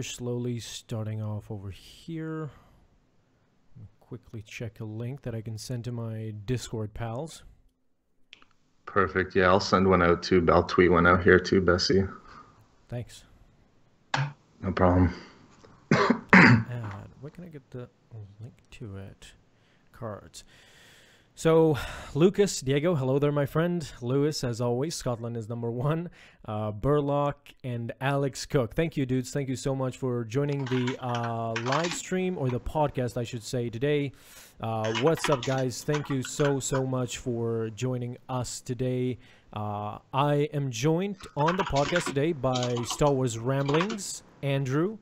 here, slowly starting off over here. Quickly check a link that I can send to my Discord pals. Perfect. Yeah, I'll send one out too. I'll tweet one out here too, Bessie. Thanks. No problem. And where can I get the link to it? Cards. So, Lucas, Diego, hello there, my friend. Lewis, as always, Scotland is #1. Burlock and Alex Cook. Thank you, dudes. Thank you so much for joining the live stream, or the podcast, I should say, today. What's up, guys? Thank you so much for joining us today. I am joined on the podcast today by SWRamblings, Andrew.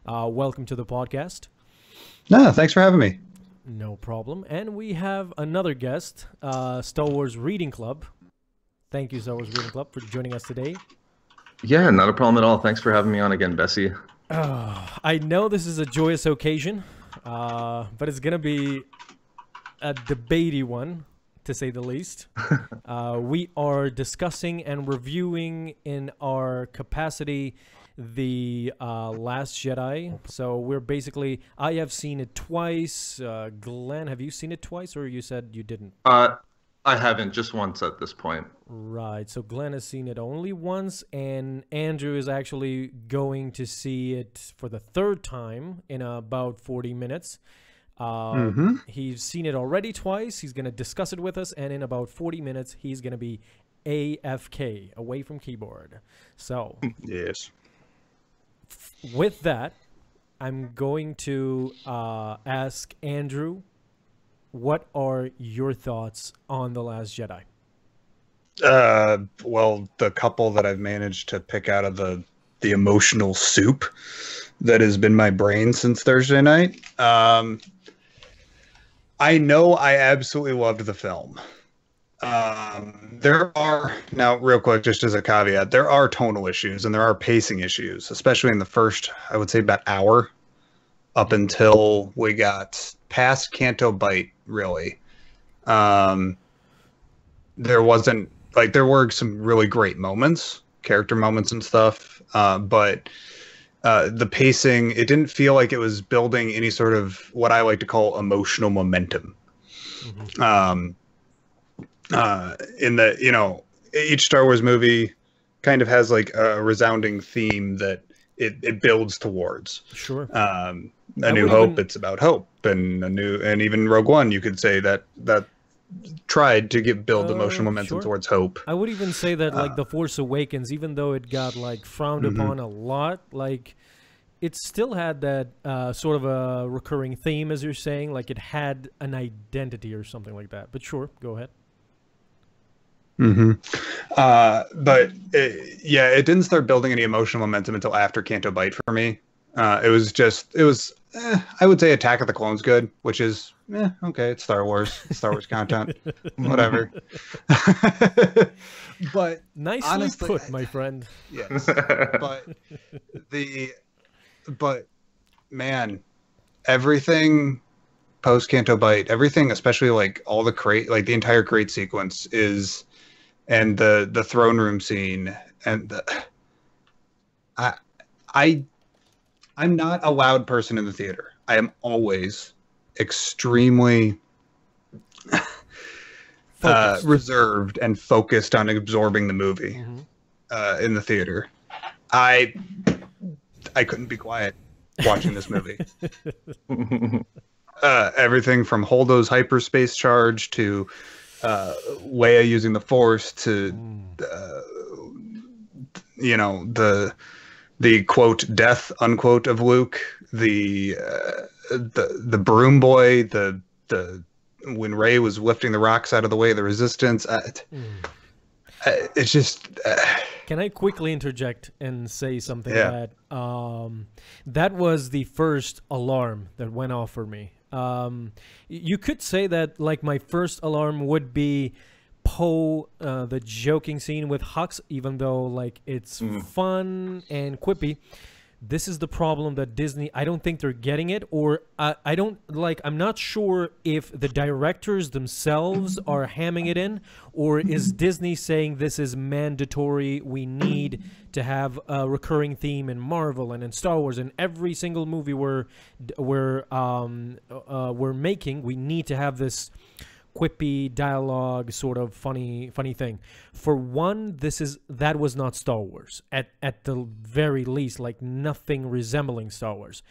Welcome to the podcast. No, thanks for having me. No problem. And we have another guest, SWReadingClub. Thank you, SWReadingClub, for joining us today. Yeah, not a problem at all. Thanks for having me on again, Bessie. I know this is a joyous occasion, but it's going to be a debatey one, to say the least. We are discussing and reviewing in our capacity the Last Jedi. So we're basically, I have seen it twice. Glenn, have you seen it twice, or you said you didn't? I haven't, just once at this point. Right, so Glenn has seen it only once, and Andrew is actually going to see it for the third time in about 40 minutes. He's seen it already twice. He's going to discuss it with us, and in about 40 minutes he's going to be AFK, away from keyboard. So yes, with that, I'm going to ask Andrew, what are your thoughts on The Last Jedi? Well, the couple that I've managed to pick out of the emotional soup that has been my brain since Thursday night. I know I absolutely loved the film. There are, now real quick, just as a caveat, there are tonal issues and there are pacing issues, especially in the first, I would say, about hour up until we got past Canto Bight, really. There wasn't, like, there were some really great moments, character moments and stuff, but the pacing, it didn't feel like it was building any sort of what I like to call emotional momentum. In the, you know, each Star Wars movie kind of has like a resounding theme that it builds towards. Sure. A New Hope, it's about hope, and even Rogue One, you could say that tried to build emotional momentum towards hope. I would even say that like The Force Awakens, even though it got like frowned upon a lot, like it still had that sort of a recurring theme, as you're saying, like it had an identity or something like that. But sure, go ahead. But it didn't start building any emotional momentum until after Canto Bight for me. It was I would say Attack of the Clones good, which is okay, it's Star Wars content, whatever. But nicely honestly, put, my friend. Yes, but man, everything post Canto Bight, everything, especially like all the crate, like the entire crate sequence is. And the throne room scene, and I'm not a loud person in the theater. I am always extremely reserved and focused on absorbing the movie in the theater. I couldn't be quiet watching this movie. Everything from Holdo's hyperspace charge to Leia using the Force to you know, the quote death unquote of Luke, the broom boy, the when Rey was lifting the rocks out of the way of the Resistance. It's just. Can I quickly interject and say something that that was the first alarm that went off for me. You could say that like my first alarm would be Poe, the joking scene with Hux, even though like it's fun and quippy. This is the problem that Disney, I don't think they're getting it, or I'm not sure if the directors themselves are hamming it in, or is Disney saying this is mandatory, we need to have a recurring theme in Marvel and in Star Wars, and every single movie we're making, we need to have this quippy dialogue, sort of funny thing. For one, that was not Star Wars at the very least, like nothing resembling Star Wars.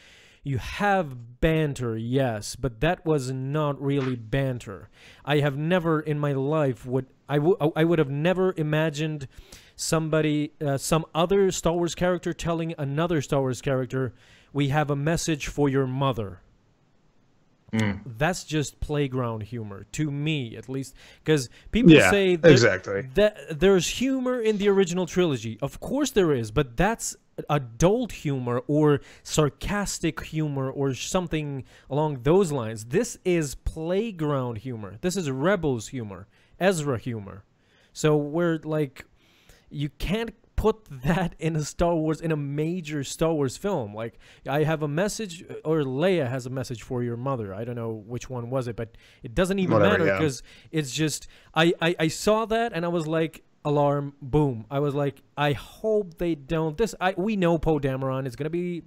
You have banter, yes, but that was not really banter. I have never in my life I would have never imagined somebody, some other Star Wars character telling another Star Wars character, "We have a message for your mother." That's just playground humor, to me at least, because people say that, exactly, that there's humor in the original trilogy. Of course there is, but that's adult humor or sarcastic humor or something along those lines. This is playground humor. This is Rebels humor, Ezra humor. So we're like, you can't put that in a major Star Wars film. Like, I have a message, or Leia has a message for your mother. I don't know which one was it, but it doesn't even matter, because it's just, I saw that and I was like, alarm, boom. I was like, I hope they don't. We know Poe Dameron is gonna be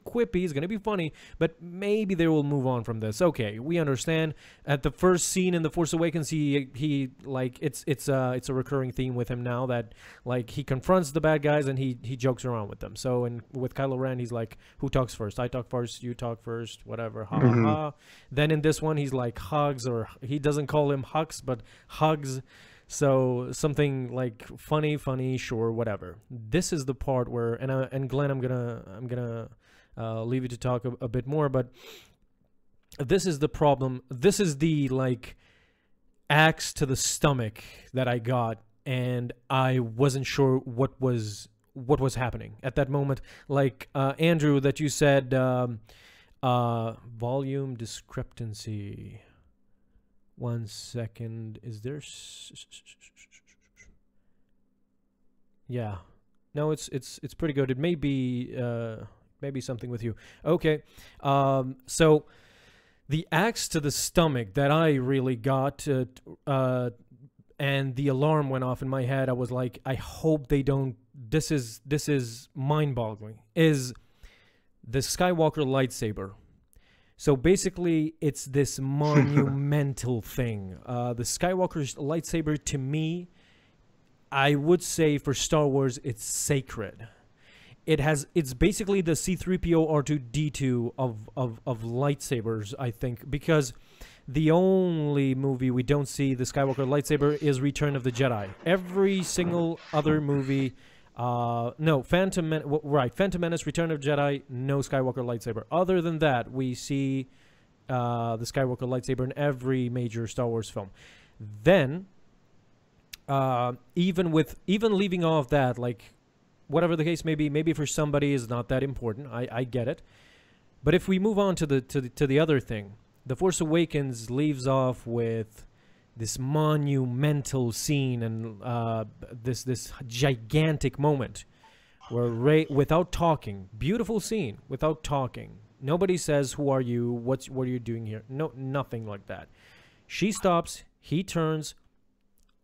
quippy, he's gonna be funny, but maybe they will move on from this. Okay, we understand. At the first scene in The Force Awakens, he like it's a recurring theme with him now, that like he confronts the bad guys and he jokes around with them. So with Kylo Ren, he's like, who talks first? I talk first, you talk first, whatever. Ha ha ha. Then in this one, he's like hugs, or he doesn't call him Hux, but hugs. So something like funny, sure, whatever. This is the part where, and Glenn, I'm gonna leave you to talk a bit more, but this is the problem. This is the like axe to the stomach that I got, and I wasn't sure what was happening at that moment. Like Andrew, that you said volume discrepancy. 1 second. Is there? Yeah. No, it's pretty good. It may be something with you. Okay. So the axe to the stomach that I really got, and the alarm went off in my head. I was like, I hope they don't. This is mind-boggling. Is the Skywalker lightsaber? So basically, it's this monumental thing. The Skywalker's lightsaber, to me, I would say for Star Wars, it's sacred. It's basically the C-3PO R2-D2 of lightsabers, I think, because the only movie we don't see the Skywalker lightsaber is Return of the Jedi. Every single other movie. No, Phantom Menace, Return of Jedi, no Skywalker lightsaber. Other than that, we see the Skywalker lightsaber in every major Star Wars film. Then, even leaving off that, like, whatever the case may be, maybe for somebody is not that important. I get it. But if we move on to the other thing, The Force Awakens leaves off with this monumental scene and this gigantic moment where Rey, without talking, beautiful scene, without talking, nobody says, "Who are you? What are you doing here?" No, nothing like that. She stops. He turns.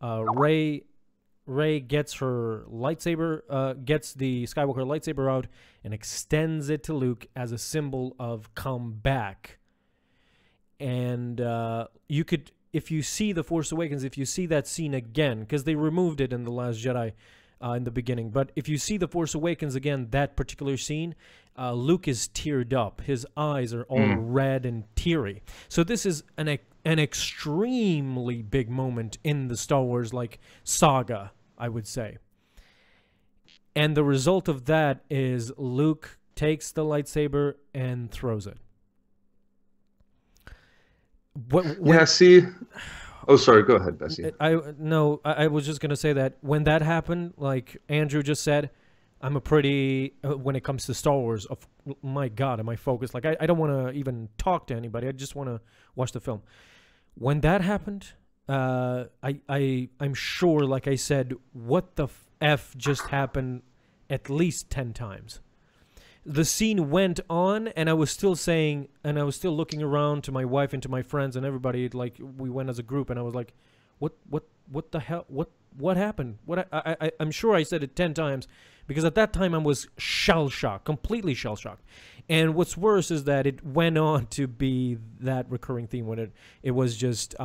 Rey gets her lightsaber, gets the Skywalker lightsaber out, and extends it to Luke as a symbol of "come back." And you could. If you see The Force Awakens, if you see that scene again, because they removed it in The Last Jedi in the beginning, but if you see The Force Awakens again, that particular scene, Luke is teared up. His eyes are all red and teary. So this is an extremely big moment in the Star Wars like saga, I would say. And the result of that is Luke takes the lightsaber and throws it. Yeah, see. Oh, sorry. Go ahead, Bessie. I was just gonna say that when that happened, like Andrew just said, I'm a pretty when it comes to Star Wars. My God, am I focused? Like I don't want to even talk to anybody. I just want to watch the film. When that happened, I'm sure, like I said, what the f just happened at least 10 times. the scene went on, and I was still saying, and I was still looking around to my wife and to my friends and everybody, like we went as a group, and I was like, what the hell, what happened? I'm sure I said it 10 times, because at that time I was shell-shocked, completely shell-shocked. And what's worse is that it went on to be that recurring theme when it was just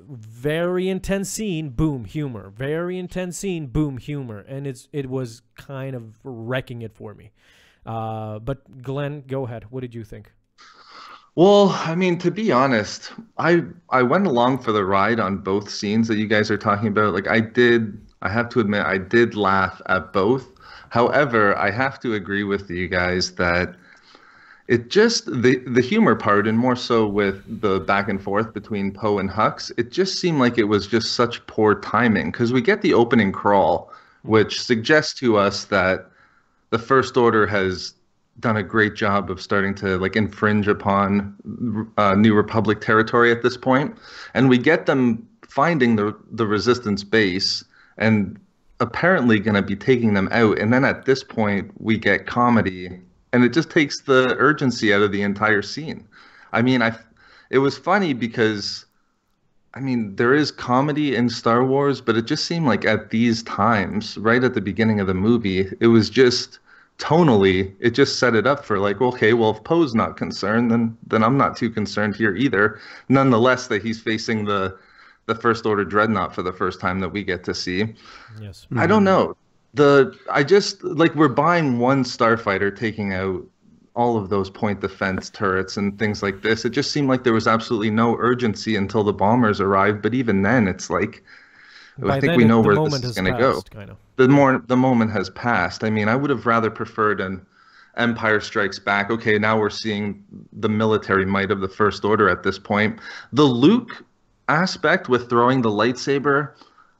very intense scene, boom, humor. Very intense scene, boom, humor. And it was kind of wrecking it for me. But Glenn, go ahead. What did you think? Well, I mean, to be honest, I went along for the ride on both scenes that you guys are talking about. Like I have to admit, I did laugh at both. However, I have to agree with you guys that it just the humor part, and more so with the back and forth between Poe and Hux, it just seemed like it was just such poor timing, because we get the opening crawl, which suggests to us that the First Order has done a great job of starting to like infringe upon New Republic territory at this point, and we get them finding the Resistance base and apparently going to be taking them out. And then at this point, we get comedy, and it just takes the urgency out of the entire scene. I mean, it was funny because, I mean, there is comedy in Star Wars, but it just seemed like at these times, right at the beginning of the movie, it was just tonally, it just set it up for like, okay, well, if Poe's not concerned, then I'm not too concerned here either. Nonetheless, that he's facing the First Order dreadnought for the first time that we get to see. Yes. I don't know. I just like, we're buying one starfighter taking out all of those point defense turrets and things like this. It just seemed like there was absolutely no urgency until the bombers arrived. But even then, it's like, I think we know where this is going to go. Kind of. The moment has passed. I mean, I would have rather preferred an Empire Strikes Back. Okay, now we're seeing the military might of the First Order at this point. The Luke aspect with throwing the lightsaber,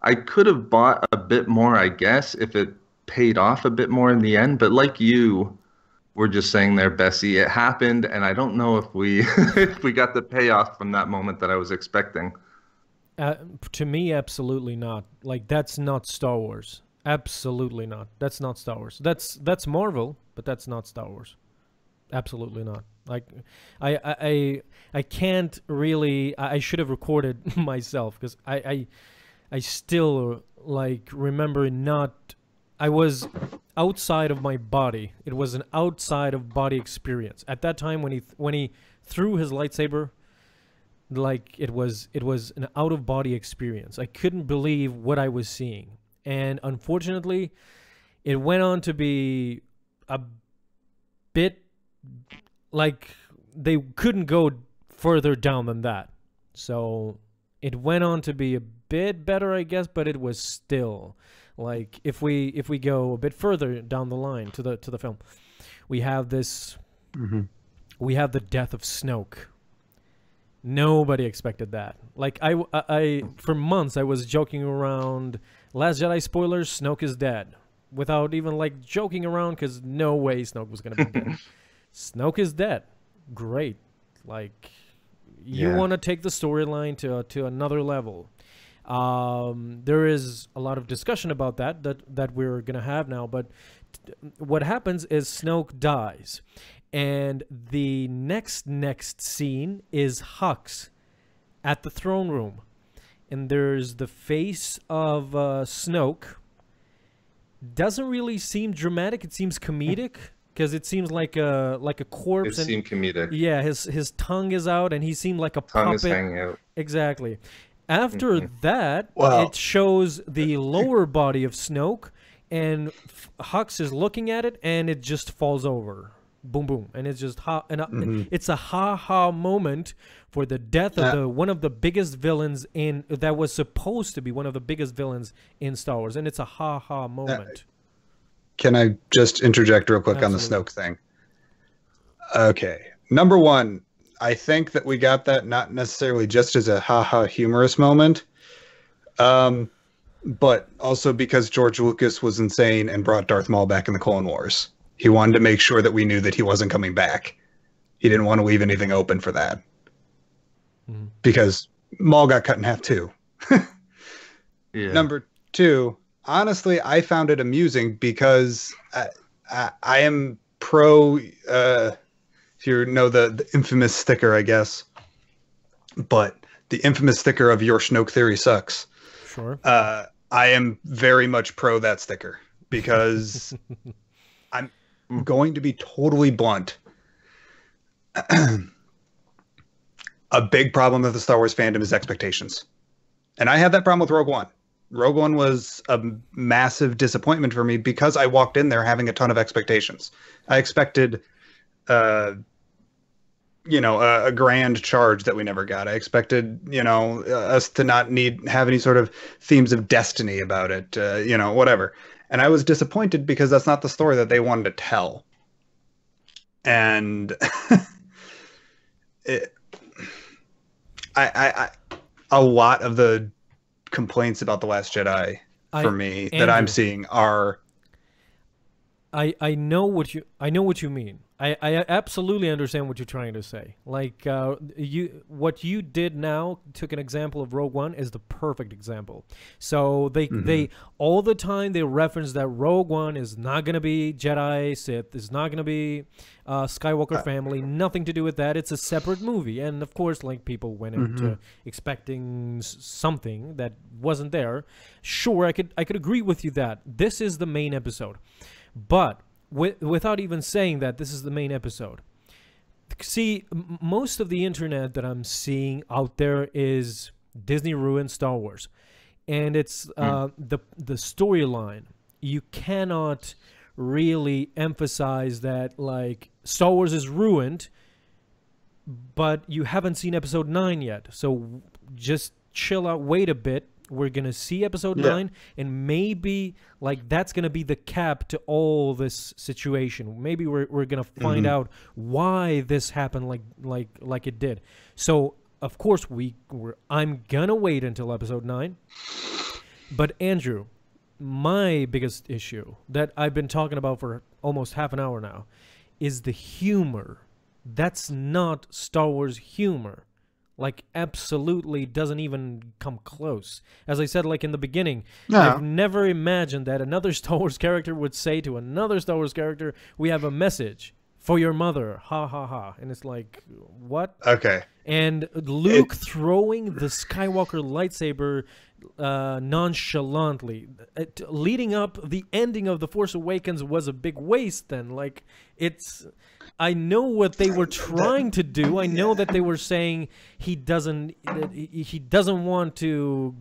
I could have bought a bit more, I guess, if it paid off a bit more in the end. But like you were just saying there, Bessie, it happened, and I don't know if we if we got the payoff from that moment that I was expecting. To me, absolutely not. Like, that's not Star Wars. Absolutely not. That's not Star Wars. That's Marvel, but that's not Star Wars. Absolutely not. Like, I can't really. I should have recorded myself, because I still like remember not. I was outside of my body. It was an outside of body experience at that time when he threw his lightsaber. Like, it was an out of body experience. I couldn't believe what I was seeing, and unfortunately, it went on to be a bit like they couldn't go further down than that. So it went on to be a bit better, I guess, but it was still like, if we go a bit further down the line to the film, we have this. We have the death of Snoke. Nobody expected that. Like, I for months I was joking around, Last Jedi spoilers, Snoke is dead, without even like joking around, because no way Snoke was gonna be dead. Snoke is dead. Great. Like, you want to take the storyline to another level. There is a lot of discussion about that we're gonna have now, but what happens is Snoke dies. And the next scene is Hux at the throne room. And there's the face of Snoke. Doesn't really seem dramatic. It seems comedic, because it seems like a corpse. It seemed comedic. Yeah, his tongue is out, and he seemed like a Tongue puppet. is hanging out. Exactly. After that, it shows the lower body of Snoke, and Hux is looking at it, and it just falls over. Boom, boom, and it's just it's a ha moment for the death of one of the biggest villains that was supposed to be one of the biggest villains in Star Wars, and it's a ha moment. Can I just interject real quick on the Snoke thing? Okay, number one, I think that we got that not necessarily just as a humorous moment, but also because George Lucas was insane and brought Darth Maul back in the Clone Wars. He wanted to make sure that we knew that he wasn't coming back. He didn't want to leave anything open for that. Because Maul got cut in half too. Number two, honestly, I found it amusing because I am pro. If you know the infamous sticker, I guess, but the infamous sticker of "Your Snoke theory sucks." Sure. I am very much pro that sticker because I'm going to be totally blunt. A big problem with the Star Wars fandom is expectations. And I had that problem with Rogue One. Rogue One was a massive disappointment for me because I walked in there having a ton of expectations. I expected, a grand charge that we never got. I expected, us to not have any sort of themes of destiny about it, whatever. And I was disappointed because that's not the story that they wanted to tell. And a lot of the complaints about The Last Jedi for me that I'm seeing are. I know what you mean. I absolutely understand what you're trying to say. Like what you did now took an example of Rogue One is the perfect example. So they all the time they reference that Rogue One is not going to be Jedi, Sith, is not going to be Skywalker family, nothing to do with that. It's a separate movie. And of course, like people went into expecting something that wasn't there. Sure, I could agree with you that this is the main episode. But without even saying that this is the main episode, see, most of the internet that I'm seeing out there is Disney ruined Star Wars, and it's the storyline. You cannot really emphasize that like Star Wars is ruined, but you haven't seen Episode 9 yet. So just chill out, wait a bit. We're going to see Episode 9, and maybe like that's going to be the cap to all this situation. Maybe we're going to find out why this happened like it did. So, of course, I'm going to wait until Episode 9. But Andrew, my biggest issue that I've been talking about for almost half an hour now is the humor. That's not Star Wars humor. Like, absolutely doesn't even come close. As I said, like, in the beginning, I've never imagined that another Star Wars character would say to another Star Wars character, we have a message for your mother, ha, ha, ha. And it's like, what? Okay. And Luke throwing the Skywalker lightsaber nonchalantly. Leading up, the ending of The Force Awakens was a big waste then. Like, it's... I know what they were trying to do. I know that they were saying he doesn't want to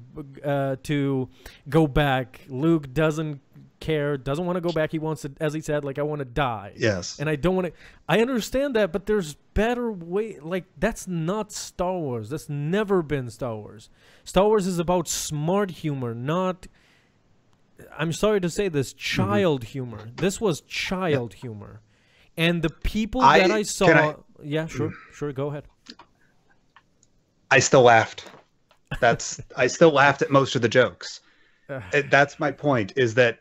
go back. Luke doesn't care, doesn't want to go back. He wants to, as he said, like, I want to die. Yes. And I don't want to. I understand that, but there's better way. Like, that's not Star Wars. That's never been Star Wars. Star Wars is about smart humor, not. I'm sorry to say this, child humor. This was child humor. And the people that I saw... Yeah, sure, go ahead. I still laughed. I still laughed at most of the jokes. That's my point, is that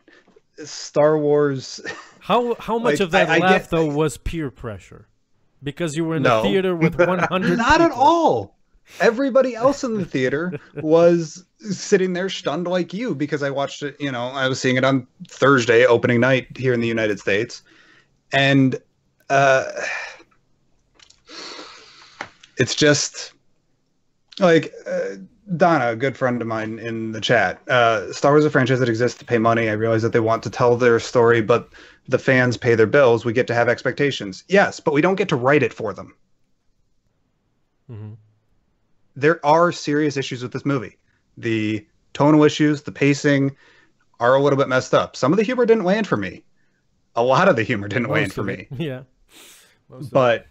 Star Wars... How much of that laugh, though, was peer pressure? Because you were in the theater with 100 Not at all. Everybody else in the theater was sitting there stunned like you, because I watched it, I was seeing it on Thursday, opening night here in the United States. And it's just like Donna, a good friend of mine in the chat. Star Wars is a franchise that exists to pay money. I realize that they want to tell their story, but the fans pay their bills. We get to have expectations. Yes, but we don't get to write it for them. There are serious issues with this movie. The tonal issues, the pacing are a little bit messed up. Some of the humor didn't land for me. A lot of the humor didn't land for me. Yeah. But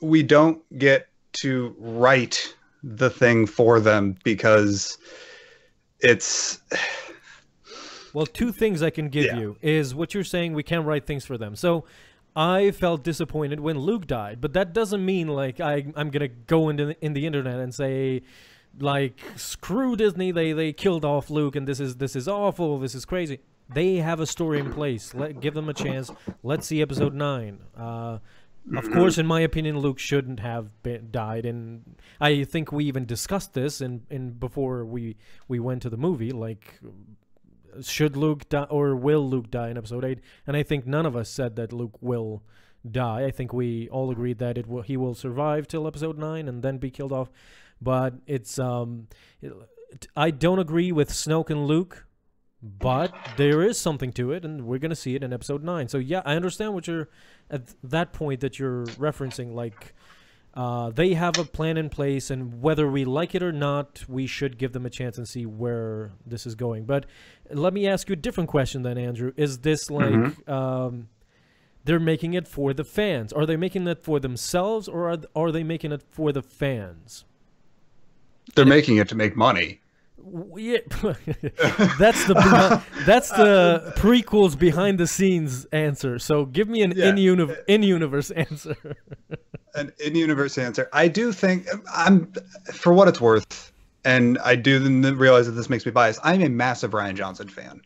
we don't get to write the thing for them because it's... Well, two things I can give you is what you're saying, we can't write things for them. So I felt disappointed when Luke died, but that doesn't mean like I'm going to go in the internet and say, like, screw Disney, they killed off Luke and this is awful, this is crazy. They have a story in place. Give them a chance. Let's see Episode 9. Of course, in my opinion, Luke shouldn't have died, and I think we even discussed this in before we went to the movie. Like, should Luke die or will Luke die in episode 8? And I think none of us said that Luke will die. I think we all agreed that he will survive till episode 9 and then be killed off. But I don't agree with Snoke and Luke, but there is something to it, and we're gonna see it in episode 9. So yeah, I understand what you're at that point that you're referencing. Like, they have a plan in place, and whether we like it or not, we should give them a chance and see where this is going. But let me ask you a different question then, Andrew. Is this like they're making it for the fans? Are they making it for themselves, or are they making it for the fans? They're making it to make money. Yeah, that's the prequels behind the scenes answer. So give me an in-universe answer. An in-universe answer. I do think for what it's worth, and I do realize that this makes me biased. I'm a massive Rian Johnson fan.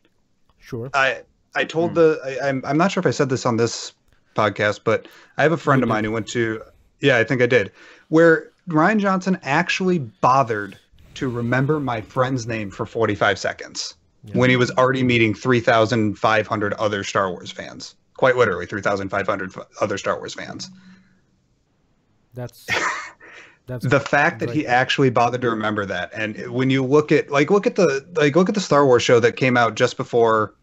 Sure. I told I'm not sure if I said this on this podcast, but I have a friend of mine who went to, I think I did, where Rian Johnson actually bothered to remember my friend's name for 45 seconds when he was already meeting 3,500 other Star Wars fans. Quite literally 3,500 other Star Wars fans. That's the fact that he actually bothered to remember that. And when you look at the Star Wars show that came out just before,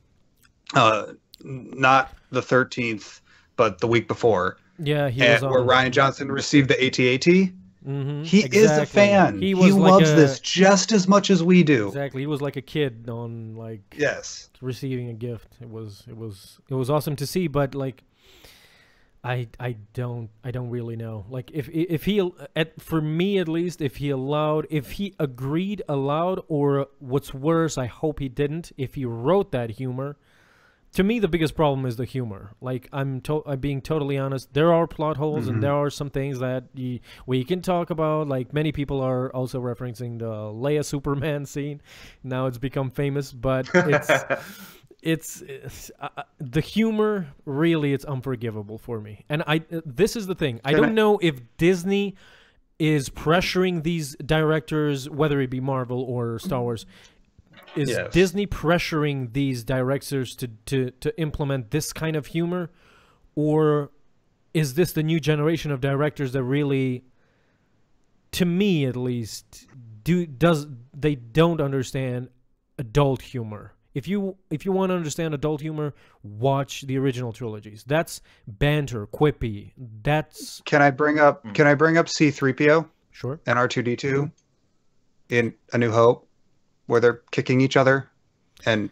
not the 13th, but the week before. Yeah, where Rian Johnson received the AT-AT. He is a fan. He loves this just as much as we do. Exactly. He was like a kid on receiving a gift. It was awesome to see, but like I don't really know. Like if he for me at least, if he agreed aloud, or what's worse, I hope he didn't, if he wrote that humor. To me, the biggest problem is the humor. Like, I'm being totally honest. There are plot holes, and there are some things that we can talk about. Like, many people are also referencing the Leia Superman scene. Now it's become famous, but it's the humor. Really, it's unforgivable for me. And this is the thing. I don't know if Disney is pressuring these directors, whether it be Marvel or Star Wars. Is Disney pressuring these directors to implement this kind of humor, or is this the new generation of directors that really, to me at least, they don't understand adult humor? If you want to understand adult humor, watch the original trilogies. That's banter, quippy. That's Can I bring up C-3PO? Sure. And R2-D2 in A New Hope, where they're kicking each other, and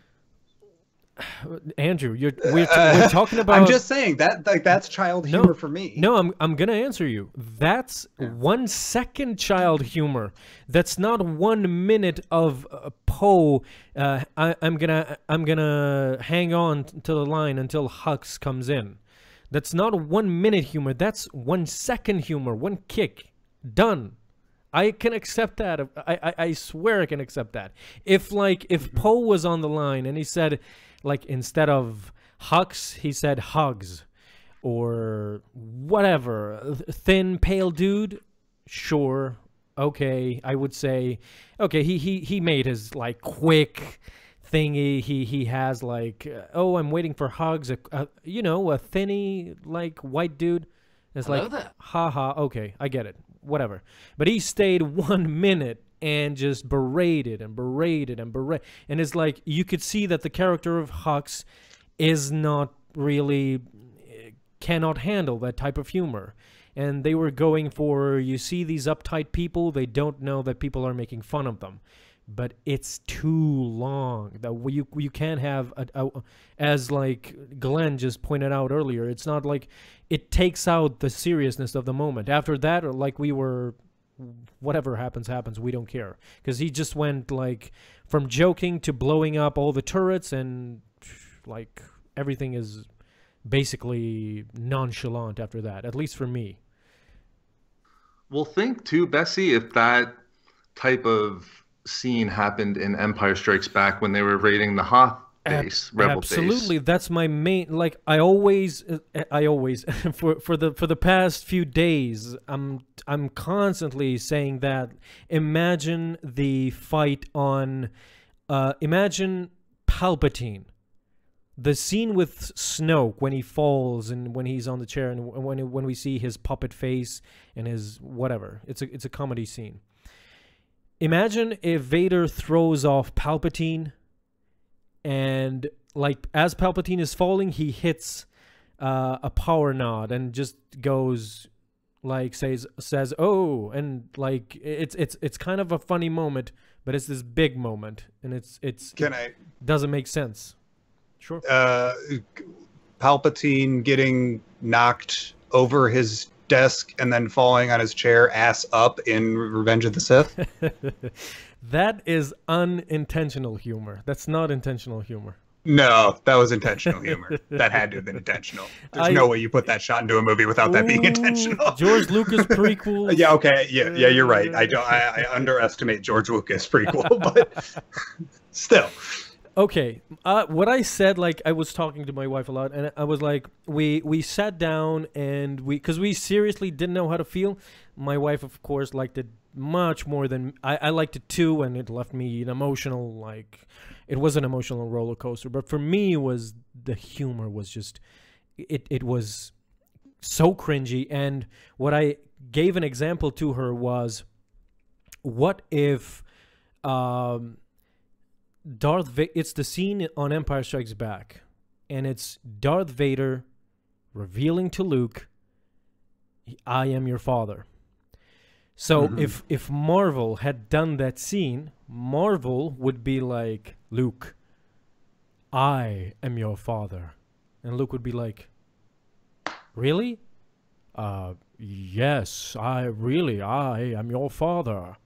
Andrew, we're talking about. I'm just saying that's child humor for me. No, I'm gonna answer you. That's 1 second child humor. That's not 1 minute of Poe. I'm gonna hang on to the line until Hux comes in. That's not 1 minute humor. That's 1 second humor. One kick, done. I can accept that. I swear I can accept that. If Poe was on the line and he said, like, instead of Hux, he said hugs, or whatever, thin, pale dude, sure, okay, I would say, okay, he made his, like, quick thingy. He has, like, oh, I'm waiting for hugs, a thinny, like, white dude. It's like, haha, okay, I get it. Whatever. But he stayed 1 minute and just berated. And it's like, you could see that the character of Hux is not really, cannot handle that type of humor. And they were going for, you see these uptight people, they don't know that people are making fun of them. But it's too long. That you can't have, as like Glenn just pointed out earlier, it's not like it takes out the seriousness of the moment. After that, or like we were, whatever happens, we don't care. Because he just went like from joking to blowing up all the turrets, and like everything is basically nonchalant after that, at least for me. Well, think too, Bessie, if that type of scene happened in Empire Strikes Back when they were raiding the Hoth base, Rebel base. Absolutely, that's my main. Like I always for the past few days, I'm constantly saying that. Imagine the fight on, imagine Palpatine. The scene with Snoke when he falls and when he's on the chair and when we see his puppet face and his whatever. It's a comedy scene. Imagine if Vader throws off Palpatine and like as Palpatine is falling, he hits a power nod and just goes like says oh, and like it's kind of a funny moment, but it's this big moment and it doesn't make sense. Sure. Palpatine getting knocked over his desk and then falling on his chair ass up in Revenge of the Sith. That is unintentional humor. That's not intentional humor. No, that was intentional humor. That had to have been intentional. There's no way you put that shot into a movie without that being intentional. George Lucas prequel. Yeah, okay. Yeah, you're right. I underestimate George Lucas prequel, but still. Okay, what I said, like, I was talking to my wife a lot, and I was like, we sat down, and because we seriously didn't know how to feel. My wife, of course, liked it much more than, I liked it too, and it left me an emotional, like, it was an emotional roller coaster, but for me, the humor was just, it was so cringy, and what I gave an example to her was, what if, it's the scene on Empire Strikes Back, and it's Darth Vader revealing to Luke, I am your father. So if Marvel had done that scene, Marvel would be like, Luke, I am your father. And Luke would be like, really? Yes, I am your father.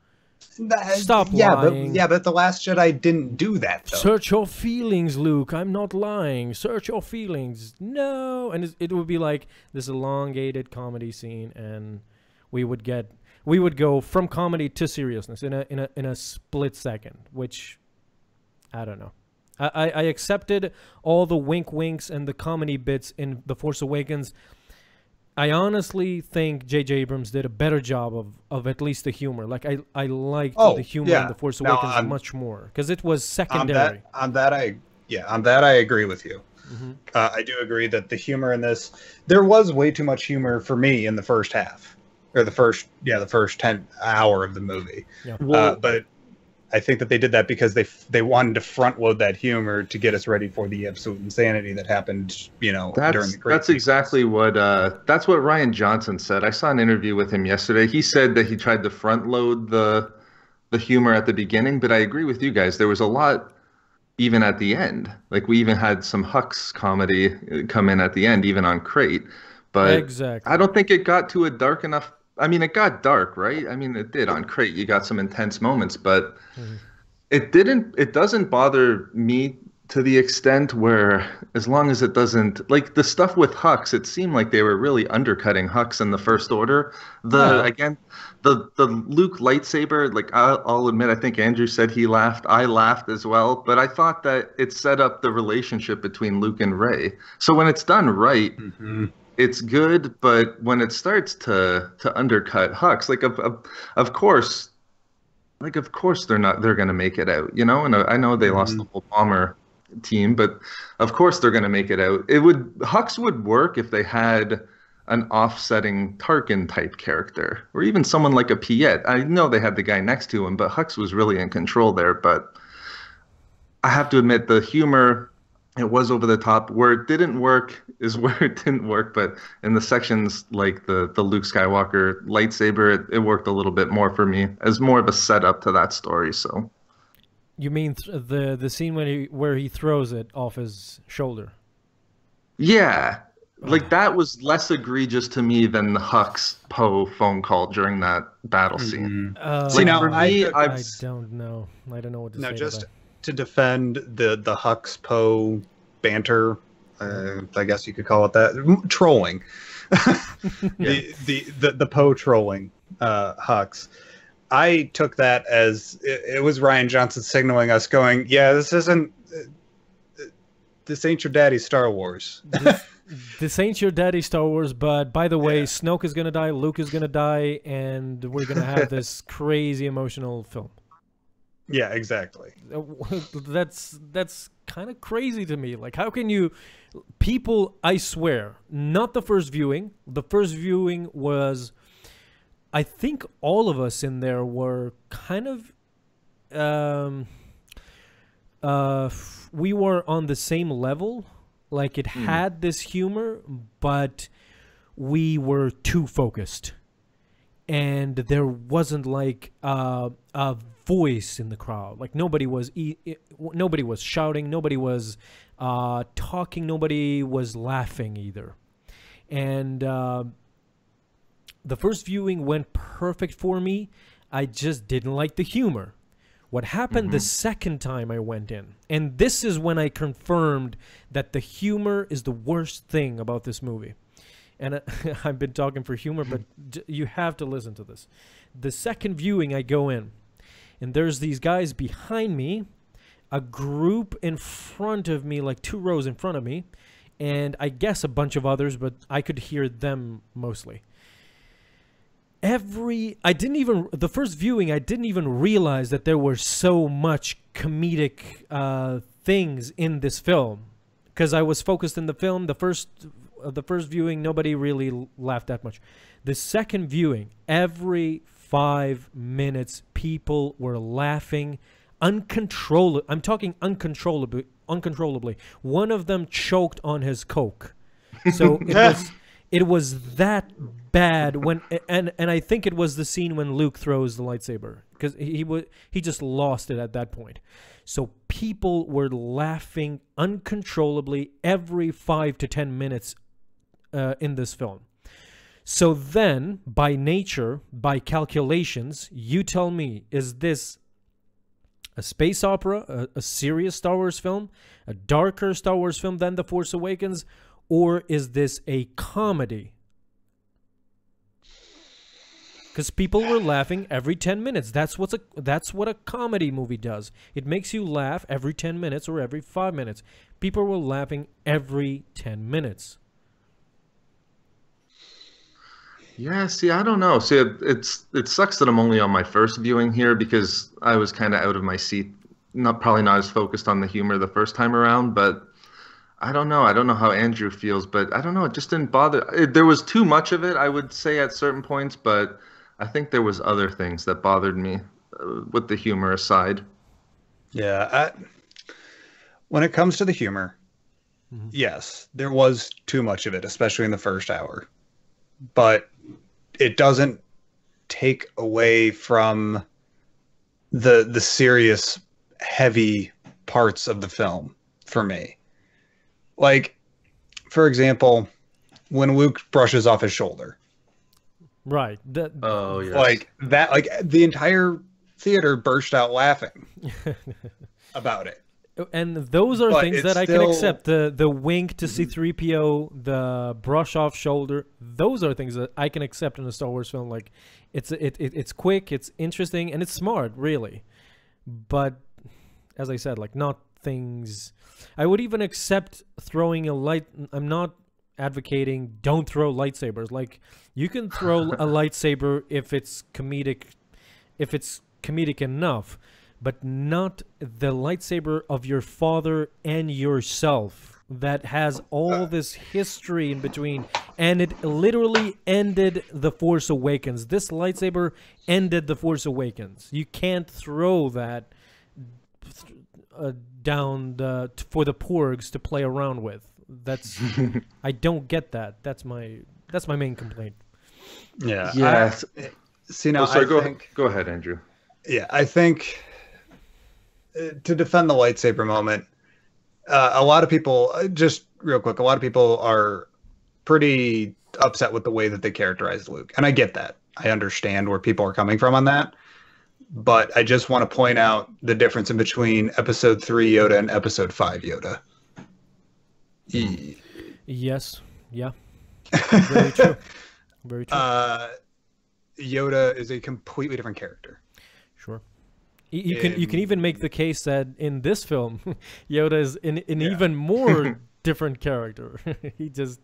Stop lying. But The Last Jedi didn't do that, though. Search your feelings, Luke. I'm not lying. Search your feelings. No. And it would be like this elongated comedy scene, and we would go from comedy to seriousness in a split second, which I don't know. I accepted all the wink winks and the comedy bits in The Force Awakens. I honestly think J.J. Abrams did a better job of at least the humor. Like, I liked the humor in The Force Awakens much more, because it was secondary. On that I agree with you. I do agree that the humor in this, there was way too much humor for me in the first half, or the first 10 hour of the movie. Yeah. But I think that they did that because they wanted to front load that humor to get us ready for the absolute insanity that happened, during the great. That's exactly what Rian Johnson said. I saw an interview with him yesterday. He said that he tried to front load the humor at the beginning, but I agree with you guys. There was a lot even at the end. Like, we even had some Hux comedy come in at the end, even on Crate. But exactly. I don't think it got to a dark enough. I mean, it got dark, right? I mean, it did on Crate. You got some intense moments, but it doesn't bother me to the extent where, as long as it doesn't, like the stuff with Hux, it seemed like they were really undercutting Hux in the First Order. The Luke lightsaber, like, I'll admit, I think Andrew said he laughed. I laughed as well, but I thought that it set up the relationship between Luke and Rey. So when it's done right, it's good, but when it starts to undercut Hux, like of course they're going to make it out, and I know they lost the whole bomber team, but of course they're going to make it out. Hux would work if they had an offsetting Tarkin type character, or even someone like a Piet. I know they had the guy next to him, but Hux was really in control there. But I have to admit, the humor, it was over the top. Where it didn't work is where it didn't work, but in the sections like the Luke Skywalker lightsaber, it worked a little bit more for me as more of a setup to that story. So, you mean the scene where he throws it off his shoulder? Yeah, like that was less egregious to me than the Hux Poe phone call during that battle scene. See, now I don't know. I don't know what to say. Just to defend the Hux Poe banter, I guess you could call it that, trolling. the Poe trolling Hux. I took that as it was Rian Johnson signaling us, going, "Yeah, this ain't your daddy's Star Wars." This ain't your daddy's Star Wars, but by the way, Snoke is gonna die, Luke is gonna die, and we're gonna have this crazy emotional film. Yeah, exactly. That's kind of crazy to me. Like, how can you people, I swear, not the first viewing. The first viewing was, I think all of us in there were kind of we were on the same level. Like, it had this humor, but we were too focused. And there wasn't like a voice in the crowd. Like, nobody was shouting, nobody was talking, nobody was laughing either. And the first viewing went perfect for me. I just didn't like the humor. What happened the second time I went in, and this is when I confirmed that the humor is the worst thing about this movie. And I've been talking for humor, but you have to listen to this. The second viewing, I go in, and there's these guys behind me, a group in front of me, like 2 rows in front of me, and I guess a bunch of others, but I could hear them mostly. The first viewing, I didn't even realize that there were so much comedic things in this film, because I was focused in the film. The first viewing, nobody really laughed that much. The second viewing, every 5 minutes, people were laughing uncontrollably. I'm talking uncontrollably. One of them choked on his Coke. So it was that bad and I think it was the scene when Luke throws the lightsaber, because he just lost it at that point. So people were laughing uncontrollably every 5 to 10 minutes in this film. So then, by nature, by calculations, you tell me, is this a space opera, a serious Star Wars film, a darker Star Wars film than The Force Awakens, or is this a comedy? Because people were laughing every 10 minutes. That's what a comedy movie does. It makes you laugh every 10 minutes or every 5 minutes. People were laughing every 10 minutes. Yeah, see, I don't know. See, it sucks that I'm only on my first viewing here, because I was kind of out of my seat, probably not as focused on the humor the first time around. But I don't know. I don't know how Andrew feels, but I don't know. It just didn't bother. There was too much of it, I would say, at certain points, but I think there was other things that bothered me, with the humor aside. Yeah, when it comes to the humor, yes, there was too much of it, especially in the first hour. But it doesn't take away from the serious, heavy parts of the film for me. Like, for example, when Luke brushes off his shoulder. Right. Oh, yes. Like that, like the entire theater burst out laughing about it. And those are But things it's that I can still- accept. The wink to C-3PO, the brush off shoulder. Those are things that I can accept in a Star Wars film. Like, it's quick, it's interesting, and it's smart, really. But as I said, like, not things. I would even accept throwing a light. I'm not advocating don't throw lightsabers. Like, you can throw a lightsaber if it's comedic enough. But not the lightsaber of your father and yourself that has all this history in between. And it literally ended The Force Awakens. This lightsaber ended The Force Awakens. You can't throw that down for the porgs to play around with. That's I don't get that. That's my main complaint. Yeah. Yes. See, now, sorry, I think, go ahead, Andrew. yeah, I think to defend the lightsaber moment, a lot of people, just real quick, a lot of people are pretty upset with the way that they characterized Luke. And I get that. I understand where people are coming from on that. But I just want to point out the difference in between Episode 3 Yoda and Episode 5 Yoda. Yes. Yeah. Very true. Very true. Yoda is a completely different character. Sure. You can even make the case that in this film, Yoda is an even more different character. he just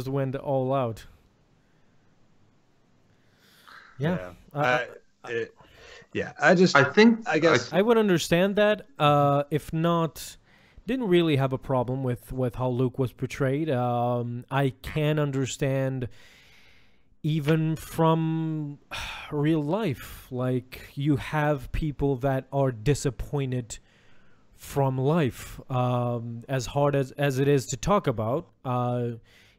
went all out. Yeah. Yeah, I think I guess I would understand that. If not, didn't really have a problem with how Luke was portrayed. I can understand even from real life, like you have people that are disappointed from life, as hard as it is to talk about.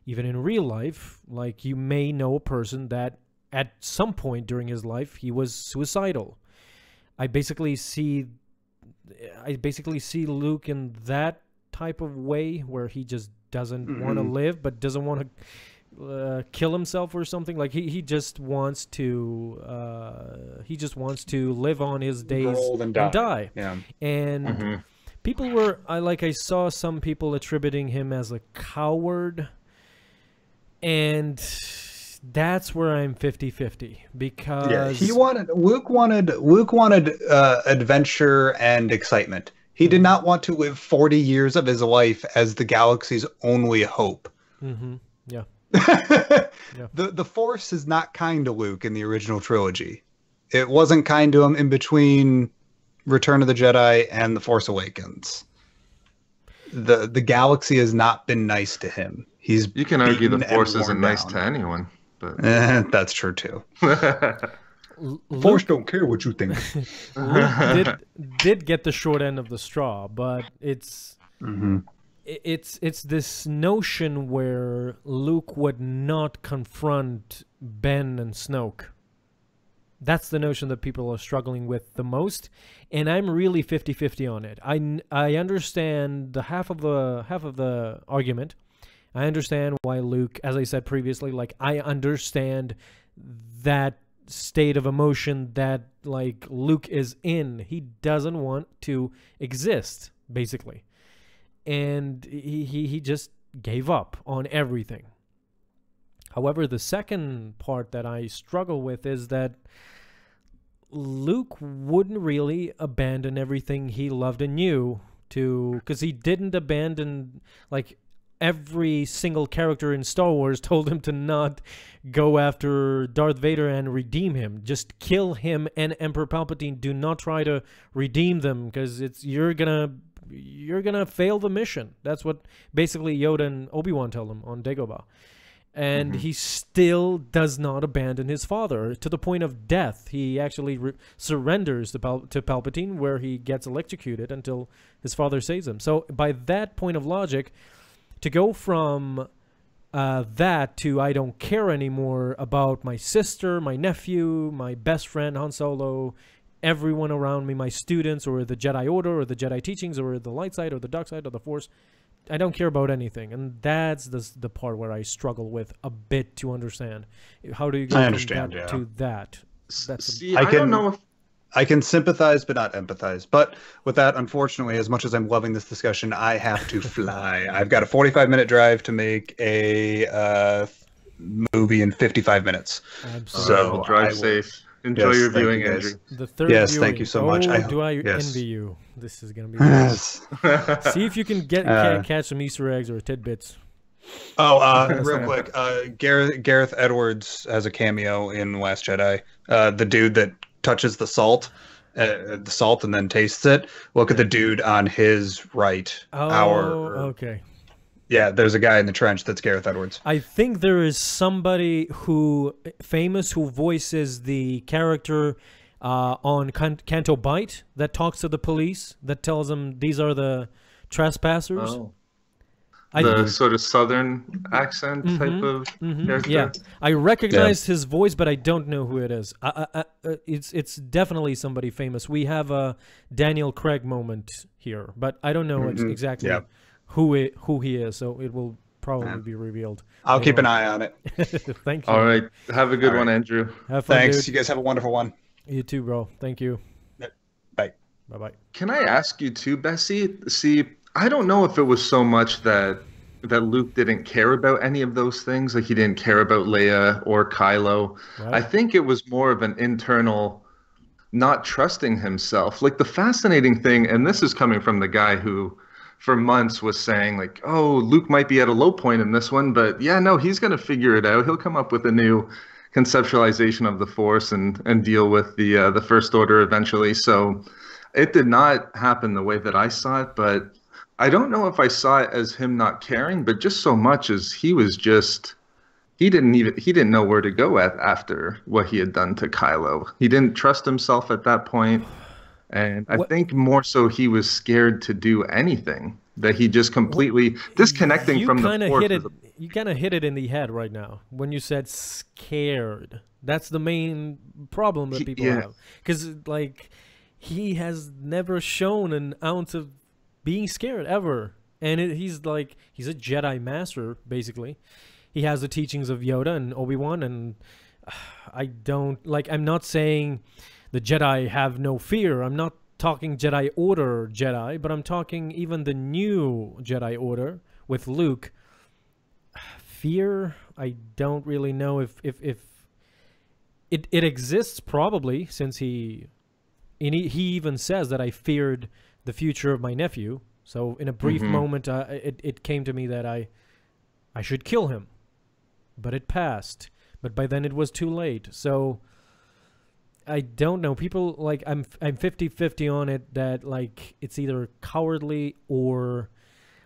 Even in real life, like you may know a person that at some point during his life he was suicidal. I basically see Luke in that type of way where he just doesn't want to live, but doesn't want to kill himself or something. Like he just wants to live on his days Grow old and die. Yeah. And people were I saw some people attributing him as a coward, and that's where I'm 50-50 because Luke wanted adventure and excitement. He did not want to live 40 years of his life as the galaxy's only hope. Yeah. The Force is not kind to Luke in the original trilogy. It wasn't kind to him in between Return of the Jedi and The Force Awakens. The galaxy has not been nice to him. You can argue the Force isn't nice to anyone. But that's true too. Force don't care what you think. Luke did get the short end of the straw, but it's this notion where Luke would not confront Ben and Snoke. That's the notion that people are struggling with the most, and I'm really 50-50 on it. I understand the half of the argument. I understand why Luke, as I said previously, like I understand that state of emotion that like Luke is in. He doesn't want to exist, basically. And he just gave up on everything. However, the second part that I struggle with is that Luke wouldn't really abandon everything he loved and knew because he didn't abandon, like, every single character in Star Wars told him to not go after Darth Vader and redeem him. Just kill him and Emperor Palpatine. Do not try to redeem them because you're gonna fail the mission. That's what basically Yoda and Obi-Wan tell him on Dagobah. And he still does not abandon his father to the point of death. He actually surrenders to Palpatine, where he gets electrocuted until his father saves him. So by that point of logic, to go from that to I don't care anymore about my sister, my nephew, my best friend Han Solo, everyone around me, my students, or the Jedi Order, or the Jedi teachings, or the light side, or the dark side, or the Force, I don't care about anything. And that's the part where I struggle with a bit to understand. How do you go from that to that? I don't know if I can sympathize but not empathize. But with that, unfortunately, as much as I'm loving this discussion, I have to fly. I've got a 45-minute drive to make a movie in 55 minutes. Absolutely. So drive safe. Enjoy your viewing, Andrew. The third viewing. Thank you so much. Do I envy you? This is going to be nice. See if you can catch some Easter eggs or tidbits. Real quick, Gareth Edwards has a cameo in Last Jedi. The dude that touches the salt and then tastes it. Look at the dude on his right. Okay. Yeah, there's a guy in the trench that's Gareth Edwards. I think there is somebody famous who voices the character on Canto Bight that talks to the police, that tells them these are the trespassers. Oh. The sort of southern accent type of character. Yeah, I recognized his voice, but I don't know who it is. It's definitely somebody famous. We have a Daniel Craig moment here, but I don't know exactly who he is. So it will probably be revealed. I'll keep an eye on it. Thank you. All right, have a good one, Andrew. Have fun, Thanks. dude. You guys have a wonderful one. You too, bro. Thank you. Bye. Bye. Can I ask you too, Bessie? See, I don't know if it was so much that Luke didn't care about any of those things, like he didn't care about Leia or Kylo. Right. I think it was more of an internal not trusting himself. Like the fascinating thing, and this is coming from the guy who for months was saying like, oh, Luke might be at a low point in this one, but yeah, no, he's going to figure it out. He'll come up with a new conceptualization of the Force and deal with the First Order eventually. So it did not happen the way that I saw it, but I don't know if I saw it as him not caring, but just so much as he didn't know where to go after what he had done to Kylo. He didn't trust himself at that point, and I What think more so he was scared to do anything. That he just completely disconnecting you from the kind of Force. hit it. You kind of hit it in the head right now when you said scared. That's the main problem that people Yeah. have, because like he has never shown an ounce of being scared ever, and he's a Jedi master basically. He has the teachings of Yoda and Obi-Wan, and I don't like. I'm not saying the Jedi have no fear. I'm not talking Jedi Order Jedi, but I'm talking even the new Jedi Order with Luke. Fear, I don't really know if it exists, probably, since he even says that I feared the future of my nephew. So in a brief moment, it came to me that I should kill him, but it passed. But by then it was too late. So I don't know. People like I'm 50-50 on it, that like it's either cowardly or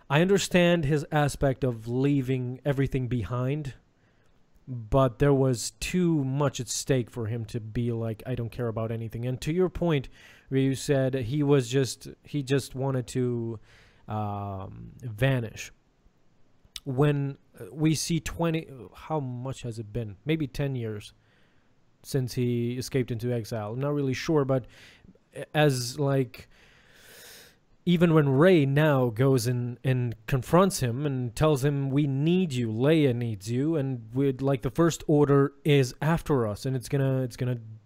I understand his aspect of leaving everything behind, but there was too much at stake for him to be like, I don't care about anything. And to your point where you said he just wanted to vanish. When we see how much has it been? Maybe 10 years since he escaped into exile. I'm not really sure, but as like, even when Rey now goes and confronts him and tells him, we need you, Leia needs you, and the First Order is after us, and it's gonna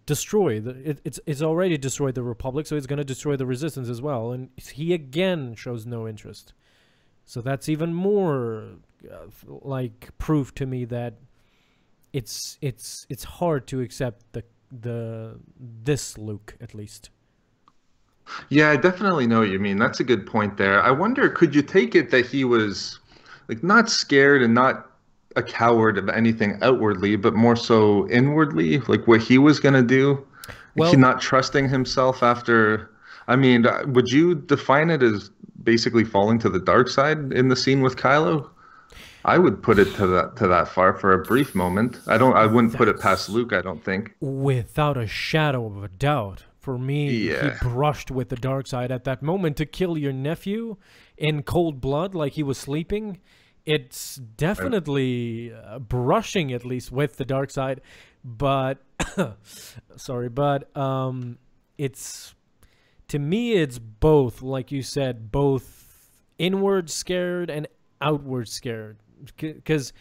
destroy it's already destroyed the Republic, so it's gonna destroy the Resistance as well. And he again shows no interest. So that's even more like proof to me that it's hard to accept this Luke, at least. Yeah, I definitely know what you mean. That's a good point there. I wonder, could you take it that he was like not scared and not a coward of anything outwardly, but more so inwardly, like what he was going to do? Like he Well, not trusting himself after. I mean, would you define it as basically falling to the dark side in the scene with Kylo? I would put it to that far for a brief moment. I wouldn't put it past that's Luke, I don't think. without a shadow of a doubt. For me, he Yeah. brushed with the dark side at that moment. To kill your nephew in cold blood like he was sleeping, it's definitely brushing at least with the dark side. But sorry, but it's, to me it's both, like you said, both inward scared and outward scared, because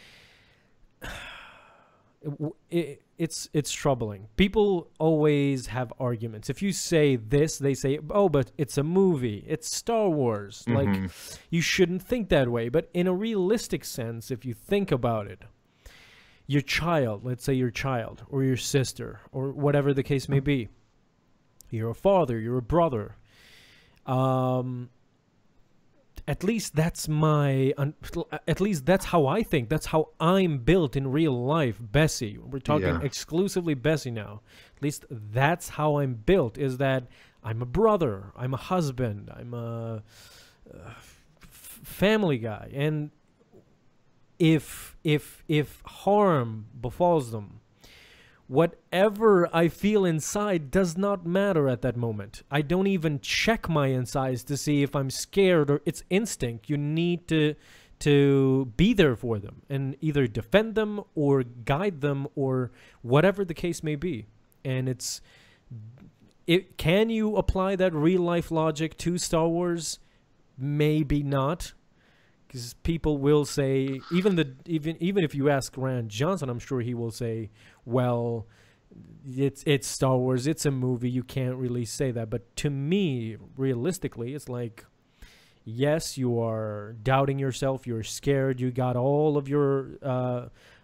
it's troubling. People always have arguments. If you say this, they say, oh, but it's a movie, it's Star Wars, like you shouldn't think that way. But in a realistic sense, if you think about it, your child, let's say your child or your sister or whatever the case may be, you're a father, you're a brother, at least that's at least that's how I think. That's how I'm built in real life. Bessie, we're talking exclusively Bessie now. At least that's how I'm built, is that I'm a brother, I'm a husband, I'm a family guy. And if harm befalls them, whatever I feel inside does not matter at that moment. I don't even check my insides to see if I'm scared, or it's instinct. You need to be there for them and either defend them or guide them or whatever the case may be. And can you apply that real life logic to Star Wars? Maybe not. Because people will say, even if you ask Rand Johnson, I'm sure he will say, well, it's Star Wars, it's a movie, you can't really say that. But to me, realistically, it's like, yes, you are doubting yourself, you're scared, you got all of your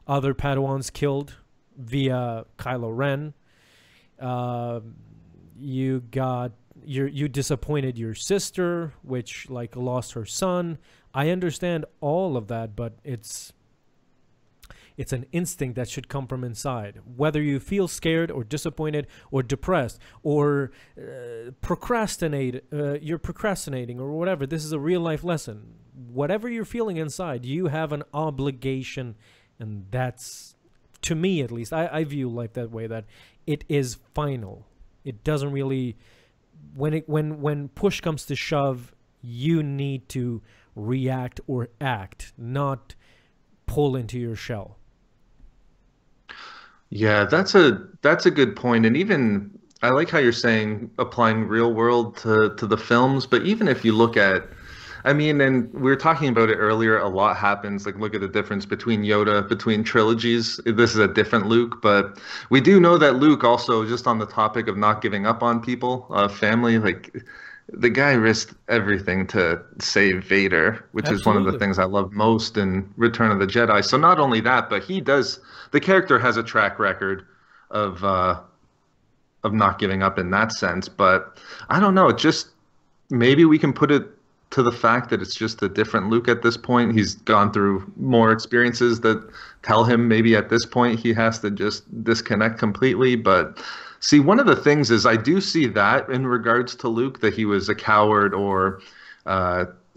other Padawans killed via Kylo Ren. You disappointed your sister, which like lost her son. I understand all of that, but it's It's an instinct that should come from inside. Whether you feel scared or disappointed or depressed or you're procrastinating or whatever, this is a real life lesson. Whatever you're feeling inside, you have an obligation, and that's, to me at least, I view life that way, that it is final. It doesn't really, when push comes to shove, you need to react or act, not pull into your shell. Yeah, that's a good point. And even I like how you're saying applying real world to the films, but even if you look at, I mean, and we were talking about it earlier, a lot happens. Like, look at the difference between Yoda, between trilogies. This is a different Luke, but we do know that Luke also, just on the topic of not giving up on people, family, like the guy risked everything to save Vader, which is one of the things I love most in Return of the Jedi. So not only that, but the character has a track record of not giving up in that sense. But I don't know, just maybe we can put it to the fact that it's just a different Luke at this point. He's gone through more experiences that tell him maybe at this point he has to just disconnect completely. But see, one of the things is I do see that in regards to Luke, that he was a coward, or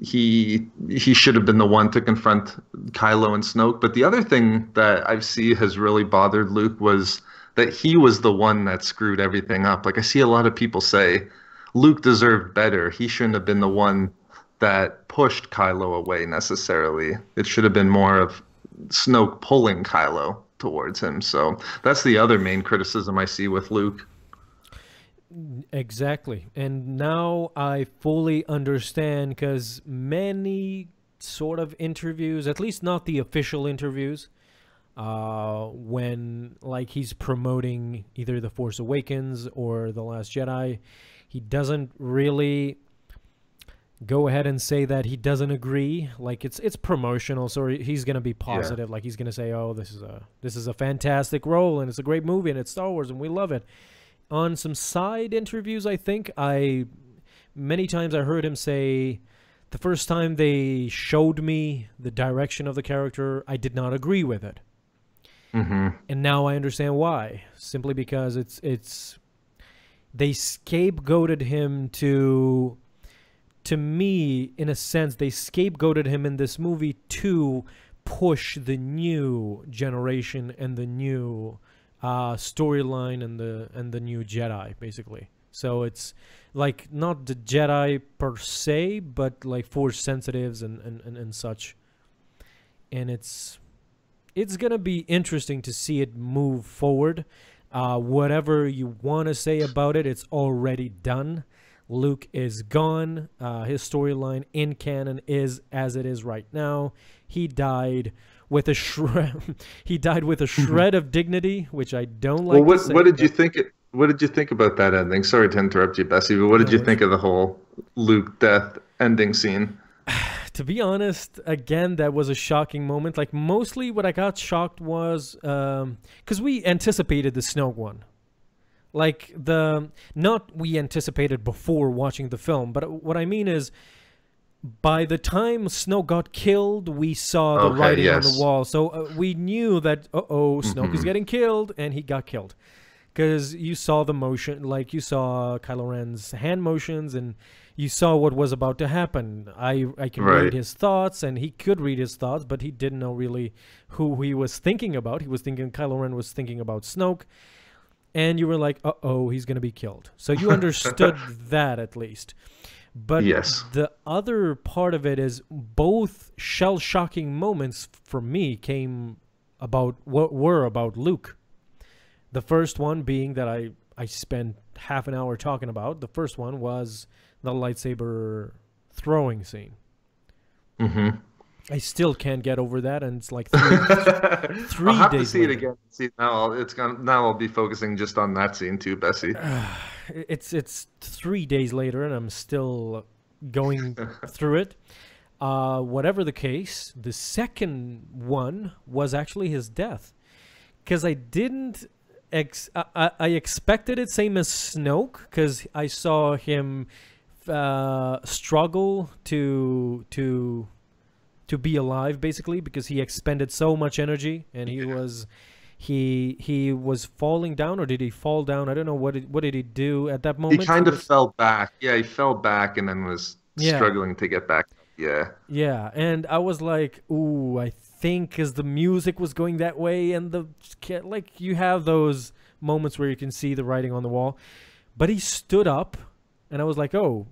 he should have been the one to confront Kylo and Snoke. But the other thing that I see has really bothered Luke was that he was the one that screwed everything up. Like, I see a lot of people say Luke deserved better. He shouldn't have been the one that pushed Kylo away necessarily. It should have been more of Snoke pulling Kylo towards him. So that's the other main criticism I see with Luke. Exactly. And now I fully understand, because many sort of interviews, at least not the official interviews, when like he's promoting either The Force Awakens or The Last Jedi, he doesn't really go ahead and say that he doesn't agree. Like, it's promotional, so he's gonna be positive. Yeah. Like, he's gonna say, oh, this is a fantastic role, and it's a great movie, and it's Star Wars, and we love it. On some side interviews, I think many times I heard him say, the first time they showed me the direction of the character, I did not agree with it. Mm-hmm. And now I understand why. Simply because they scapegoated him to me, in a sense, they scapegoated him in this movie to push the new generation and the new storyline and the new Jedi, basically. So it's like not the Jedi per se, but like Force sensitives and such. And it's gonna be interesting to see it move forward. Whatever you want to say about it, it's already done. Luke is gone. His storyline in canon is as it is right now. He died with a shred. He died with a shred of dignity, which I don't like. Well, to say, what did you think? What did you think about that ending? Sorry to interrupt you, Bessie, but what did you think of the whole Luke death ending scene? To be honest, again, that was a shocking moment. Like, mostly what I got shocked was because we anticipated the Snoke one. Like, not we anticipated before watching the film, but what I mean is, by the time Snoke got killed, we saw the writing on the wall. So we knew that, Snoke is getting killed, and he got killed. Because you saw the motion, like you saw Kylo Ren's hand motions, and you saw what was about to happen. I can read his thoughts, and he could read his thoughts, but he didn't know really who he was thinking about. He was thinking, Kylo Ren was thinking about Snoke. And you were like, he's going to be killed. So you understood that at least. But the other part of it is both shell-shocking moments for me came about what were about Luke. The first one being that I spent half an hour talking about. The first one was the lightsaber throwing scene. Mm-hmm. I still can't get over that, and it's like 3 days. I'll have to see it again. See, now I'll be focusing just on that scene too, Bessie. It's 3 days later, and I'm still going through it. Whatever the case, the second one was actually his death, because I didn't. I expected it, same as Snoke, because I saw him struggle to to be alive, basically, because he expended so much energy, and he was falling down, or did he fall down? I don't know, what did he do at that moment? He kind of fell back. Yeah, he fell back and then was struggling to get back. Yeah. Yeah, and I was like, ooh, I think because the music was going that way, and like, you have those moments where you can see the writing on the wall. But he stood up, and I was like, oh,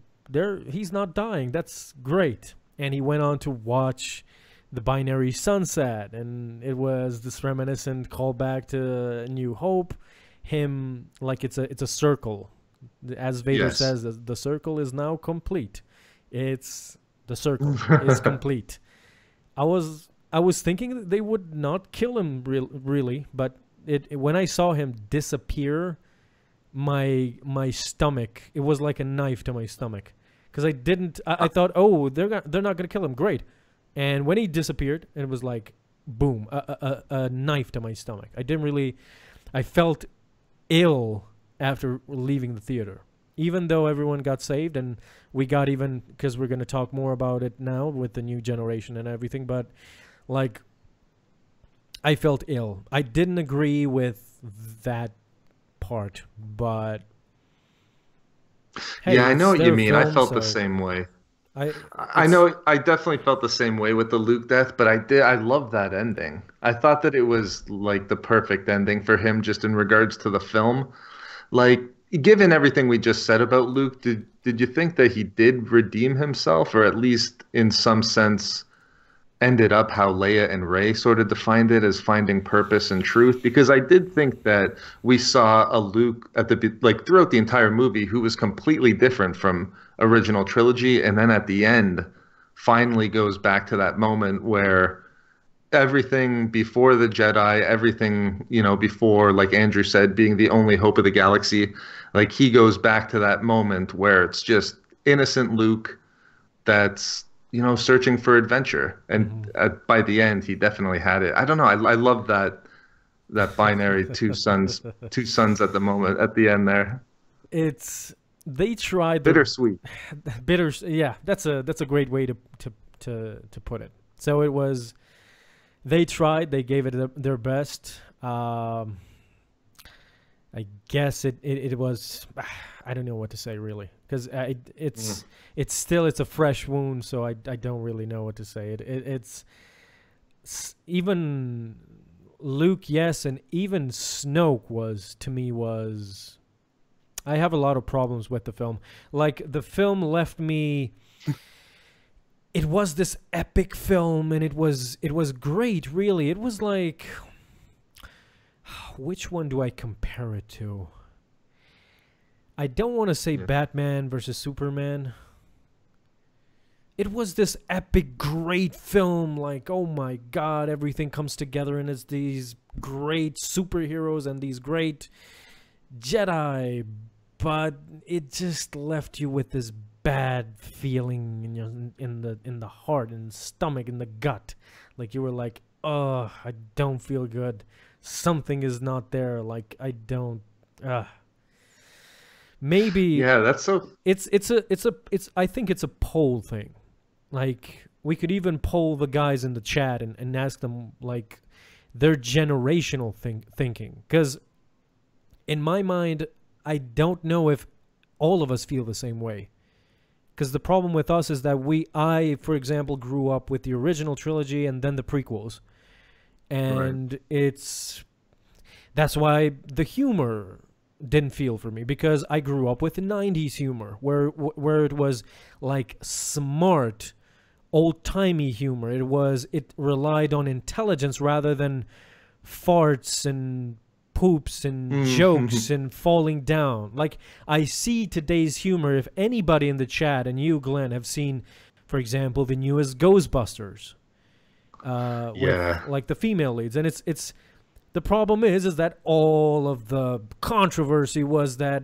he's not dying. That's great. And he went on to watch the binary sunset, and it was this reminiscent callback to New Hope. Him, like, it's a circle. As Vader says, the circle is now complete. The circle is complete. I was thinking that they would not kill him really, but when I saw him disappear, my stomach, it was like a knife to my stomach, because I thought, oh, they're not gonna kill him, great. And when he disappeared, it was like, boom, a knife to my stomach. I felt ill after leaving the theater, even though everyone got saved, and we got even, because we're going to talk more about it now with the new generation and everything, but like, I felt ill. I didn't agree with that part, but hey, yeah, I know what you mean. I felt the same way. I know I definitely felt the same way with the Luke death, but I love that ending. I thought that it was like the perfect ending for him, just in regards to the film. Like, given everything we just said about Luke, did you think that he did redeem himself, or at least in some sense ended up how Leia and Rey sort of defined it, as finding purpose and truth? Because I did think that we saw a Luke throughout the entire movie who was completely different from original trilogy, and then at the end finally goes back to that moment where everything before the Jedi, everything, before, like Andrew said, being the only hope of the galaxy, like, he goes back to that moment where it's just innocent Luke that's, searching for adventure. And by the end, he definitely had it. I don't know. I love that binary two sons at the end there. They tried bittersweet. Yeah, that's a great way to put it. So it was, they tried, they gave it their best. I guess it was, I don't know what to say really, because it's a fresh wound, so I don't really know what to say. It's even Luke, yes, and even Snoke was I have a lot of problems with the film. Like, the film left me, it was this epic film, and it was great, really. It was like, which one do I compare it to? I don't want to say Batman versus Superman. It was this epic, great film, like, oh my God, everything comes together, and it's these great superheroes and these great Jedi, but it just left you with this bad feeling in the heart, in the stomach, in the gut. Like, you were like, oh, I don't feel good. Something is not there. Like, I don't. Maybe. Yeah, that's so. It's. I think it's a poll thing. Like, we could even poll the guys in the chat and ask them, like, their generational thinking. Because in my mind, I don't know if all of us feel the same way. Because the problem with us is that I, for example, grew up with the original trilogy and then the prequels. And that's why the humor didn't feel for me, because I grew up with the 90s humor where it was like smart, old-timey humor. It relied on intelligence rather than farts and poops and jokes and falling down. Like, I see today's humor. If anybody in the chat, and you, Glenn, have seen, for example, the newest Ghostbusters, with, like, the female leads, and it's the problem is that all of the controversy was that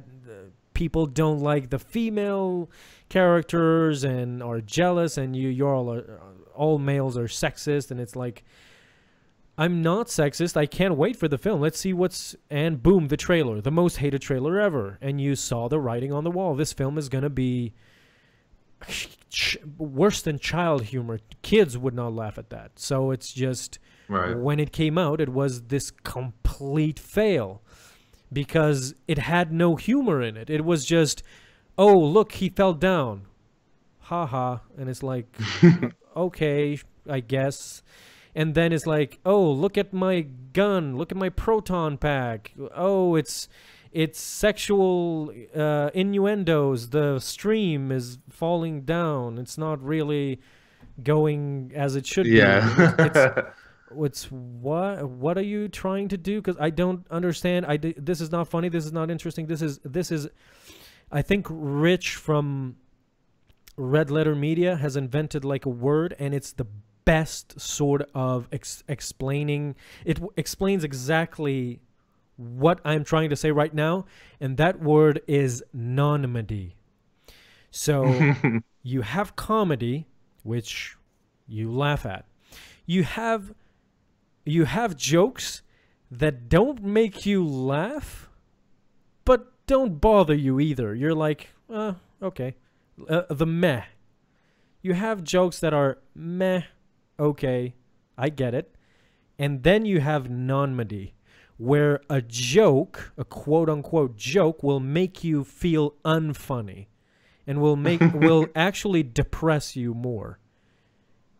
people don't like the female characters and are jealous, and all males are sexist. And it's like, I'm not sexist. I can't wait for the film. Let's see and boom, the trailer, the most hated trailer ever. And you saw the writing on the wall. This film is going to be worse than child humor. Kids would not laugh at that. So it's just, Right. when it came out, it was this complete fail because it had no humor in it. It was just, oh, look, he fell down. Ha ha. And it's like, okay, I guess. And then it's like, oh, look at my gun. Look at my proton pack. Oh, it's sexual innuendos. The stream is falling down. It's not really going as it should be. It's what are you trying to do? Because I don't understand. This is not funny. This is not interesting. This is I think Rich from Red Letter Media has invented like a word, and it's the best sort of explaining. It explains exactly what I'm trying to say right now, and that word is non-comedy. So you have comedy, which you laugh at. You have jokes that don't make you laugh, but don't bother you either. You're like, okay. The meh. You have jokes that are meh, okay, I get it. And then you have non-comedy, where a joke, a quote-unquote joke, will make you feel unfunny and will actually depress you more.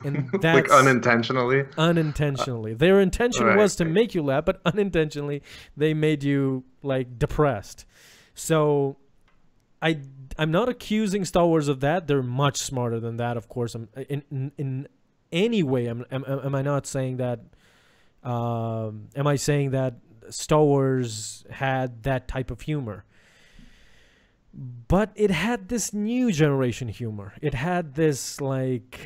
And that's like unintentionally. Their intention was to right. make you laugh, but unintentionally they made you like depressed. So I'm not accusing Star Wars of that. They're much smarter than that, of course. In any way, am I not saying that? Am I saying that Star Wars had that type of humor? But it had this new generation humor. It had this like,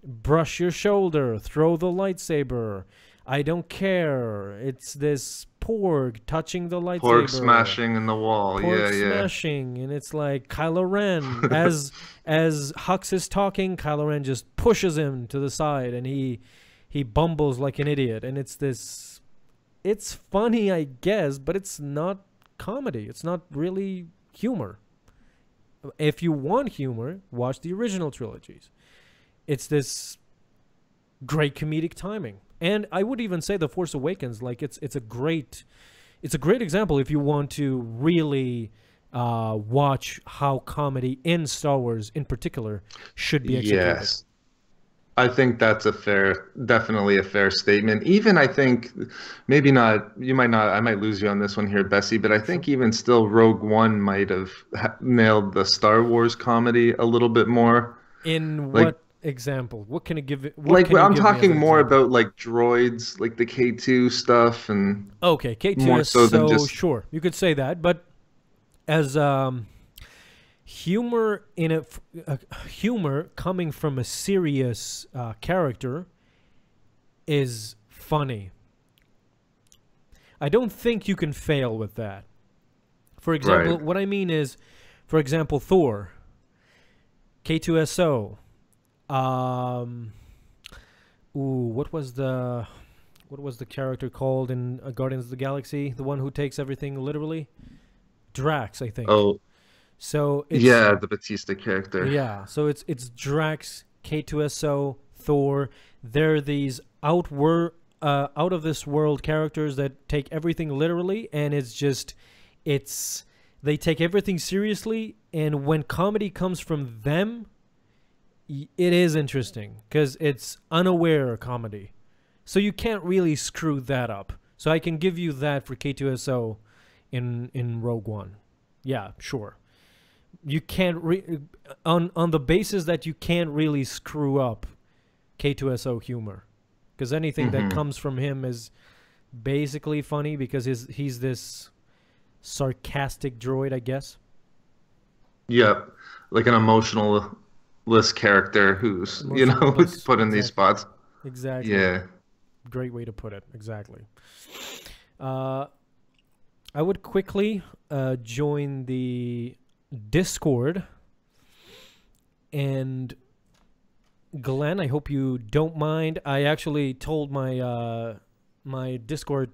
brush your shoulder, throw the lightsaber, I don't care. It's this porg touching the lightsaber. Porg smashing in the wall. Porg Yeah. smashing, and it's like Kylo Ren. as Hux is talking, Kylo Ren just pushes him to the side, and he bumbles like an idiot. And it's this. It's funny, I guess, but it's not comedy. It's not really humor. If you want humor, watch the original trilogies. It's this great comedic timing. And I would even say The Force Awakens, like it's a great example if you want to really watch how comedy in Star Wars in particular should be executed. Yes. I think that's definitely a fair statement. Even I think, maybe not, I might lose you on this one here, Bessie, but I think even still Rogue One might have nailed the Star Wars comedy a little bit more. In like, what example? What can you give it? I'm talking more about like droids, like the K2 stuff, and okay, K2 more is so than just sure, you could say that, but as humor in humor coming from a serious character is funny. I don't think you can fail with that. For example, Right. what I mean is, for example, Thor, K2SO. What was the character called in Guardians of the Galaxy? The one who takes everything literally? Drax, I think. Oh, so it's, yeah, the Batista character. yeah. So it's Drax, K2SO, Thor. They're these out of this world characters that take everything literally, and they take everything seriously. And when comedy comes from them, it is interesting because it's unaware comedy. So you can't really screw that up. So I can give you that for K2SO in Rogue One. Yeah, sure. You can't on the basis that you can't really screw up K2SO humor, because anything that comes from him is basically funny because he's this sarcastic droid, I guess. Yep, like an emotionless character who's Emotionless, put in these spots. Exactly. Yeah. Great way to put it. Exactly. I would quickly join the Discord. And Glenn, I hope you don't mind. I actually told my my Discord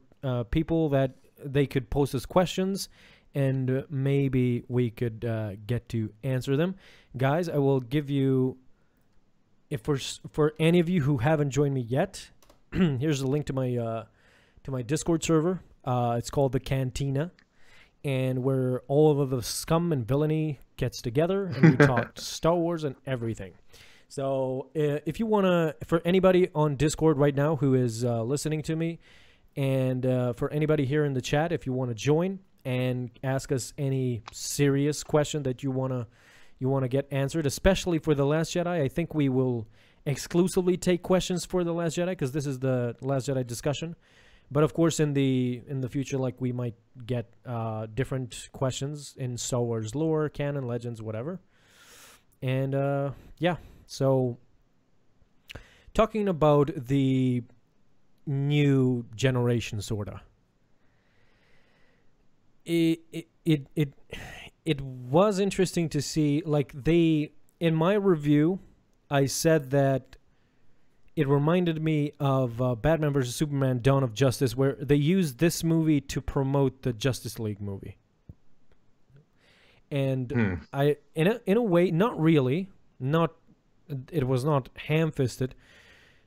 people that they could post us questions, and maybe we could get to answer them. Guys, I will give you, if for any of you who haven't joined me yet, here's a link to my Discord server. It's called the Cantina, and where all of the scum and villainy gets together, and we talk Star Wars and everything. So if you want to, for anybody on Discord right now who is listening to me, and for anybody here in the chat, if you want to join and ask us any serious question that you want to get answered, especially for The Last Jedi, I think we will exclusively take questions for The Last Jedi, because this is the Last Jedi discussion. But of course, in the future, like, we might get different questions in Star Wars lore, canon, legends, whatever. And yeah, so talking about the new generation, sorta. It was interesting to see, like, in my review, I said that it reminded me of Batman vs. Superman: Dawn of Justice, where they used this movie to promote the Justice League movie. And I, in a way, not really, it was not ham-fisted,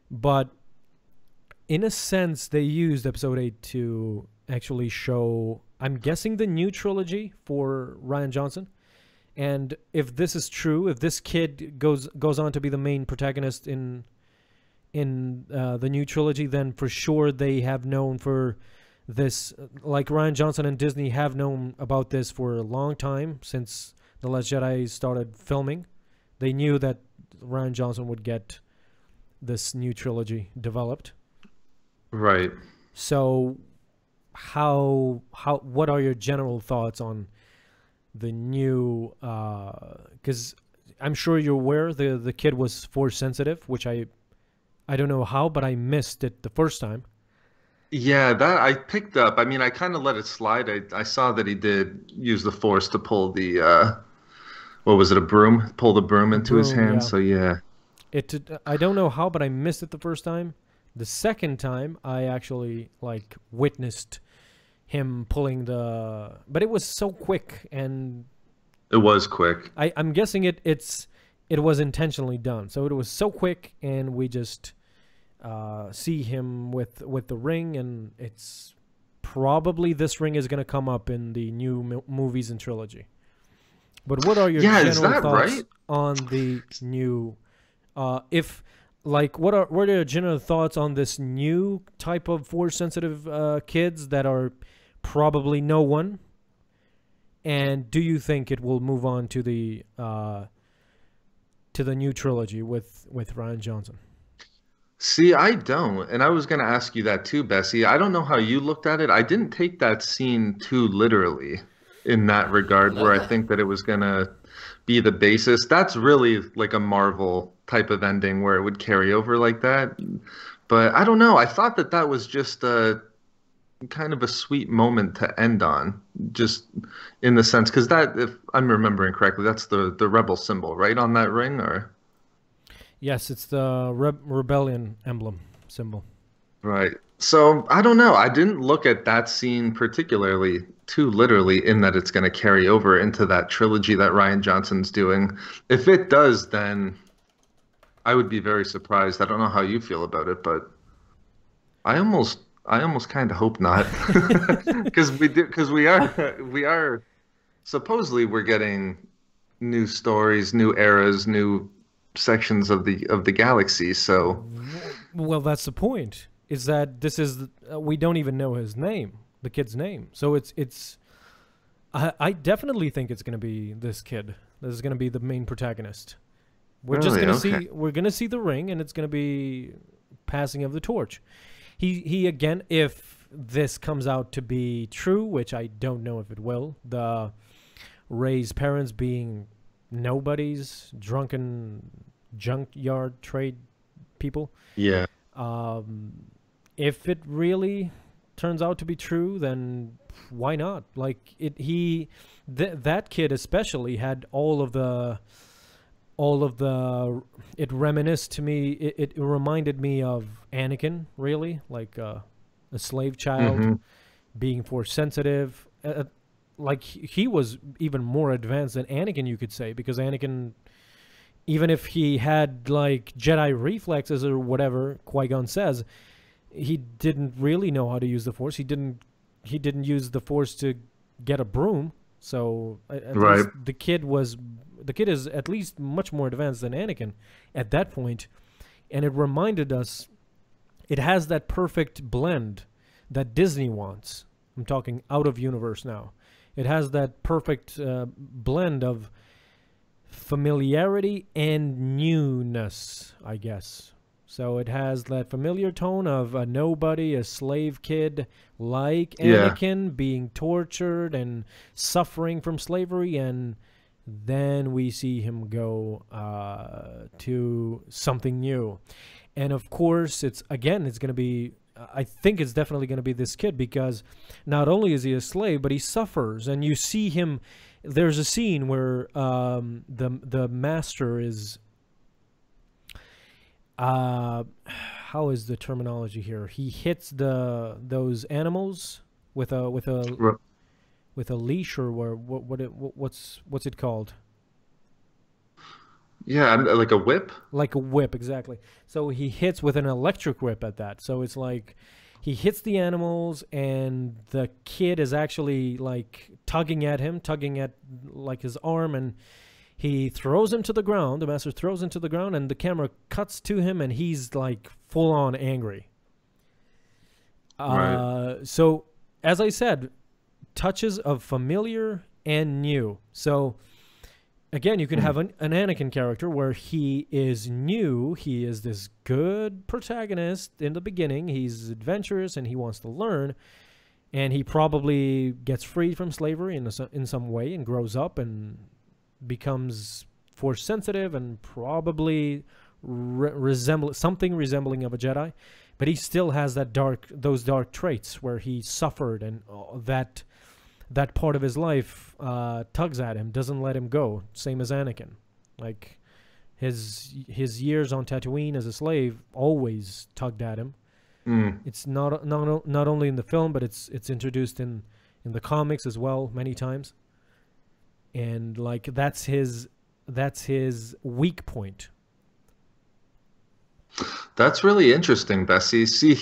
but in a sense, they used Episode 8 to actually show, I'm guessing, the new trilogy for Rian Johnson. And if this is true, if this kid goes on to be the main protagonist in the new trilogy, then for sure they have known for this, like Rian Johnson and Disney have known about this for a long time, since The Last Jedi started filming. They knew that Rian Johnson would get this new trilogy developed. Right. So what are your general thoughts on the new, because I'm sure you're aware the kid was force sensitive, which I don't know how, but I missed it the first time. Yeah, that I picked up. I mean, I kind of let it slide. I saw that he did use the force to pull the what was it, a broom? Pull the broom into his hand. Yeah. So yeah. I don't know how, but I missed it the first time. The second time, I actually, like, witnessed him pulling but it was so quick, and It was quick. I'm guessing it was intentionally done. So it was so quick, and we just see him with the ring, and it's probably this ring is going to come up in the new movies and trilogy. But what are your general thoughts on the new, what are your general thoughts on this new type of force-sensitive kids that are probably no one? And do you think it will move on to the new trilogy with Rian Johnson? See, I don't. And I was going to ask you that too, Bessie. I don't know how you looked at it. I didn't take that scene too literally in that regard, where I think that it was going to be the basis. That's really like a Marvel type of ending where it would carry over like that. But I don't know. I thought that was just a kind of a sweet moment to end on, just in the sense, because that, if I'm remembering correctly, that's the rebel symbol, right, on that ring, or? Yes, it's the rebellion emblem symbol. Right. So I don't know. I didn't look at that scene particularly too literally, in that it's going to carry over into that trilogy that Rian Johnson's doing. If it does, then I would be very surprised. I don't know how you feel about it, but I almost kind of hope not, because we are supposedly we're getting new stories, new eras, new sections of the galaxy. So, well, that's the point. Is that this is we don't even know his name, the kid's name. So it's I definitely think it's going to be this kid. This is going to be the main protagonist. We're just going to see the ring, and it's going to be passing of the torch. He again, if this comes out to be true, which I don't know if it will, the Rey's parents being nobodies, drunken junkyard trade people. Yeah. If it really turns out to be true, then why not? Like that kid especially had all of the. It reminisced to me. It reminded me of Anakin, really, like a slave child being force sensitive. like he was even more advanced than Anakin, you could say, because Anakin, even if he had like Jedi reflexes or whatever Qui-Gon says, he didn't really know how to use the Force. He didn't use the Force to get a broom. So at least the kid is at least much more advanced than Anakin at that point. And it reminded us, it has that perfect blend that Disney wants. I'm talking out of universe now. It has that perfect blend of familiarity and newness, I guess. So it has that familiar tone of a nobody, a slave kid like Anakin being tortured and suffering from slavery, and then we see him go to something new. And of course, it's going to be, I think it's definitely going to be this kid, because not only is he a slave, but he suffers. And you see him, there's a scene where the master is, how is the terminology here? He hits those animals with a leash, or what's it called? Yeah, like a whip? Like a whip, exactly. So he hits with an electric whip at that. So it's like he hits the animals, and the kid is actually like tugging at like his arm, and he throws him to the ground. The master throws him to the ground, and the camera cuts to him, and he's like full on angry. Right. So as I said, touches of familiar and new. So again, you can have an Anakin character where he is new. He is this good protagonist in the beginning. He's adventurous and he wants to learn. And he probably gets freed from slavery in some way and grows up and becomes Force sensitive and probably something resembling of a Jedi. But he still has those dark traits where he suffered, and that part of his life tugs at him, doesn't let him go. Same as Anakin. Like his years on Tatooine as a slave always tugged at him. It's not only in the film, but it's introduced in the comics as well many times. And like that's his weak point. That's really interesting, Bessie. See,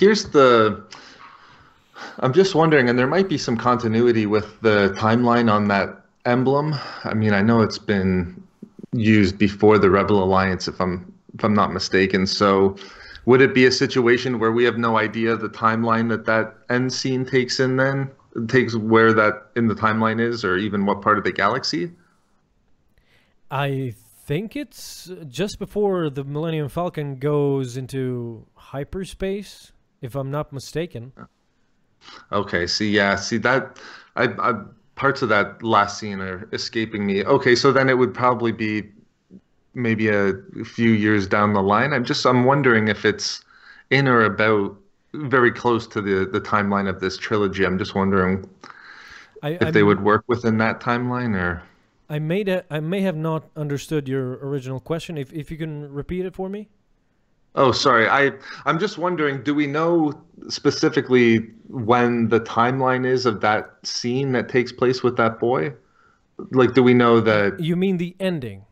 I'm just wondering, and there might be some continuity with the timeline on that emblem. I mean, I know it's been used before the Rebel Alliance, if I'm not mistaken. So would it be a situation where we have no idea the timeline that end scene takes in then? It takes where that in the timeline is, or even what part of the galaxy? I think it's just before the Millennium Falcon goes into hyperspace, if I'm not mistaken. Okay, see that I parts of that last scene are escaping me. Okay, so then it would probably be maybe a few years down the line. I'm wondering if it's in or about very close to the timeline of this trilogy. I'm just wondering if they would work within that timeline, or I may have not understood your original question. If you can repeat it for me. Oh, sorry. I'm just wondering, do we know specifically when the timeline is of that scene that takes place with that boy? Like, do we know that? You mean the ending?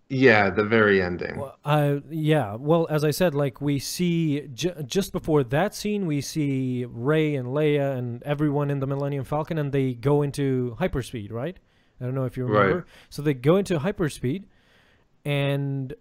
Yeah, the very ending. Well, yeah. Well, as I said, like we see just before that scene, we see Rey and Leia and everyone in the Millennium Falcon, and they go into hyperspeed, right? I don't know if you remember. Right. So they go into hyperspeed, and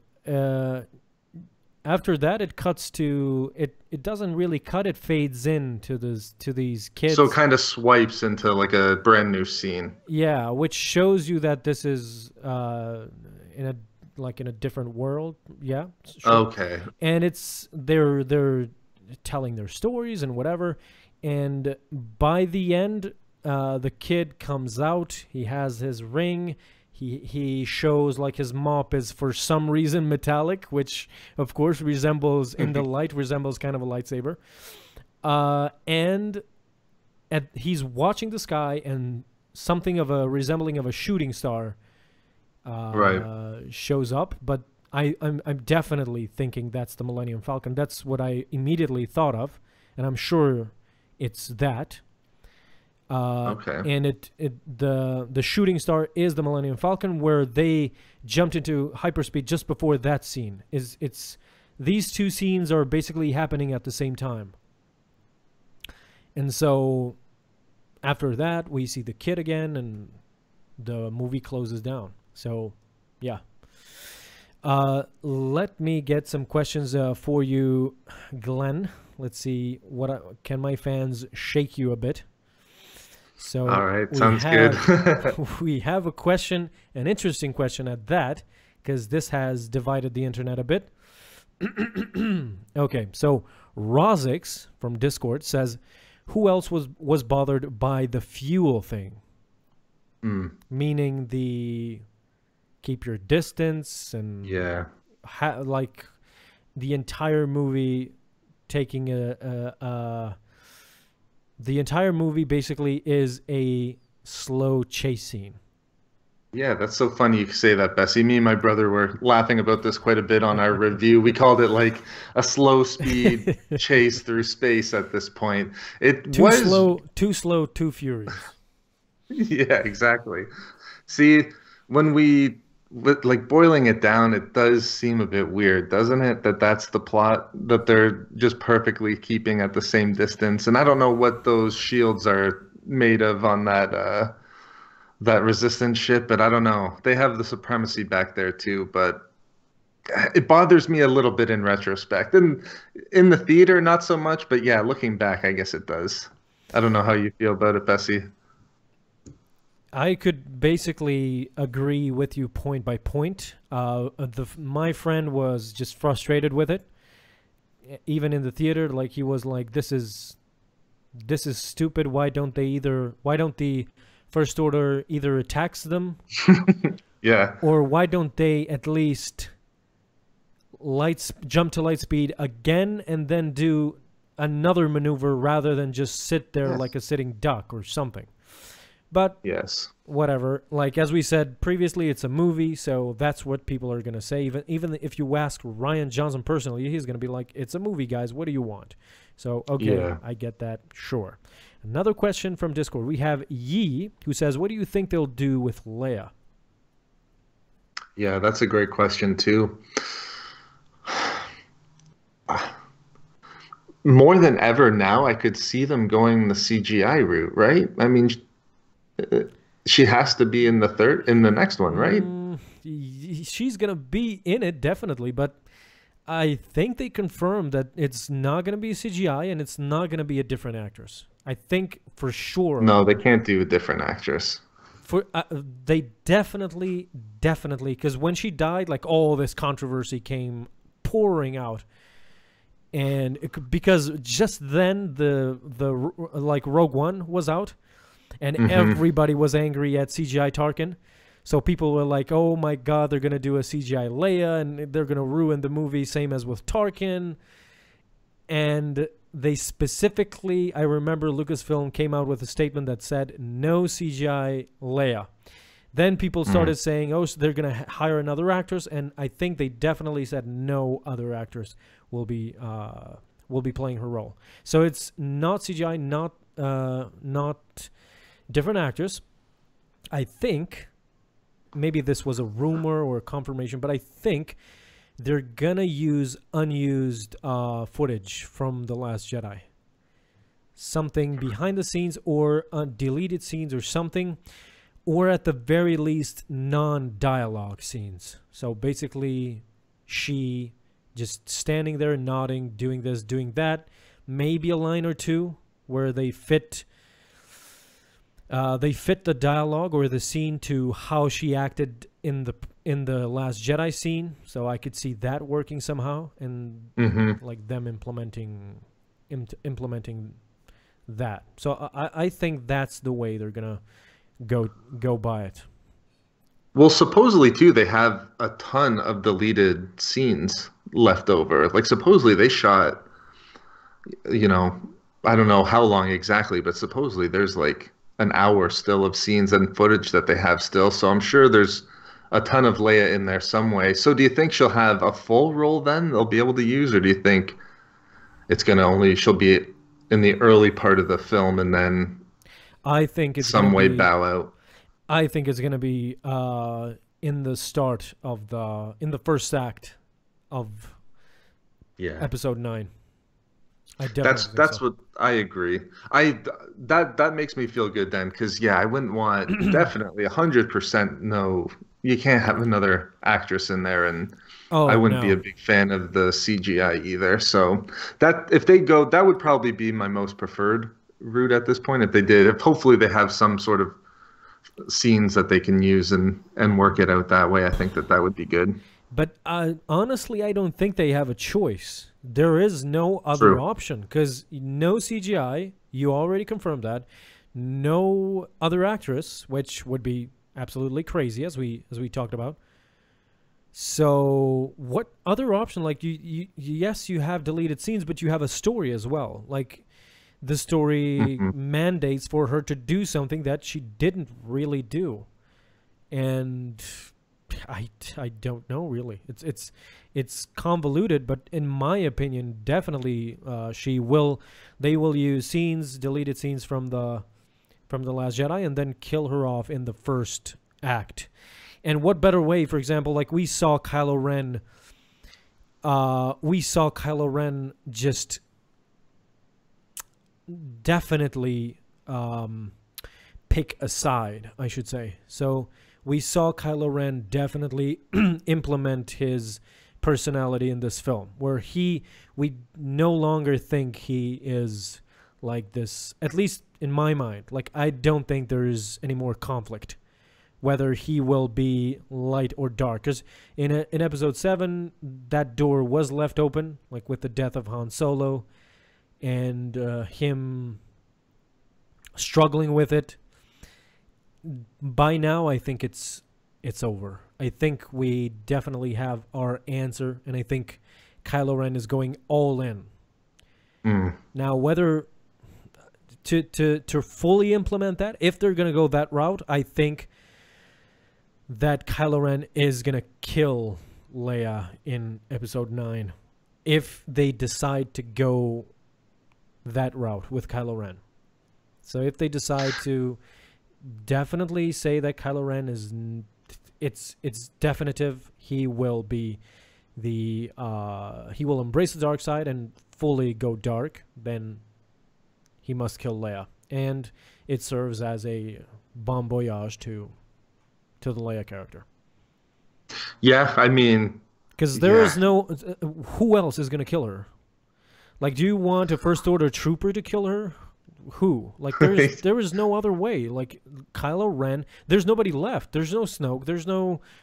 after that, it cuts to it doesn't really cut. It fades in to these kids. So it kind of swipes into like a brand new scene. Yeah, which shows you that this is in a different world. Yeah. Sure. Okay. And they're telling their stories and whatever. And by the end, the kid comes out. He has his ring. He shows like his mop is for some reason metallic, which of course resembles in the light resembles kind of a lightsaber. And he's watching the sky, and something of a resembling of a shooting star shows up. But I'm definitely thinking that's the Millennium Falcon. That's what I immediately thought of, and I'm sure it's that. Okay. And the shooting star is the Millennium Falcon, where they jumped into hyperspeed just before that scene. It's these two scenes are basically happening at the same time. And so after that, we see the kid again, and the movie closes down. So, yeah. Let me get some questions for you, Glenn. Let's see, can my fans shake you a bit? So all right, sounds good. We have a question, an interesting question at that, because this has divided the internet a bit. Okay, so Rozix from Discord says, who else was bothered by the fuel thing? Meaning the keep your distance and like the entire movie taking the entire movie basically is a slow chase scene. Yeah, that's so funny you say that, Bessie. Me and my brother were laughing about this quite a bit on our review. We called it like a slow speed chase through space at this point. Too slow, too furious. Yeah, exactly. See, when like boiling it down, it does seem a bit weird, doesn't it? That's the plot, that they're just perfectly keeping at the same distance. And I don't know what those shields are made of on that resistance ship, but I don't know. They have the supremacy back there too, but it bothers me a little bit in retrospect. And in the theater, not so much, but yeah, looking back, I guess it does. I don't know how you feel about it, Bessie. I could basically agree with you point by point. My friend was just frustrated with it, even in the theater. Like, he was like, "This is stupid. Why don't the First Order either attacks them, yeah, or why don't they at least jump to light speed again and then do another maneuver rather than just sit there like a sitting duck or something?" But yes, whatever. Like, as we said previously, it's a movie, so that's what people are going to say. Even if you ask Rian Johnson personally, he's going to be like, "It's a movie, guys. What do you want?" So, okay, I get that. Sure. Another question from Discord. We have Yi, who says, what do you think they'll do with Leia? Yeah, that's a great question, too. More than ever now, I could see them going the CGI route, right? I mean, she has to be in the next one, right? She's going to be in it, definitely, but I think they confirmed that it's not going to be CGI and it's not going to be a different actress. I think for sure. No, they can't do a different actress. They definitely, because when she died, like, all this controversy came pouring out. And because just then the like Rogue One was out, and everybody was angry at CGI Tarkin. So people were like, "Oh my God, they're gonna do a CGI Leia, and they're gonna ruin the movie." Same as with Tarkin. And they specifically, I remember Lucasfilm came out with a statement that said no CGI Leia. Then people started saying, "Oh, so they're gonna hire another actress," and I think they definitely said no other actress will be playing her role. So it's not CGI, not different actress. I think maybe this was a rumor or a confirmation, but I think they're gonna use unused footage from The Last Jedi. Something behind the scenes or deleted scenes or something, or at the very least non-dialogue scenes. So basically she just standing there nodding, doing this, doing that, maybe a line or two where they fit the dialogue or the scene to how she acted in the Last Jedi scene. So I could see that working somehow, and like them implementing that. So I think that's the way they're gonna go by it. Well, supposedly too, they have a ton of deleted scenes left over. Like, supposedly they shot, I don't know how long exactly, but supposedly there's like an hour still of scenes and footage that they have still. So I'm sure there's a ton of Leia in there some way. So do you think she'll have a full role then they'll be able to use, or do you think it's she'll be in the early part of the film and then I think it's some gonna way be. bow out. I think it's gonna be in the start of the first act of Yeah. episode 9. I definitely think That's so. what I agree. That makes me feel good then, because yeah, I wouldn't want definitely 100% no. You can't have another actress in there, and I Oh wouldn't be a no. big fan of the CGI either. So that if they go, that would probably be my most preferred route at this point. If they did, if hopefully they have some sort of scenes that they can use and work it out that way, I think that would be good. But honestly, I don't think they have a choice. There is no other True. option because no CGI. You already confirmed that. No other actress, which would be absolutely crazy, as we talked about. So, what other option? Like yes, you have deleted scenes, but you have a story as well. Like the story Hmm. mandates for her to do something that she didn't really do, and I don't know really. It's convoluted, but in my opinion, definitely they will use scenes, deleted scenes from the Last Jedi, and then kill her off in the first act. And what better way, for example, like we saw Kylo Ren just definitely pick a side, I should say. So we saw Kylo Ren definitely implement his personality in this film, where we no longer think he is like this, at least in my mind. Like, I don't think there is any more conflict whether he will be light or dark, because in episode 7 that door was left open, like with the death of Han Solo and him struggling with it. By now I think it's over. I think we definitely have our answer, and I think Kylo Ren is going all in. Mm. Now, whether to fully implement that, if they're going to go that route, I think that Kylo Ren is going to kill Leia in episode 9 if they decide to go that route with Kylo Ren. So if they decide to definitely say that Kylo Ren is it's definitive, he will be he will embrace the dark side and fully go dark, then he must kill Leia, and it serves as a bon voyage to the Leia character. Yeah, I mean, Because there is yeah. no who else is going to kill her? Like, do you want a First Order trooper to kill her? Who? Like, Right. there is no other way. Like, Kylo Ren, there's nobody left. There's no Snoke. There's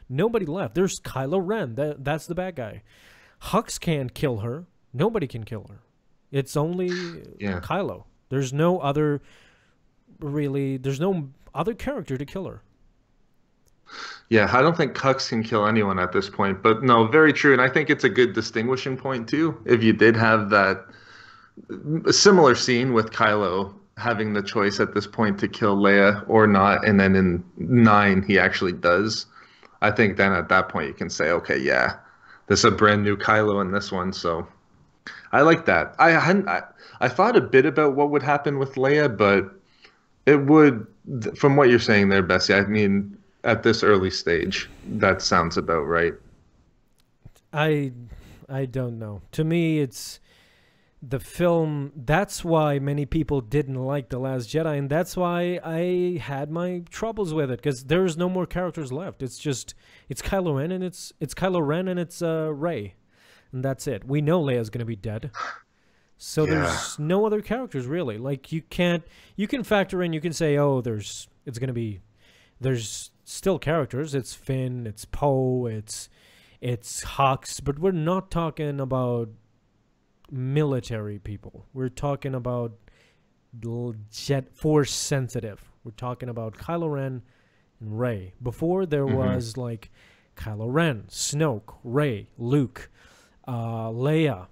nobody left. There's Kylo Ren. That's the bad guy. Hux can't kill her. Nobody can kill her. It's only Yeah. Kylo. There's no other character to kill her. Yeah, I don't think Hux can kill anyone at this point, but no, very true. And I think it's a good distinguishing point too. If you did have that a similar scene with Kylo having the choice at this point to kill Leia or not, and then in 9 he actually does, I think then at that point you can say, okay, yeah, this is a brand new Kylo in this one. So I like that. I thought a bit about what would happen with Leia, but it would, from what you're saying there, Bessie, I mean, at this early stage, that sounds about right. I don't know. To me, it's the film. That's why many people didn't like The Last Jedi, and that's why I had my troubles with it, because there's no more characters left. It's Kylo Ren, and it's Rey, and that's it. We know Leia's gonna be dead, so Yeah. there's no other characters really. Like, you can factor in. You can say, oh, there's still characters. It's Finn, it's Poe, it's Hux, but we're not talking about military people. We're talking about jet force sensitive. We're talking about Kylo Ren and Rey. Before there was like Kylo Ren, Snoke, Rey, Luke, Leia.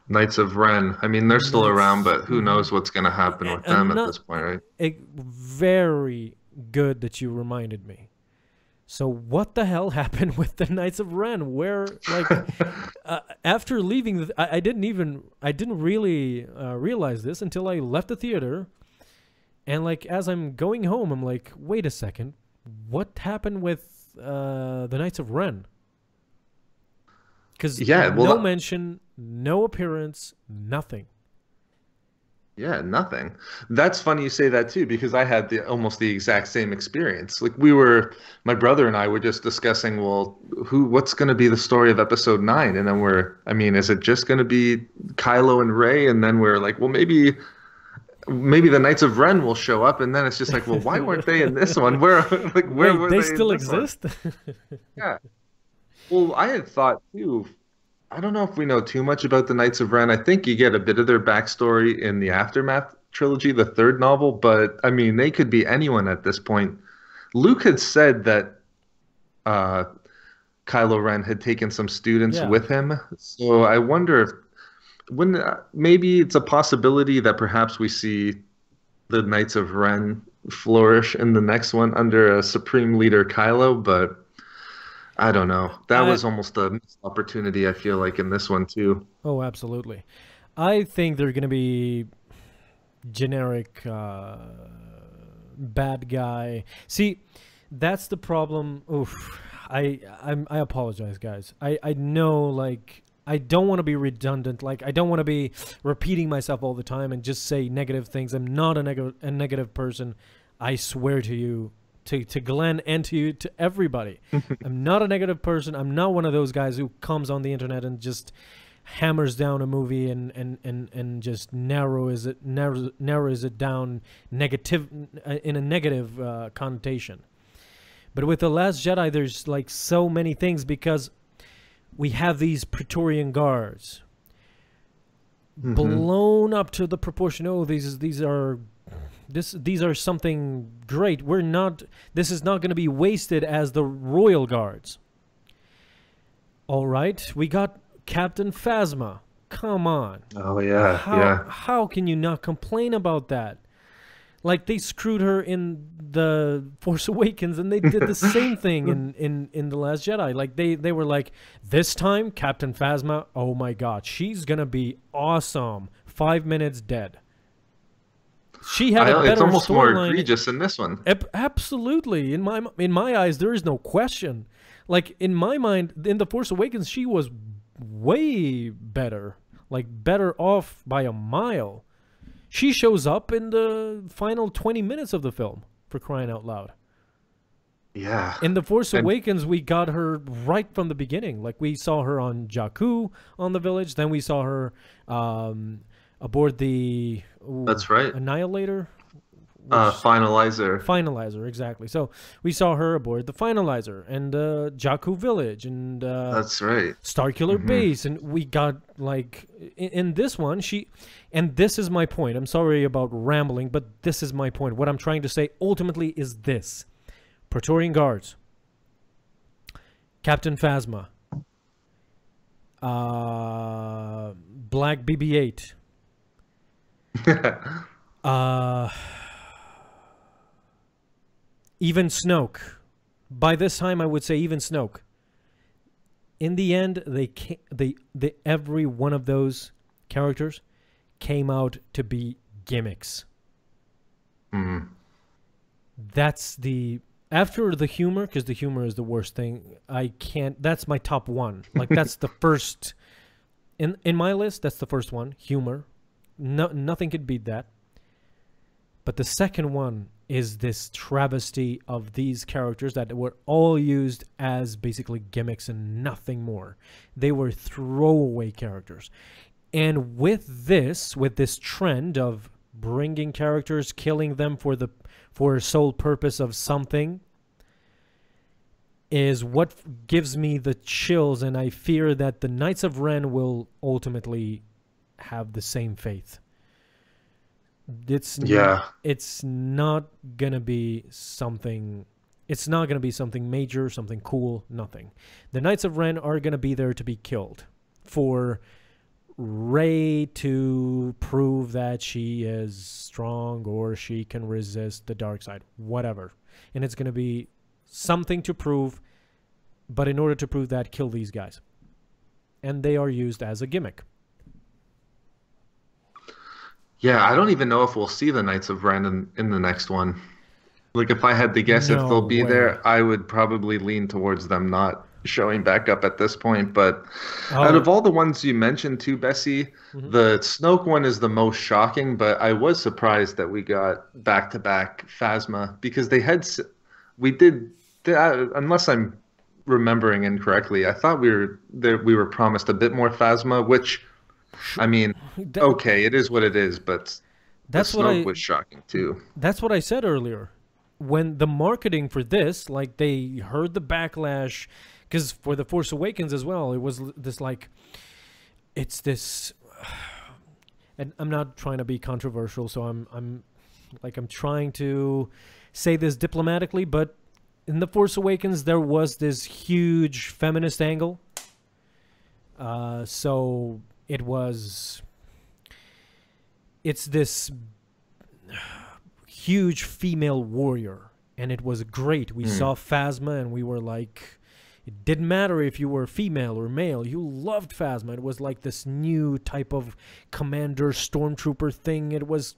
Knights of Ren. I mean, they're still Knights- around, but who knows what's going to happen with them at this point, right? Very good that you reminded me. So what the hell happened with the Knights of Ren? Where, like, after leaving, I didn't really realize this until I left the theater, And like as I'm going home, I'm like, wait a second, what happened with the Knights of Ren? Because Yeah, well, no mention, no appearance, nothing. yeah, nothing. That's funny you say that too, because I had almost the exact same experience. Like my brother and I were just discussing, well, what's going to be the story of episode 9? And then I mean, is it just going to be Kylo and Rey? And then we're like, well, maybe the Knights of Ren will show up. And then it's just like, well, why weren't they in this one? Where Wait, were they they in still this one? exist? Yeah. Well, I had thought too. I don't know if we know too much about the Knights of Ren. I think you get a bit of their backstory in the Aftermath trilogy, the third novel, but I mean, they could be anyone at this point. Luke had said that uh, Kylo Ren had taken some students Yeah. with him, so I wonder if maybe it's a possibility that perhaps we see the Knights of Ren flourish in the next one under a Supreme Leader Kylo, but. I don't know. That I was almost a missed opportunity, I feel like, in this one too. Oh, absolutely. I think they're gonna be generic bad guy. See, that's the problem. Oof. I apologize, guys. I know, like, I don't want to be redundant. Like, I don't want to be repeating myself all the time and just say negative things. I'm not a negative person. I swear to you, to Glenn and to you, to everybody. I'm not a negative person. I'm not one of those guys who comes on the internet and just hammers down a movie and just narrows it down negative in a negative connotation. But with The Last Jedi, there's like so many things because we have these Praetorian guards blown up to the proportion. Oh, these are something great. This is not going to be wasted as the royal guards. All right, we got Captain Phasma. Come on. Oh yeah, How can you not complain about that? Like, they screwed her in the Force Awakens, and they did the same thing in The Last Jedi. Like, they were like, this time, Captain Phasma, oh my god, she's gonna be awesome. 5 minutes dead. She had a better it's almost more storyline. egregious in this one. Absolutely. In my eyes, there is no question. Like, in my mind, in The Force Awakens, she was way better. Like, better off by a mile. She shows up in the final 20 minutes of the film, for crying out loud. Yeah. In The Force Awakens, we got her right from the beginning. Like, we saw her on Jakku, on the village. Then we saw her aboard the... That's right. Annihilator? Finalizer. Finalizer, exactly. So we saw her aboard the Finalizer and Jakku Village and That's right. Starkiller Base, and we got like in this one and this is my point. I'm sorry about rambling, but this is my point. What I'm trying to say ultimately is this: Praetorian Guards, Captain Phasma, Black BB-8. Even Snoke. By this time, I would say even Snoke. In the end, every one of those characters came out to be gimmicks. That's after the humor, because the humor is the worst thing. That's my top one. Like, that's the first in my list. That's the first one. Humor. No, nothing could beat that. But the second one is this travesty of these characters that were all used as basically gimmicks and nothing more. They were throwaway characters. And with this trend of bringing characters, killing them for sole purpose of something, is what gives me the chills, and I fear that the Knights of Ren will ultimately have the same fate. It's not gonna be something. It's not gonna be something major, something cool. Nothing. The Knights of Ren are gonna be there to be killed, for Rey to prove that she is strong or she can resist the dark side, whatever. And it's gonna be something to prove. But in order to prove that, kill these guys, and they are used as a gimmick. Yeah, I don't even know if we'll see the Knights of Ren in the next one. Like if I had to guess if No they'll be way. there, I would probably lean towards them not showing back up at this point. But out of Oh, all the ones you mentioned too, Bessie, mhm. the Snoke one is the most shocking, but I was surprised that we got back-to-back Phasma because we did, unless I'm remembering incorrectly, I thought we were promised a bit more Phasma, which Sh- I mean, that, okay, it is what it is, but the that's what Snoke I was shocking too. that's what I said earlier. When the marketing for this, like they heard the backlash, because for the Force Awakens as well, it was this like it's this. And I'm not trying to be controversial, so I'm trying to say this diplomatically, but in the Force Awakens there was this huge feminist angle. So it's this huge female warrior, and it was great. We Hmm. saw Phasma, and we were like, it didn't matter if you were female or male. You loved Phasma. It was like this new type of commander stormtrooper thing. It was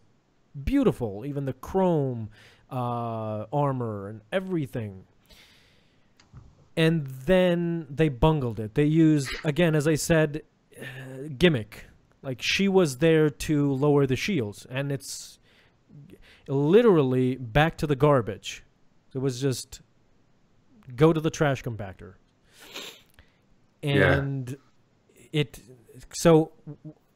beautiful. Even the chrome armor and everything. And then they bungled it. They used, again, as I said, gimmick. Like she was there to lower the shields, and it's literally back to the garbage. It was just go to the trash compactor. Yeah. And it so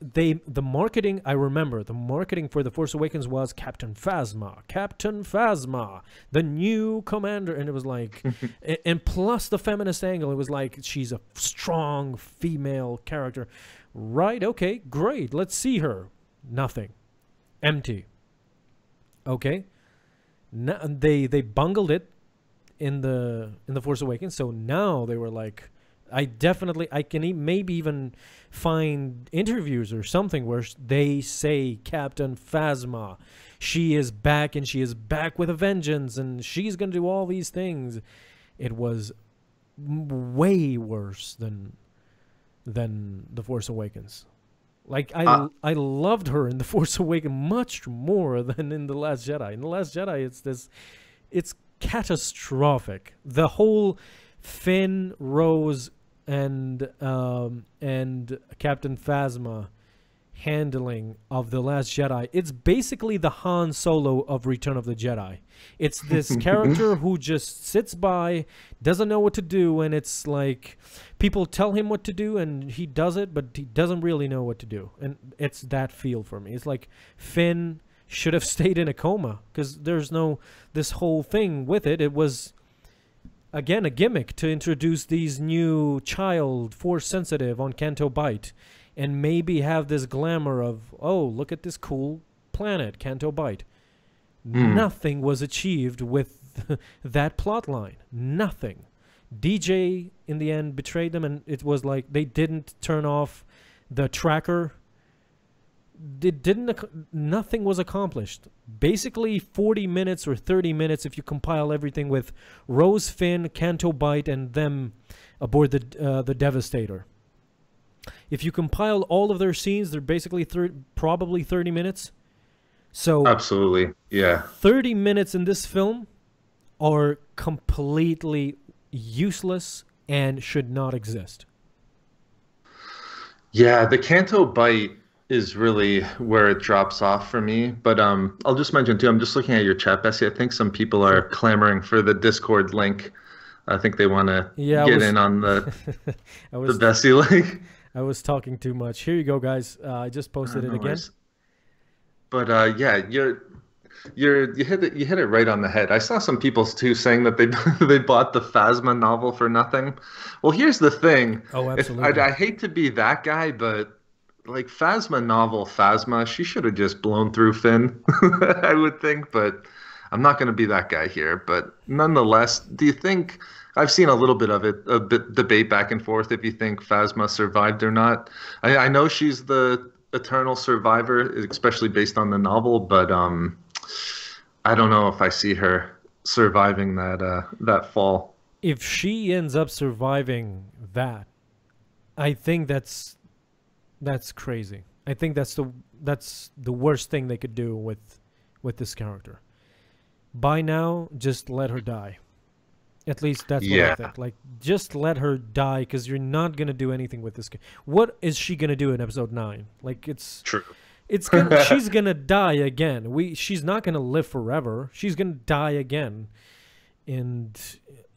the marketing, I remember the marketing for The Force Awakens was Captain Phasma, the new commander, and it was like and plus the feminist angle, it was like she's a strong female character. Right, okay, great. Let's see her. Nothing. Empty. Okay. No, they bungled it in the Force Awakens. So now they were like, I can maybe even find interviews or something where they say Captain Phasma, she is back and she is back with a vengeance and she's gonna do all these things. It was way worse than the Force Awakens. Like I loved her in the Force Awakens much more than in the Last Jedi. In the Last Jedi, it's catastrophic. The whole Finn, Rose, and Captain Phasma handling of the Last Jedi. It's basically the Han Solo of Return of the Jedi. It's this character who just sits by, doesn't know what to do, and it's like people tell him what to do and he does it, but he doesn't really know what to do. And it's that feel for me. It's like Finn should have stayed in a coma because there's no this whole thing with it. It was again a gimmick to introduce these new child force sensitive on Canto Bight and maybe have this glamour of, oh, look at this cool planet, Canto Bight. Nothing was achieved with that plot line. Nothing. DJ in the end betrayed them, and it was like they didn't turn off the tracker. Nothing was accomplished. Basically 40 minutes or 30 minutes if you compile everything with Rose, Finn, Canto Bight, and them aboard the Devastator. If you compile all of their scenes, they're basically probably 30 minutes. So Absolutely. Yeah. 30 minutes in this film are completely useless and should not exist. Yeah, the Canto Bite is really where it drops off for me. But I'll just mention too, I'm just looking at your chat, Bessie. I think some people are Sure. clamoring for the Discord link. I think they want to Yeah, get in on the I the was Bessie link. I was talking too much. Here you go, guys. I just posted it No again. worries. But yeah, you hit it right on the head. I saw some people too saying that they they bought the Phasma novel for nothing. Well, here's the thing. Oh, If absolutely. I hate to be that guy, but like Phasma novel, Phasma, she should have just blown through Finn, I would think. But I'm not going to be that guy here. But nonetheless, do you think I've seen a little bit of it, a bit debate back and forth if you think Phasma survived or not? I know she's the eternal survivor, especially based on the novel, but I don't know if I see her surviving that fall. If she ends up surviving that, I think that's crazy. I think that's the worst thing they could do with this character. By now, just let her die. At least that's what I think. Like, just let her die, because you're not gonna do anything with this. What is she gonna do in episode 9? Like, it's True. It's she's gonna die again. She's not gonna live forever. She's gonna die again. And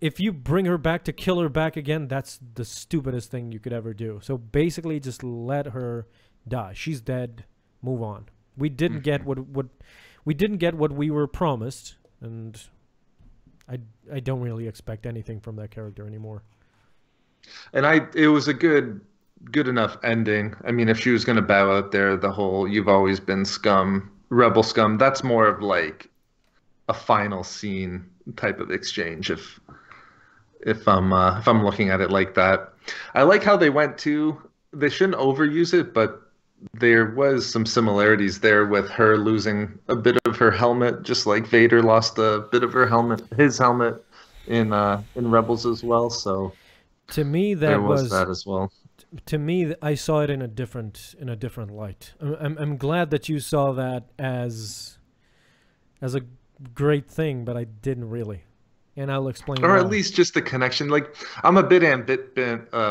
if you bring her back to kill her back again, that's the stupidest thing you could ever do. So basically, just let her die. She's dead. Move on. We didn't get what we didn't get what we were promised, and I don't really expect anything from that character anymore. And it was a good enough ending. I mean, if she was going to bow out there, the whole "you've always been scum, rebel scum," that's more of like a final scene type of exchange. If I'm looking at it like that, I like how they went to. They shouldn't overuse it, but there was some similarities there with her losing a bit of her helmet, just like Vader lost a bit of his helmet in Rebels as well. So to me, there was that as well. To me, I saw it in a different light. I'm glad that you saw that as a great thing, but I didn't really, and I'll explain. Or why. at least just the connection. Like, I'm a bit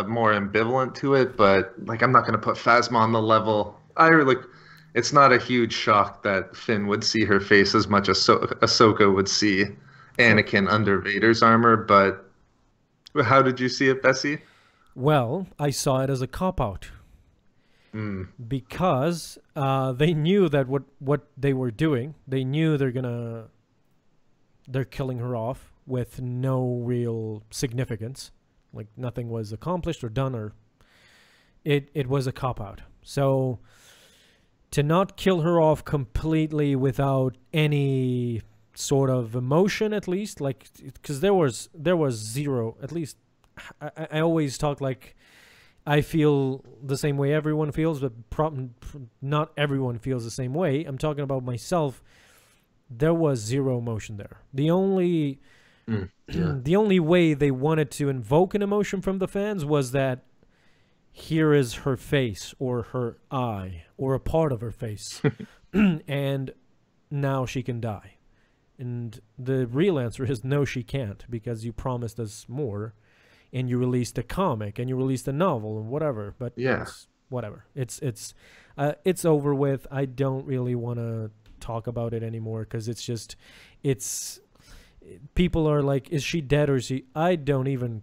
more ambivalent to it, but like, I'm not going to put Phasma on the level. It's not a huge shock that Finn would see her face as much as Ahsoka would see Anakin under Vader's armor. But how did you see it, Bessie? Well, I saw it as a cop-out. Because they knew that what they were doing, they knew they're killing her off with no real significance. Like, nothing was accomplished or done, or it was a cop-out. So to not kill her off completely without any sort of emotion, at least, like, because there was zero, at least. I always talk like I feel the same way everyone feels, but not everyone feels the same way. I'm talking about myself. There was zero emotion there. The only the only way they wanted to invoke an emotion from the fans was that here is her face or her eye or a part of her face, and now she can die. And the real answer is no, she can't, because you promised us more. And you released a comic, and you released a novel, and whatever. But yeah, whatever. It's over with. I don't really want to talk about it anymore, because people are like, is she dead or is she? I don't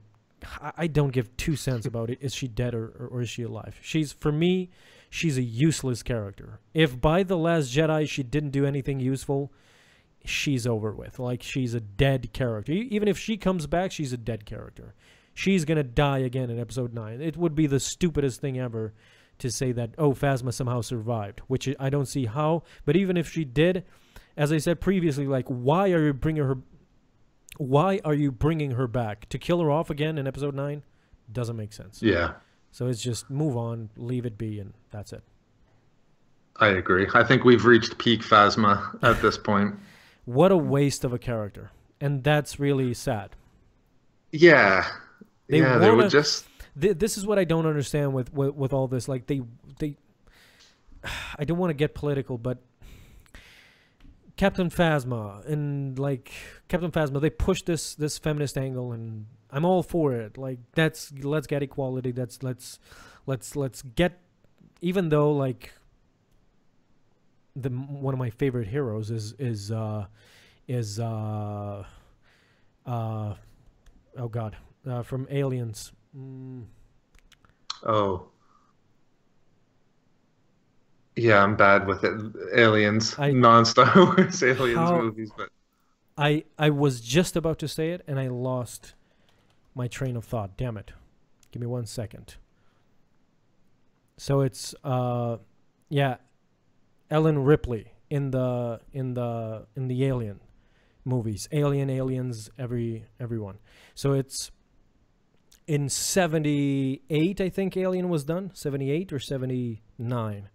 give 2 cents about it. Is she dead or is she alive? For me, she's a useless character. If by The Last Jedi she didn't do anything useful, she's over with. Like, she's a dead character. Even if she comes back, she's a dead character. She's going to die again in episode 9. It would be the stupidest thing ever to say that, oh, Phasma somehow survived, which I don't see how. But even if she did, as I said previously, like, why are you bringing her back? To kill her off again in episode 9? Doesn't make sense. Yeah. So it's just move on, leave it be, and that's it. I agree. I think we've reached peak Phasma at this point. What a waste of a character. And that's really sad. Yeah. They would just. This is what I don't understand with all this. Like, they I don't want to get political, but Captain Phasma, they push this feminist angle, and I'm all for it. Like, let's get equality. Let's get, even though, like, one of my favorite heroes is oh God, from Aliens. Oh. Yeah, I'm bad with it. Aliens, non-Star Wars Aliens movies, but I was just about to say it, and I lost my train of thought. Damn it! Give me 1 second. So it's Ellen Ripley in the Alien movies. Aliens, everyone. So it's in 78, I think Alien was done. 78 or 79.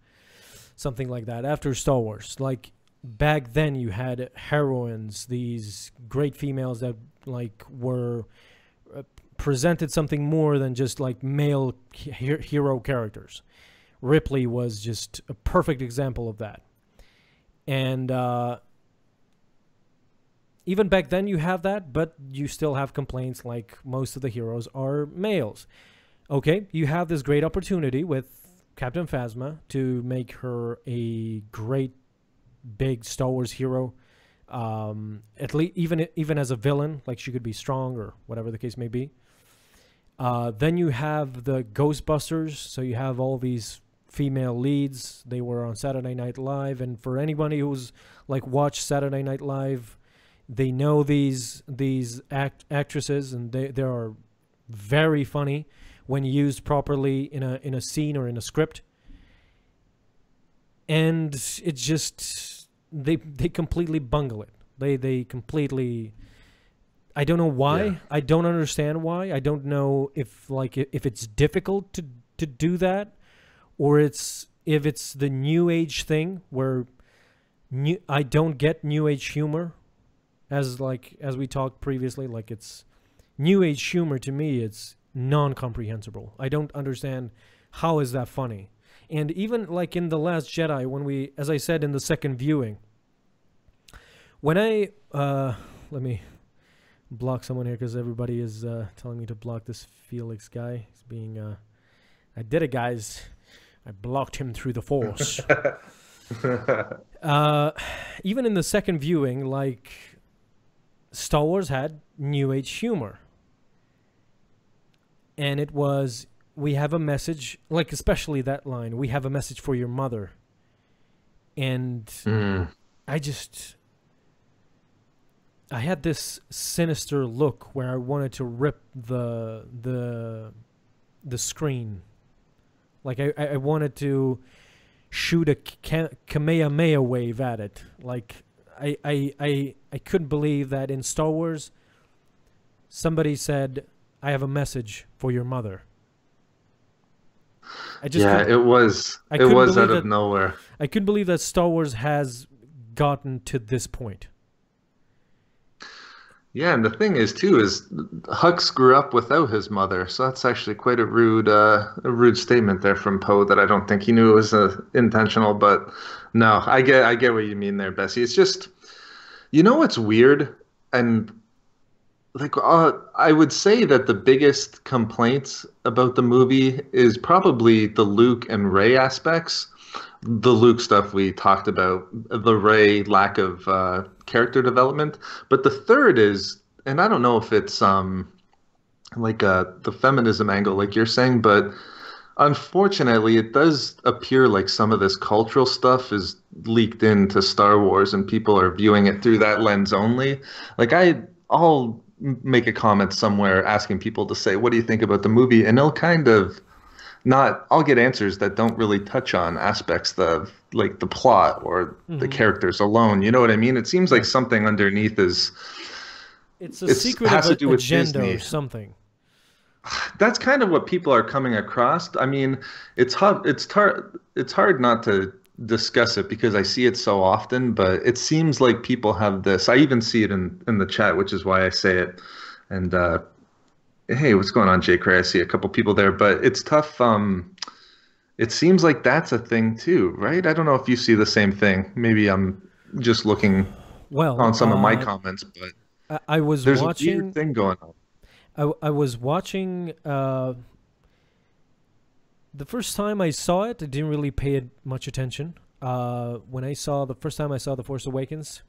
Something like that, after Star Wars. Like, back then you had heroines, these great females that, like, were presented something more than just, like, male hero characters. Ripley was just a perfect example of that. And even back then you have that, but you still have complaints like most of the heroes are males. Okay, you have this great opportunity with Captain Phasma to make her a great big Star Wars hero. At least even as a villain, like she could be strong or whatever the case may be. Then you have the Ghostbusters, so you have all these female leads. They were on Saturday Night Live, and for anybody who's like watched Saturday Night Live, they know these actresses, and they are very funny when used properly in a scene or in a script. And it's just they completely bungle it. They completely. I don't know why. Yeah. I don't understand why. I don't know if it's difficult to do that, or if it's the new age thing where I don't get new age humor, as we talked previously. Like, it's new age humor to me. It's non-comprehensible. I don't understand how is that funny. And even like in The Last Jedi, when as I said in the second viewing, when I let me block someone here because everybody is telling me to block this Felix guy. He's being I did it, guys. I blocked him through the Force. Even in the second viewing, like, Star Wars had new age humor. And it was, we have a message, like especially that line, we have a message for your mother. And I had this sinister look where I wanted to rip the screen. Like I wanted to shoot a Kamehameha wave at it. Like I couldn't believe that in Star Wars somebody said, I have a message for your mother. It was out of nowhere. I couldn't believe that Star Wars has gotten to this point. Yeah, and the thing is too is Hux grew up without his mother, so that's actually quite a rude statement there from Poe that I don't think he knew it was intentional. But no, I get what you mean there, Bessie. It's just, you know what's weird, and like I would say that the biggest complaints about the movie is probably the Luke and Rey aspects. The Luke stuff we talked about, the Rey lack of character development, but the third is, and I don't know if it's like the feminism angle like you're saying, but unfortunately it does appear like some of this cultural stuff is leaked into Star Wars and people are viewing it through that lens only. Like I'll make a comment somewhere asking people to say, what do you think about the movie? And they'll kind of I'll get answers that don't really touch on aspects of like the plot or the characters alone. You know what I mean? It seems like something underneath it's a secret has of to do with agenda Disney or something. That's kind of what people are coming across. I mean, it's hard not to discuss it because I see it so often, but it seems like people have this. I even see it in the chat, which is why I say it. And hey, what's going on, Jay Cray? I see a couple people there, but it's tough. It seems like that's a thing too, right? I don't know if you see the same thing. Maybe I'm just looking on some of my comments, but there's a weird thing going on. I was watching. The first time I saw it, I didn't really pay it much attention. When the first time I saw The Force Awakens,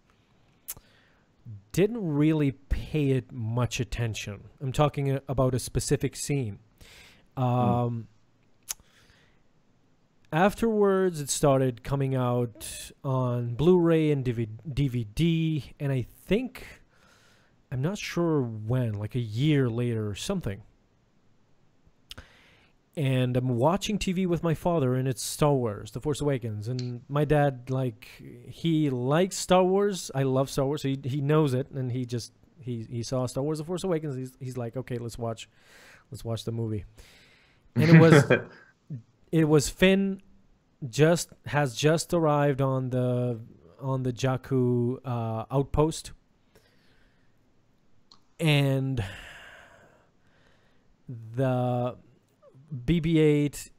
didn't really pay it much attention. I'm talking about a specific scene. Afterwards, it started coming out on Blu-ray and DVD, and I think, I'm not sure when, like a year later or something. And I'm watching TV with my father, and it's Star Wars, The Force Awakens. And my dad, like, he likes Star Wars. I love Star Wars, so he knows it. And he saw Star Wars, The Force Awakens. He's like, okay, let's watch the movie. And it was Finn has just arrived on the Jakku outpost, and the BB-8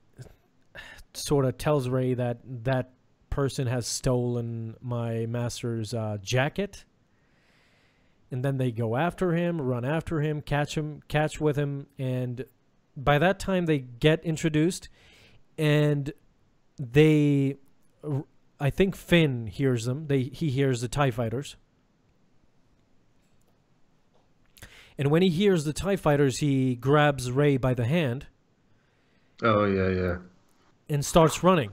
sort of tells Rey that that person has stolen my master's jacket. And then they go after him, run after him, catch with him. And by that time, they get introduced. And I think Finn hears them. He hears the TIE fighters. And when he hears the TIE fighters, he grabs Rey by the hand. Oh, yeah. And starts running.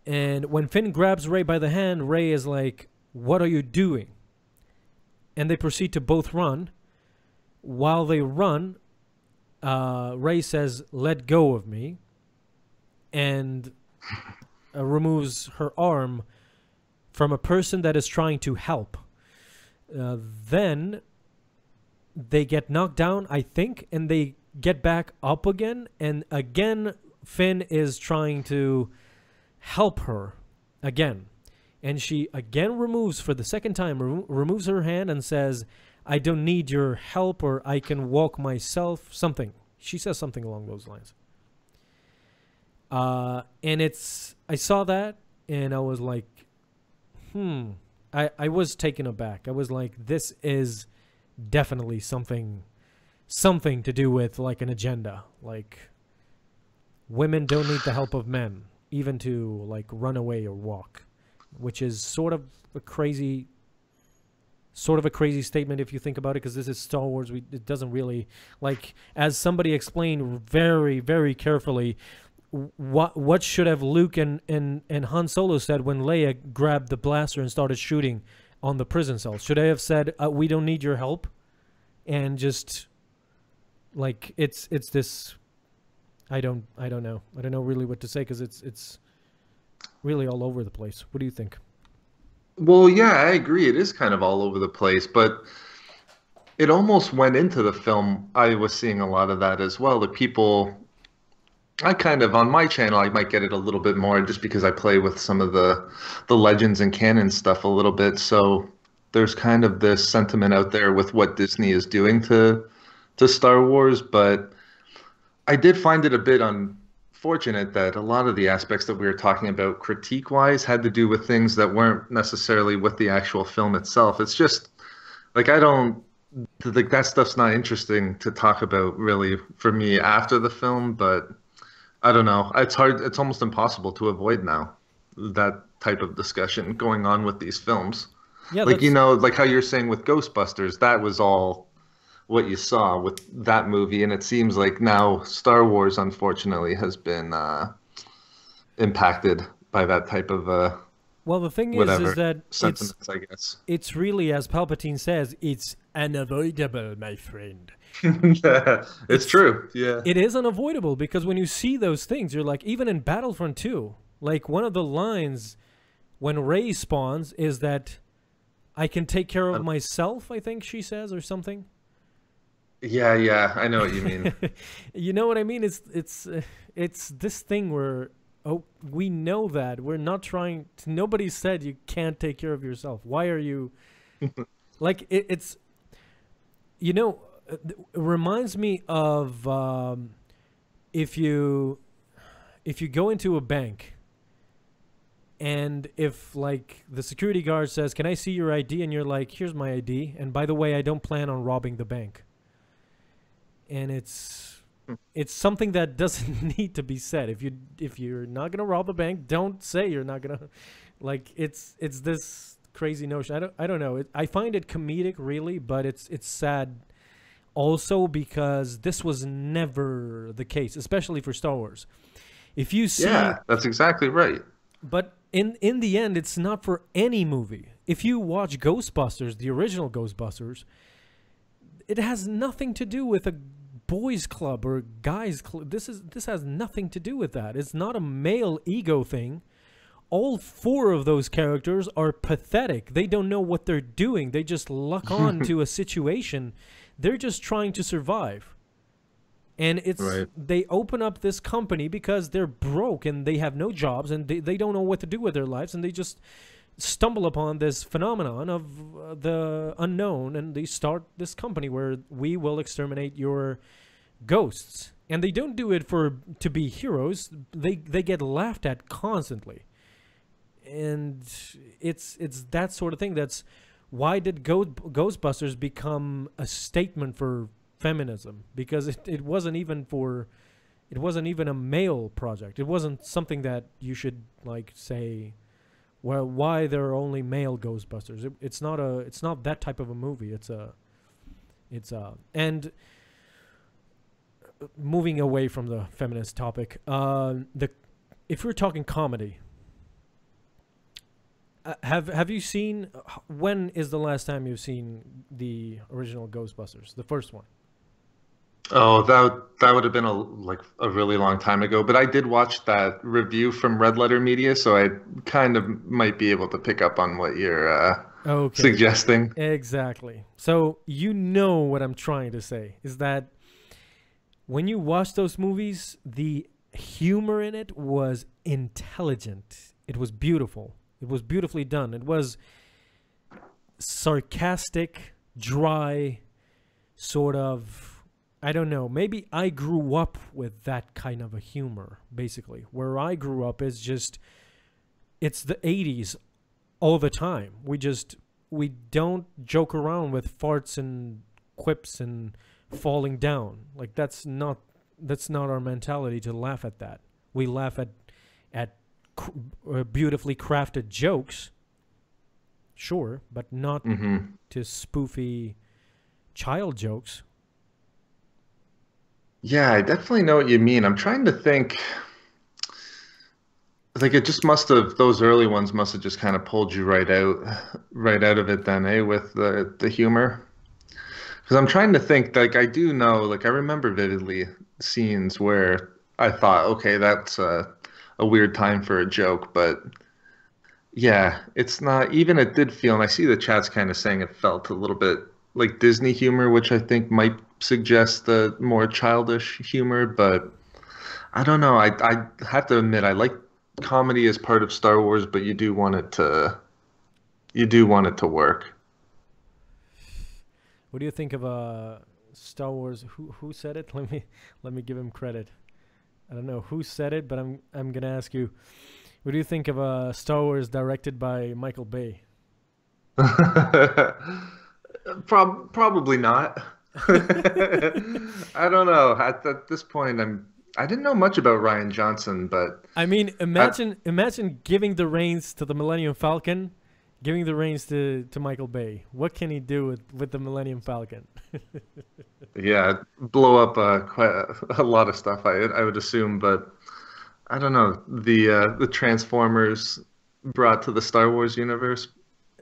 And when Finn grabs Rey by the hand, Rey is like, "What are you doing?" And they proceed to both run. While they run, Rey says, "Let go of me," and removes her arm from a person that is trying to help. Then they get knocked down, I think, and they get back up again. And again, Finn is trying to help her again. And she again removes, for the second time, removes her hand and says, "I don't need your help," or "I can walk myself," something. She says something along those lines. And I saw that and I was like, I was taken aback. I was like, this is definitely something to do with like an agenda. Like, women don't need the help of men, even to like run away or walk, which is sort of a crazy statement if you think about it, because this is Star Wars. It doesn't really, like, as somebody explained very, very carefully, what should have Luke and Han Solo said when Leia grabbed the blaster and started shooting on the prison cell? Should they have said, "We don't need your help," and just like it's this? I don't know. I don't know really what to say, because it's really all over the place. What do you think? Well, yeah, I agree. It is kind of all over the place, but it almost went into the film. I was seeing a lot of that as well. The people, I kind of, on my channel, I might get it a little bit more just because I play with some of the legends and canon stuff a little bit. So there's kind of this sentiment out there with what Disney is doing to Star Wars, but I did find it a bit unfortunate that a lot of the aspects that we were talking about critique-wise had to do with things that weren't necessarily with the actual film itself. It's just, like, that stuff's not interesting to talk about really for me after the film, but I don't know. It's hard. It's almost impossible to avoid now, that type of discussion going on with these films. Yeah, like, like how you're saying with Ghostbusters, that was all what you saw with that movie, and it seems like now Star Wars, unfortunately, has been impacted by that type of well, the thing is that sentiments, I guess. It's really, as Palpatine says, it's unavoidable, my friend. It's true. Yeah. It is unavoidable, because when you see those things, you're like, even in Battlefront 2, like one of the lines when Rey spawns is that I can take care of myself, I think she says, or something. Yeah, I know what you mean. You know what I mean? It's this thing where, oh, we know that we're not trying to, nobody said you can't take care of yourself. Why are you like it's it reminds me of if you go into a bank, and if like the security guard says, "Can I see your ID?" and you're like, "Here's my ID, and by the way, I don't plan on robbing the bank." And it's something that doesn't need to be said. If you're not gonna rob a bank, don't say you're not gonna. Like, it's this crazy notion. I don't know. I find it comedic, really, but it's sad also, because this was never the case, especially for Star Wars. If you see, yeah, that's exactly right. But in the end, it's not for any movie. If you watch Ghostbusters, the original Ghostbusters, it has nothing to do with a boys club or guys club. This has nothing to do with that. It's not a male ego thing. All four of those characters are pathetic. They don't know what they're doing. They just luck on to a situation. They're just trying to survive. And it's right. They open up this company because they're broke and they have no jobs, and they don't know what to do with their lives, and they just stumble upon this phenomenon of the unknown, and they start this company where we will exterminate your ghosts. and they don't do it to be heroes. They get laughed at constantly, and it's that sort of thing. That's why did Ghostbusters become a statement for feminism? Because it wasn't even a male project. It wasn't something that you should like say, well, why there are only male Ghostbusters. It's not that type of a movie. And moving away from the feminist topic, if we're talking comedy, have you seen? When is the last time you've seen the original Ghostbusters, the first one? Oh, that would have been a really long time ago. But I did watch that review from Red Letter Media, so I kind of might be able to pick up on what you're suggesting. Exactly. So you know what I'm trying to say is that when you watch those movies, the humor in it was intelligent. It was beautiful. It was beautifully done. It was sarcastic, dry, sort of, I don't know, maybe I grew up with that kind of a humor, basically. Where I grew up is just, it's the 80s all the time. We don't joke around with farts and quips and falling down. Like that's not our mentality to laugh at that. We laugh at beautifully crafted jokes, sure, but not to spoofy child jokes. Yeah, I definitely know what you mean. I'm trying to think. Like it just must have, those early ones must have just kind of pulled you right out of it then, eh, with the humor. Because I'm trying to think, like I do know, like I remember vividly scenes where I thought, okay, that's a weird time for a joke, but yeah, it's not, even it did feel, and I see the chat's kind of saying it felt a little bit like Disney humor, which I think might suggest the more childish humor, but I don't know. I have to admit, I like comedy as part of Star Wars, but you do want it to work. What do you think of Star Wars? Who said it? Let me give him credit. I don't know who said it, but I'm gonna ask you. What do you think of Star Wars directed by Michael Bay? Probably not. I don't know. At this point, I didn't know much about Ryan Johnson, but I mean, imagine giving the reins to the Millennium Falcon, giving the reins to Michael Bay. What can he do with the Millennium Falcon? yeah, blow up quite a lot of stuff. I would assume, but I don't know. The Transformers brought to the Star Wars universe.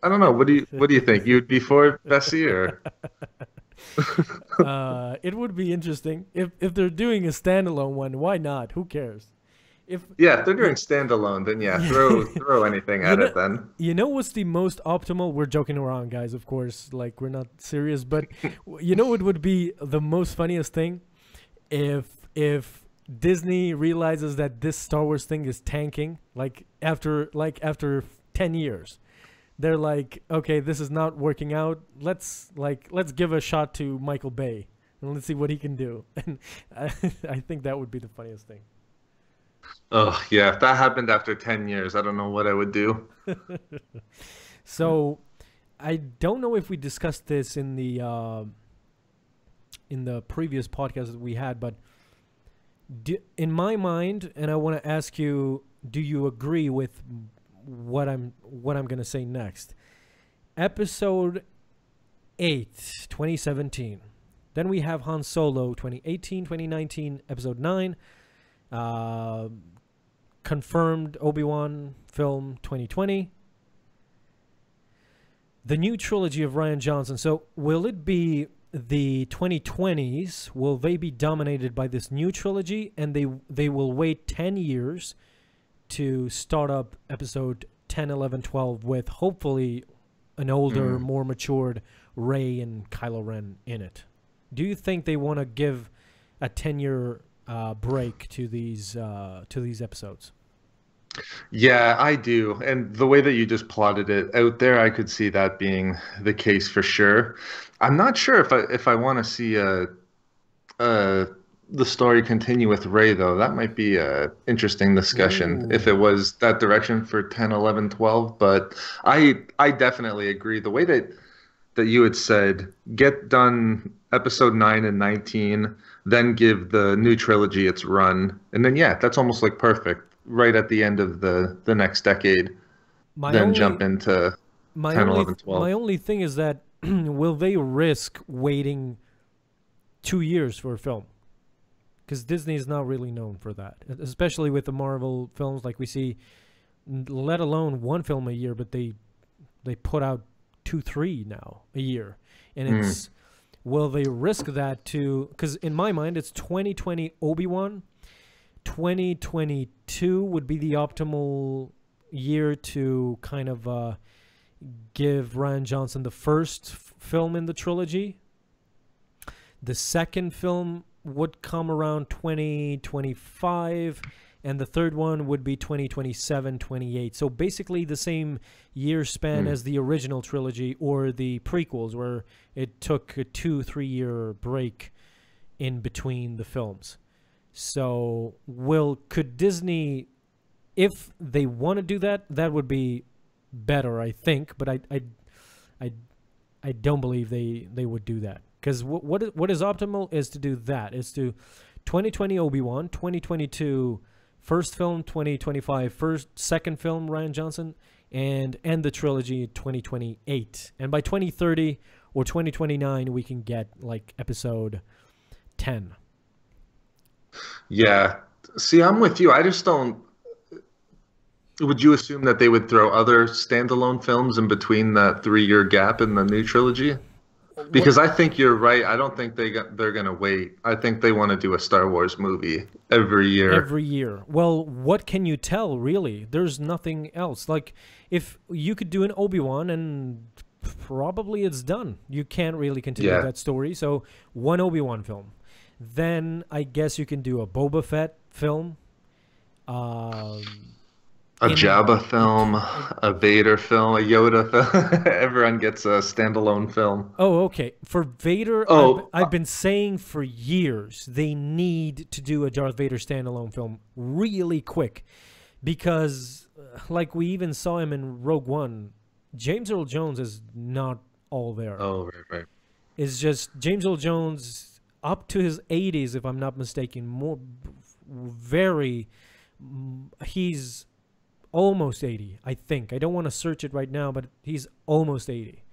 I don't know. What do you think? You'd be for Bessie or? It would be interesting if they're doing a standalone one. Why not? Who cares? If they're doing standalone, then yeah, throw anything at it. Then you know what's the most optimal? We're joking around, guys. Of course, like we're not serious, but you know what would be the most funniest thing if Disney realizes that this Star Wars thing is tanking, like after 10 years. They're like, okay, this is not working out. Let's give a shot to Michael Bay and let's see what he can do. And I think that would be the funniest thing. Oh yeah, if that happened after 10 years, I don't know what I would do. So, I don't know if we discussed this in the previous podcast that we had, but in my mind, and I want to ask you, do you agree with what I'm gonna say next? Episode 8, 2017. Then we have Han Solo, 2018, 2019. Episode 9, confirmed Obi-Wan film, 2020. The new trilogy of Ryan Johnson. So will it be the 2020s? Will they be dominated by this new trilogy, and they will wait 10 years to start up episode 10, 11, 12 with hopefully an older, more matured Rey and Kylo Ren in it? Do you think they want to give a 10-year break to these episodes? Yeah, I do. And the way that you just plotted it out there, I could see that being the case for sure. I'm not sure if I want to see a the story continue with Rey, though? That might be a interesting discussion if it Ooh. was that direction for 10, 11, 12. But I definitely agree. The way that you had said, get done episode 9 and 19, then give the new trilogy its run. And then, yeah, that's almost like perfect. Right at the end of the next decade, My then jump only into my 10, only 11, 12. my only thing is that will they risk waiting 2 years for a film? Because Disney is not really known for that, especially with the Marvel films. Like we see, let alone one film a year, but they put out two, three now a year, and Mm, it's will they risk that to? Because in my mind, it's 2020 Obi-Wan, 2022 would be the optimal year to kind of give Ryan Johnson the first film in the trilogy. The second film would come around 2025, and the third one would be 2027, 28. So basically the same year span mm. as the original trilogy or the prequels, where it took a 2-3 year break in between the films. So could Disney, if they want to do that, that would be better, I think. But I, I don't believe they would do that. Because what is optimal is to do that. Is to 2020 Obi-Wan, 2022 first film, 2025 second film Ryan Johnson, and end the trilogy 2028. And by 2030 or 2029, we can get like episode 10. Yeah. See, I'm with you. I just don't. Would you assume that they would throw other standalone films in between that 3 year gap in the new trilogy? What Because I think you're right. I don't think they're gonna wait. I think they want to do a Star Wars movie every year. every year? Well, what can you tell really? There's nothing else. Like if you could do an Obi-Wan and probably it's done. You can't really continue Yeah. that story. So one Obi-Wan film. Then I guess you can do a Boba Fett film. Um, A in Jabba film, a Vader film, a Yoda film. Everyone gets a standalone film. Oh, okay. For Vader, Oh, I've been saying for years they need to do a Darth Vader standalone film really quick because, like we even saw him in Rogue One, James Earl Jones is not all there. oh, right, right. It's just James Earl Jones up to his 80s, if I'm not mistaken, he's almost 80, I think. I don't want to search it right now, but he's almost 80.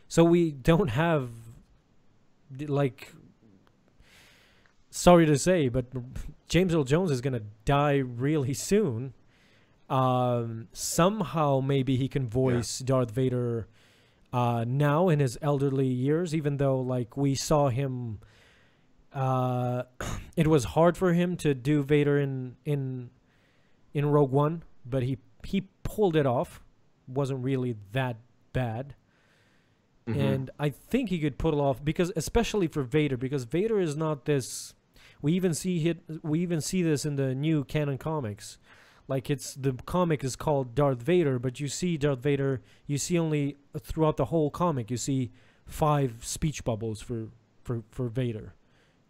So we don't have, like, sorry to say, but James Earl Jones is going to die really soon. Somehow maybe he can voice Darth Vader now in his elderly years, even though, like, we saw him, it was hard for him to do Vader in Rogue One, but he pulled it off. Wasn't really that bad. Hmm. And I think he could pull it off because, especially for Vader, because Vader is not this. We even see this in the new canon comics. Like the comic is called Darth Vader, but you see Darth Vader. You see only throughout the whole comic. You see 5 speech bubbles for Vader.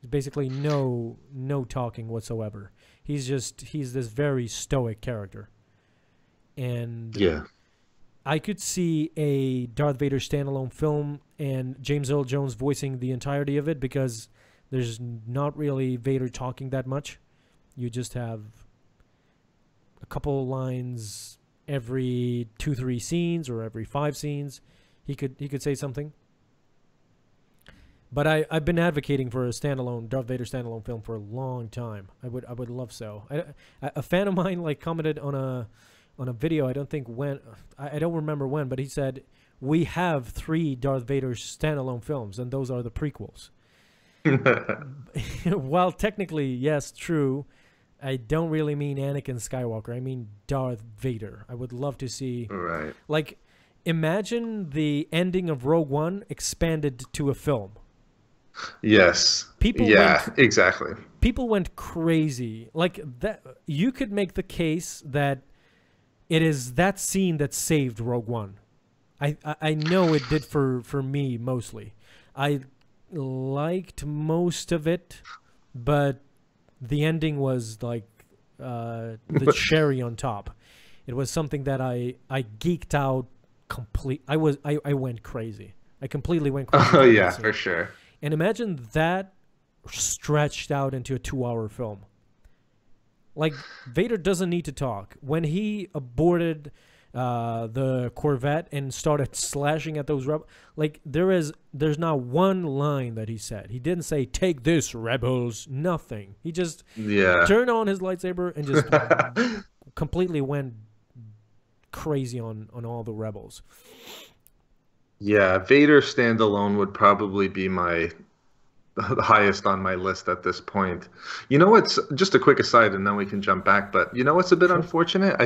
Basically no talking whatsoever. He's this very stoic character. And Yeah. I could see a Darth Vader standalone film and James Earl Jones voicing the entirety of it because there's not really Vader talking that much. You just have a couple lines every 2-3 scenes or every 5 scenes. He could say something. But I've been advocating for a Darth Vader standalone film for a long time. I would love so. A fan of mine like commented on a video. I don't think when. I don't remember when, but he said we have 3 Darth Vader standalone films, and those are the prequels. While technically, yes, true, I don't really mean Anakin Skywalker. I mean Darth Vader. I would love to see, Right. like, imagine the ending of Rogue One expanded to a film. Yes. People Yeah, went exactly. people went crazy. Like that, you could make the case that it is that scene that saved Rogue One. I know it did for me mostly. I liked most of it, but the ending was like the cherry on top. It was something that I geeked out I went crazy. I completely went crazy. Oh yeah, for sure. And imagine that stretched out into a 2-hour film. Like, Vader doesn't need to talk. When he aborted the Corvette and started slashing at those rebels, like, there's not one line that he said. He didn't say, "Take this, rebels." Nothing. He just turned on his lightsaber and just completely went crazy on all the rebels. Yeah, Vader standalone would probably be the highest on my list at this point. You know what's, just a quick aside and then we can jump back, but you know what's a bit unfortunate?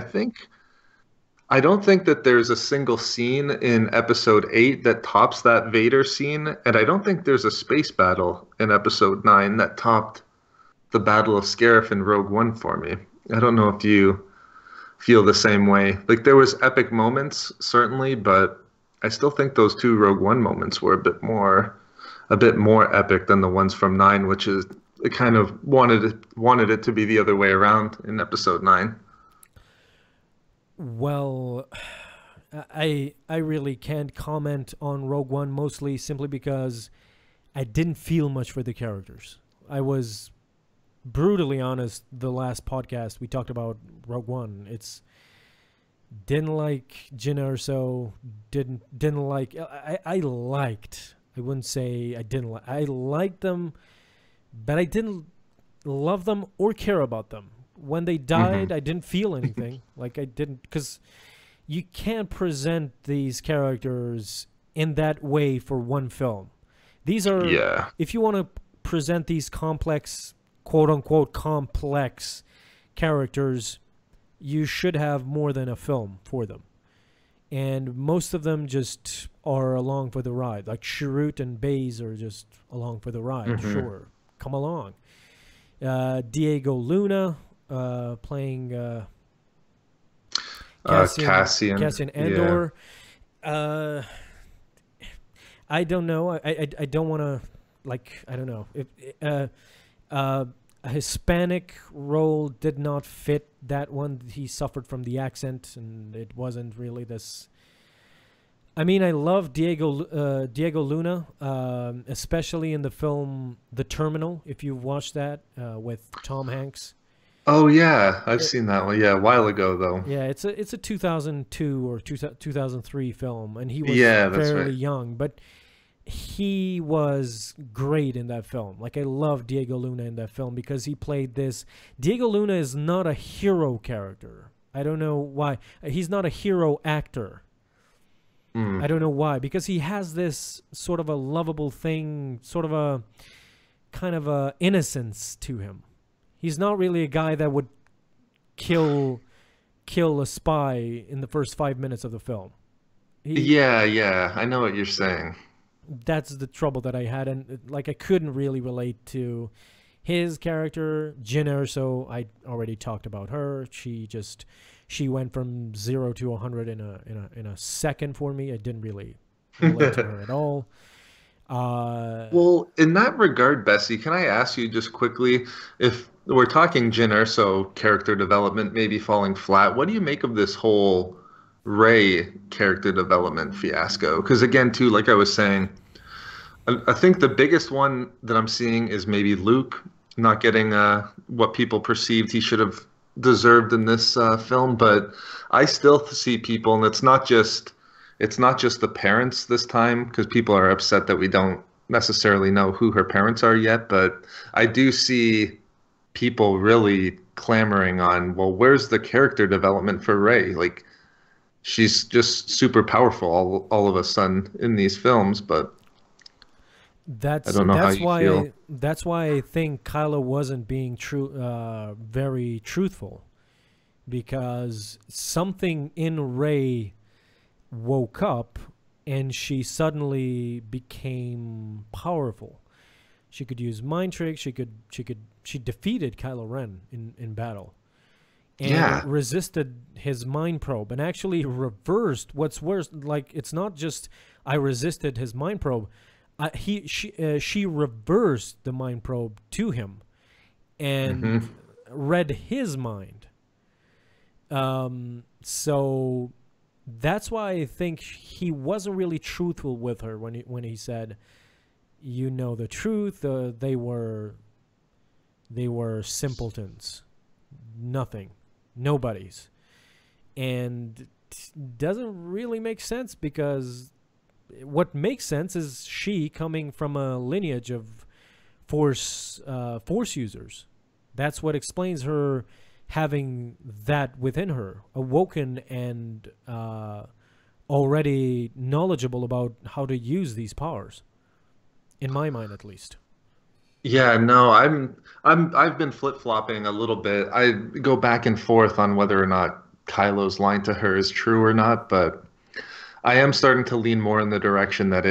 I don't think that there's a single scene in episode 8 that tops that Vader scene, and I don't think there's a space battle in episode 9 that topped the Battle of Scarif in Rogue One for me. I don't know if you feel the same way. Like, there was epic moments, certainly, but I still think those 2 Rogue One moments were a bit more epic than the ones from 9, which is, it kind of wanted it to be the other way around in episode 9. Well, I really can't comment on Rogue One, mostly simply because I didn't feel much for the characters. I was brutally honest. The last podcast we talked about Rogue One. Didn't like Jyn Erso. Didn't like. I liked. I wouldn't say I didn't like. I liked them, but I didn't love them or care about them. When they died, I didn't feel anything. Like, I didn't, because you can't present these characters in that way for one film. These are, if you want to present these complex, quote unquote, complex characters, you should have more than a film for them. And most of them just are along for the ride. Like Chirrut and Baze are just along for the ride. Sure, come along. Diego Luna playing Cassian Andor. Yeah. I don't know. I don't want to, like, I don't know. A Hispanic role did not fit that one. He suffered from the accent, and it wasn't really this. I mean, I love Diego Luna, especially in the film The Terminal, if you've watched that, with Tom Hanks. Oh yeah, I've seen that one. Yeah, a while ago though. Yeah, it's a 2002 or 2003 film, and he was that's fairly right. young, but he was great in that film. Like, I love Diego Luna in that film because he played this. Diego Luna is not a hero character. I don't know why. He's not a hero actor. I don't know why, because he has this sort of a lovable thing, sort of a kind of a innocence to him. He's not really a guy that would kill a spy in the first 5 minutes of the film. Yeah, I know what you're saying. That's the trouble that I had, and like, I couldn't really relate to his character. Jyn Erso, I already talked about her. She went from 0 to 100 in a second for me. I didn't really relate to her at all. Well, in that regard, Bessie, can I ask you just quickly, if we're talking Jyn Erso character development maybe falling flat, what do you make of this whole Rey character development fiasco? Because again, too, like I was saying, I think the biggest one that I'm seeing is maybe Luke not getting what people perceived he should have deserved in this film, but I still see people, and it's not just the parents this time, because people are upset that we don't necessarily know who her parents are yet, but I do see people really clamoring on, well, where's the character development for Rey? Like, she's just super powerful all of a sudden in these films, but I don't know how you feel. That's why I think Kylo wasn't being very truthful, because something in Rey woke up and she suddenly became powerful. She could use mind tricks. She defeated Kylo Ren in battle, and resisted his mind probe, and actually reversed. What's worse, like, it's not just I resisted his mind probe. She reversed the mind probe to him, and read his mind. So that's why I think he wasn't really truthful with her when he said, "You know the truth. They were simpletons, nothing, nobodies," and doesn't really make sense, because what makes sense is she coming from a lineage of force users. That's what explains her having that within her, awoken and already knowledgeable about how to use these powers, in my mind at least. Yeah, no, I've been flip-flopping a little bit. I go back and forth on whether or not Kylo's line to her is true or not, but I am starting to lean more in the direction that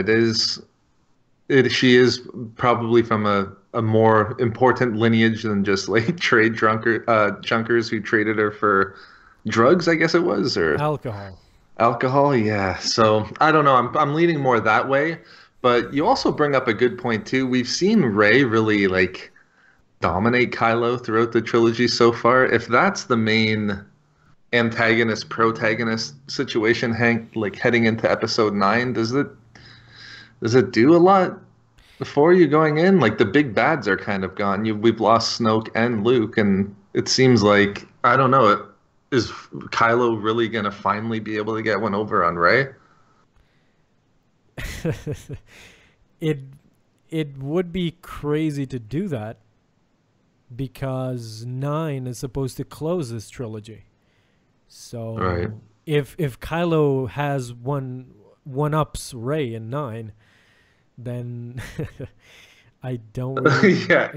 she is probably from a more important lineage than just like junkers who traded her for drugs, I guess it was, or alcohol. Yeah. So I don't know. I'm leaning more that way. But you also bring up a good point too. We've seen Rey really like dominate Kylo throughout the trilogy so far. If that's the main antagonist protagonist situation, like heading into episode 9, does it do a lot for you going in? Like the big bads are kind of gone. We've lost Snoke and Luke, and it seems like, I don't know, is Kylo really gonna finally be able to get one over on Rey? It would be crazy to do that, because 9 is supposed to close this trilogy. So right. if Kylo has one-ups Rey in 9, then I don't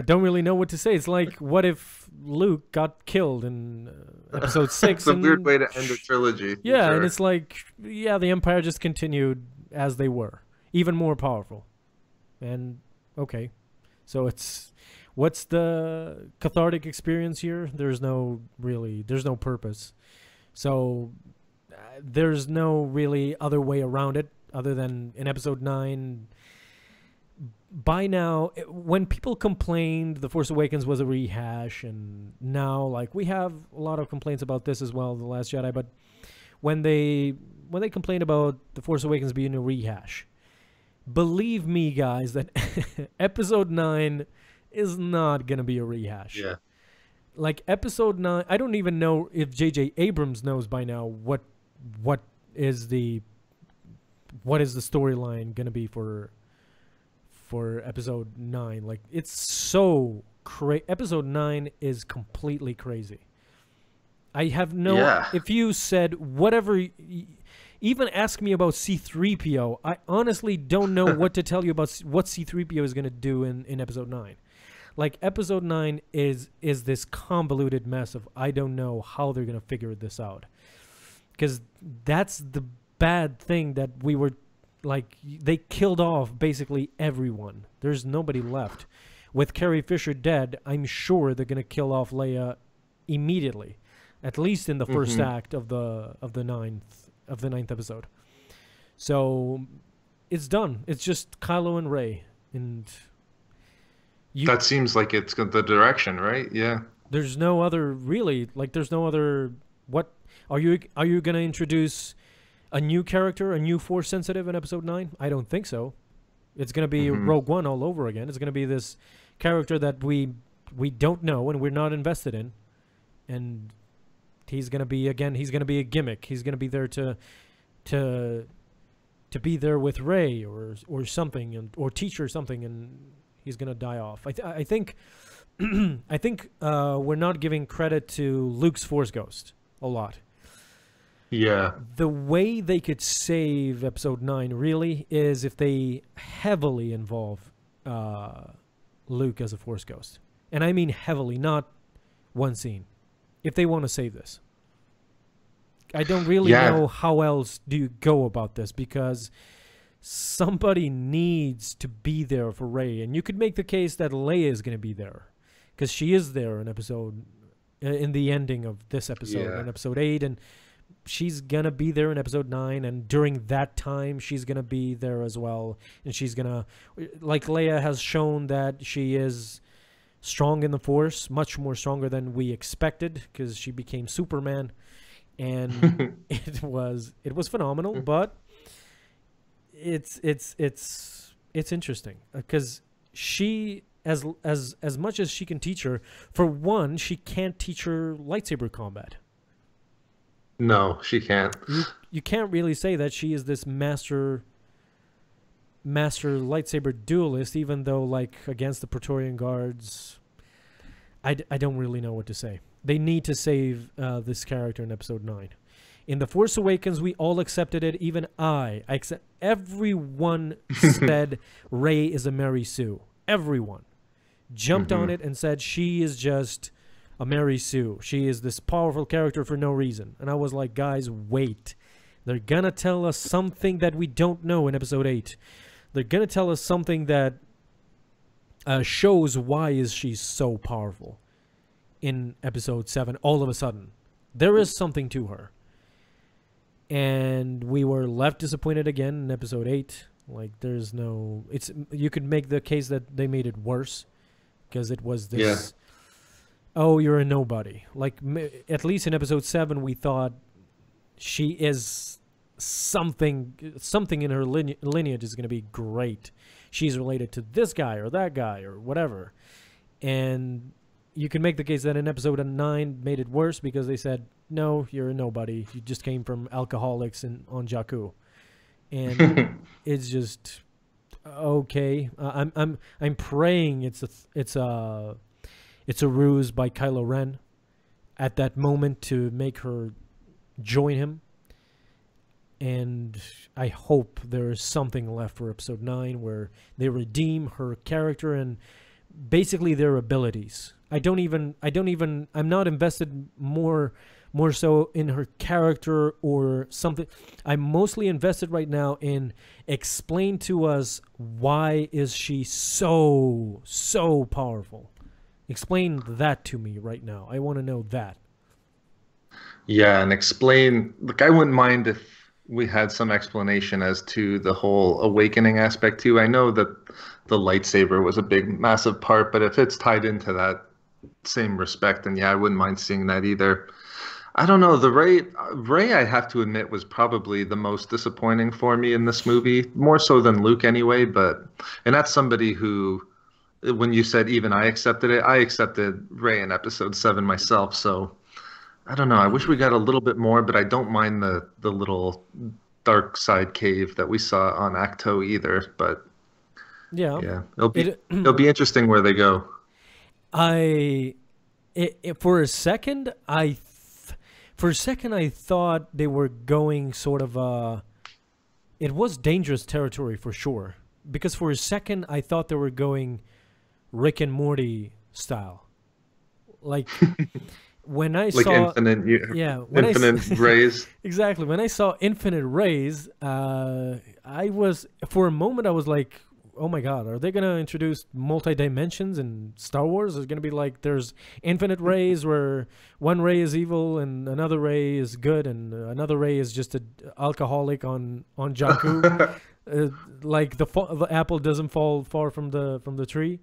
really know what to say. It's like, what if Luke got killed in episode 6? It's a weird way to end a trilogy. Yeah, sure. And it's like, yeah, the Empire just continued as they were, even more powerful. And okay, so what's the cathartic experience here? There's no purpose. So there's no really other way around it other than in episode 9. By now, when people complained The Force Awakens was a rehash, and now like we have a lot of complaints about this as well, The Last Jedi, but when they complained about The Force Awakens being a rehash, believe me, guys, that episode 9 is not going to be a rehash. Yeah. Like episode 9, I don't even know if J.J. Abrams knows by now what is the storyline going to be for episode 9. Like, it's so crazy. Episode 9 is completely crazy. I have no... If you said whatever... Even ask me about C-3PO. I honestly don't know what to tell you about what C-3PO is going to do in episode 9. Like, episode 9 is this convoluted mess of I don't know how they're going to figure this out. Because that's the bad thing, that we were... Like, they killed off basically everyone. There's nobody left. With Carrie Fisher dead, I'm sure they're going to kill off Leia immediately. At least in the first act of the ninth episode. So it's done. It's just Kylo and Rey, and that seems like it's the direction, right? Yeah. There's no other really. Like, there's no other. What are you gonna introduce a new character, a new Force sensitive in episode 9? I don't think so. It's gonna be Rogue One all over again. It's gonna be this character that we don't know and we're not invested in, and he's gonna be a gimmick. He's gonna be there to be there with Rey or something, or teach her something, and he's gonna die off. I think we're not giving credit to Luke's Force Ghost a lot. Yeah. The way they could save episode 9 really is if they heavily involve Luke as a Force Ghost, and I mean heavily, not one scene. If they want to save this, I don't really know how else do you go about this, because somebody needs to be there for Rey, and you could make the case that Leia is going to be there, because she is there in the ending of this episode, in episode 8, and she's going to be there in episode 9, and during that time she's going to be there as well, and she's going to, like, Leia has shown that she is strong in the Force, much more stronger than we expected, because she became Superman, and it was phenomenal. But it's interesting because she, as much as she can teach her, for one, she can't teach her lightsaber combat. No, she can't. You can't really say that she is this master lightsaber duelist, even though, like, against the Praetorian Guards, I don't really know what to say. They need to save this character in episode 9. In The Force Awakens, we all accepted it. Even I accept. Everyone said Rey is a Mary Sue. Everyone jumped on it and said she is just a Mary Sue. She is this powerful character for no reason. And I was like, guys, wait. They're going to tell us something that we don't know in episode 8. They're going to tell us something that shows why is she so powerful in episode 7 all of a sudden. There is something to her. And we were left disappointed again in episode 8. Like, there's no... You could make the case that they made it worse. Because it was this... Yeah. Oh, you're a nobody. Like, at least in episode 7, we thought she is something in her lineage is going to be great. She's related to this guy or that guy or whatever. And you can make the case that in episode 9 made it worse because they said, no, you're a nobody. You just came from alcoholics on Jakku. And it's just okay. I'm praying it's a ruse by Kylo Ren at that moment to make her join him. And I hope there is something left for episode 9 where they redeem her character and basically their abilities. I'm not invested more so in her character or something. I'm mostly invested right now in explain to us why is she so powerful. Explain that to me right now. I want to know that. Yeah, and explain. Look, I wouldn't mind if we had some explanation as to the whole awakening aspect too. I know that the lightsaber was a big, massive part, but if it's tied into that same respect, then yeah, I wouldn't mind seeing that either. I don't know. The Rey, I have to admit, was probably the most disappointing for me in this movie, more so than Luke anyway. And that's somebody who, when you said even I accepted it, I accepted Rey in episode 7 myself. So I don't know. I wish we got a little bit more, but I don't mind the little dark side cave that we saw on Acto either. But yeah, it'll be interesting where they go. For a second I thought they were going sort of it was dangerous territory for sure, because for a second I thought they were going Rick and Morty style, like when I saw infinite rays. Exactly, when I saw infinite rays, I was, for a moment I was like, oh my god, are they going to introduce multi-dimensions in Star Wars? It's going to be like there's infinite rays where one ray is evil and another ray is good and another ray is just an alcoholic on Jakku. Like the apple doesn't fall far from the tree.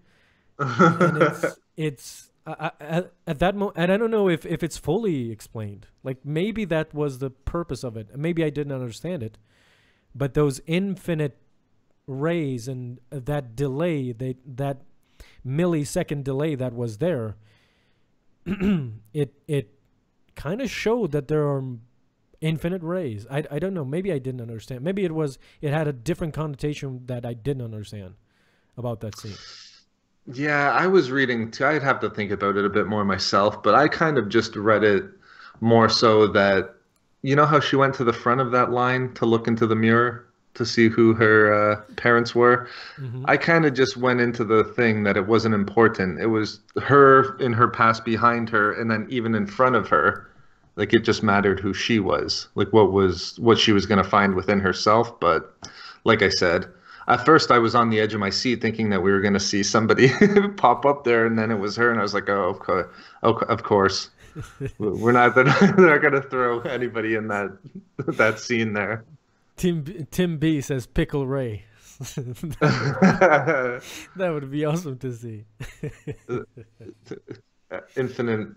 And it's at that moment, and I don't know if it's fully explained. Like maybe that was the purpose of it. Maybe I didn't understand it. But those infinite rays and that delay, that millisecond delay that was there, it kind of showed that there are infinite rays. I don't know. Maybe I didn't understand. Maybe it had a different connotation that I didn't understand about that scene. Yeah, I was reading too. I'd have to think about it a bit more myself, but I kind of just read it more so that, you know how she went to the front of that line to look into the mirror to see who her parents were? Mm-hmm. I kind of just went into the thing that it wasn't important. It was her in her past behind her, and then even in front of her. Like, it just mattered who she was, like what she was going to find within herself. But like I said, at first I was on the edge of my seat thinking that we were going to see somebody pop up there, and then it was her, and I was like, oh, of course. They're not going to throw anybody in that scene there. Tim B says Pickle Ray. That would be awesome to see. infinite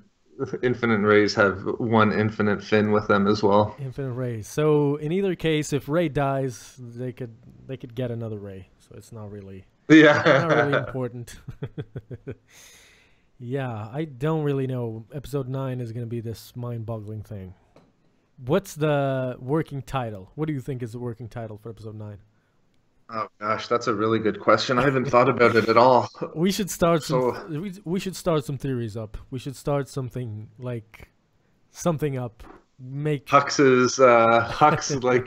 infinite rays have one infinite fin with them as well. Infinite rays. So in either case, if Ray dies, they could get another Ray. So it's not really Yeah. important. Yeah, I don't really know. Episode 9 is going to be this mind-boggling thing. What's the working title? What do you think is the working title for episode 9? Oh gosh, that's a really good question. I haven't thought about it at all. We should start some. So We should start some theories up. We should start something up. Make Hux like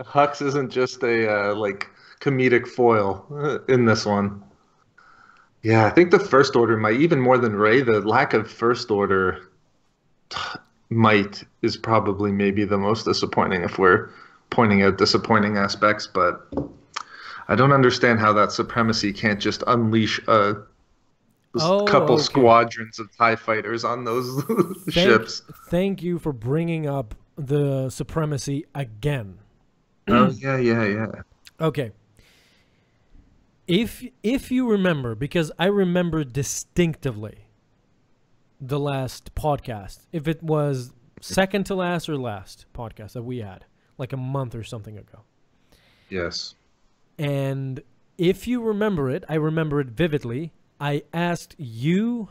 Hux isn't just a like comedic foil in this one. Yeah, I think the First Order might, even more than Rey, the lack of First Order might is probably maybe the most disappointing if we're pointing out disappointing aspects, but I don't understand how that supremacy can't just unleash a couple okay. squadrons of TIE fighters on those ships. Thank you for bringing up the supremacy again. Oh, yeah. Okay. If you remember, because I remember distinctively the last podcast, if it was second to last or last podcast that we had, like a month or something ago. Yes. And if you remember it, I remember it vividly. I asked you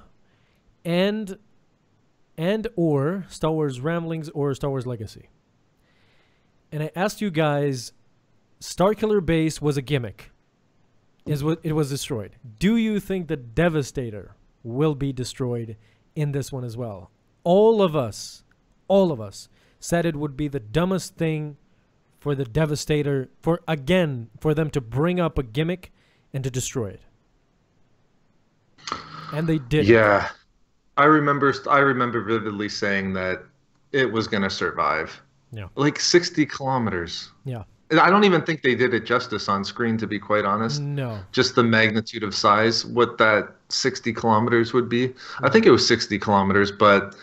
and or Star Wars Ramblings or Star Wars Legacy. And I asked you guys, Starkiller Base was a gimmick. It was destroyed. Do you think the Devastator will be destroyed in this one as well? All of us said it would be the dumbest thing for the Devastator, for them to bring up a gimmick and to destroy it. And they did. Yeah. I remember vividly saying that it was going to survive. Yeah. Like 60 kilometers. Yeah. I don't even think they did it justice on screen, to be quite honest. No. Just the magnitude of size, what that 60 kilometers would be. I think it was 60 kilometers, but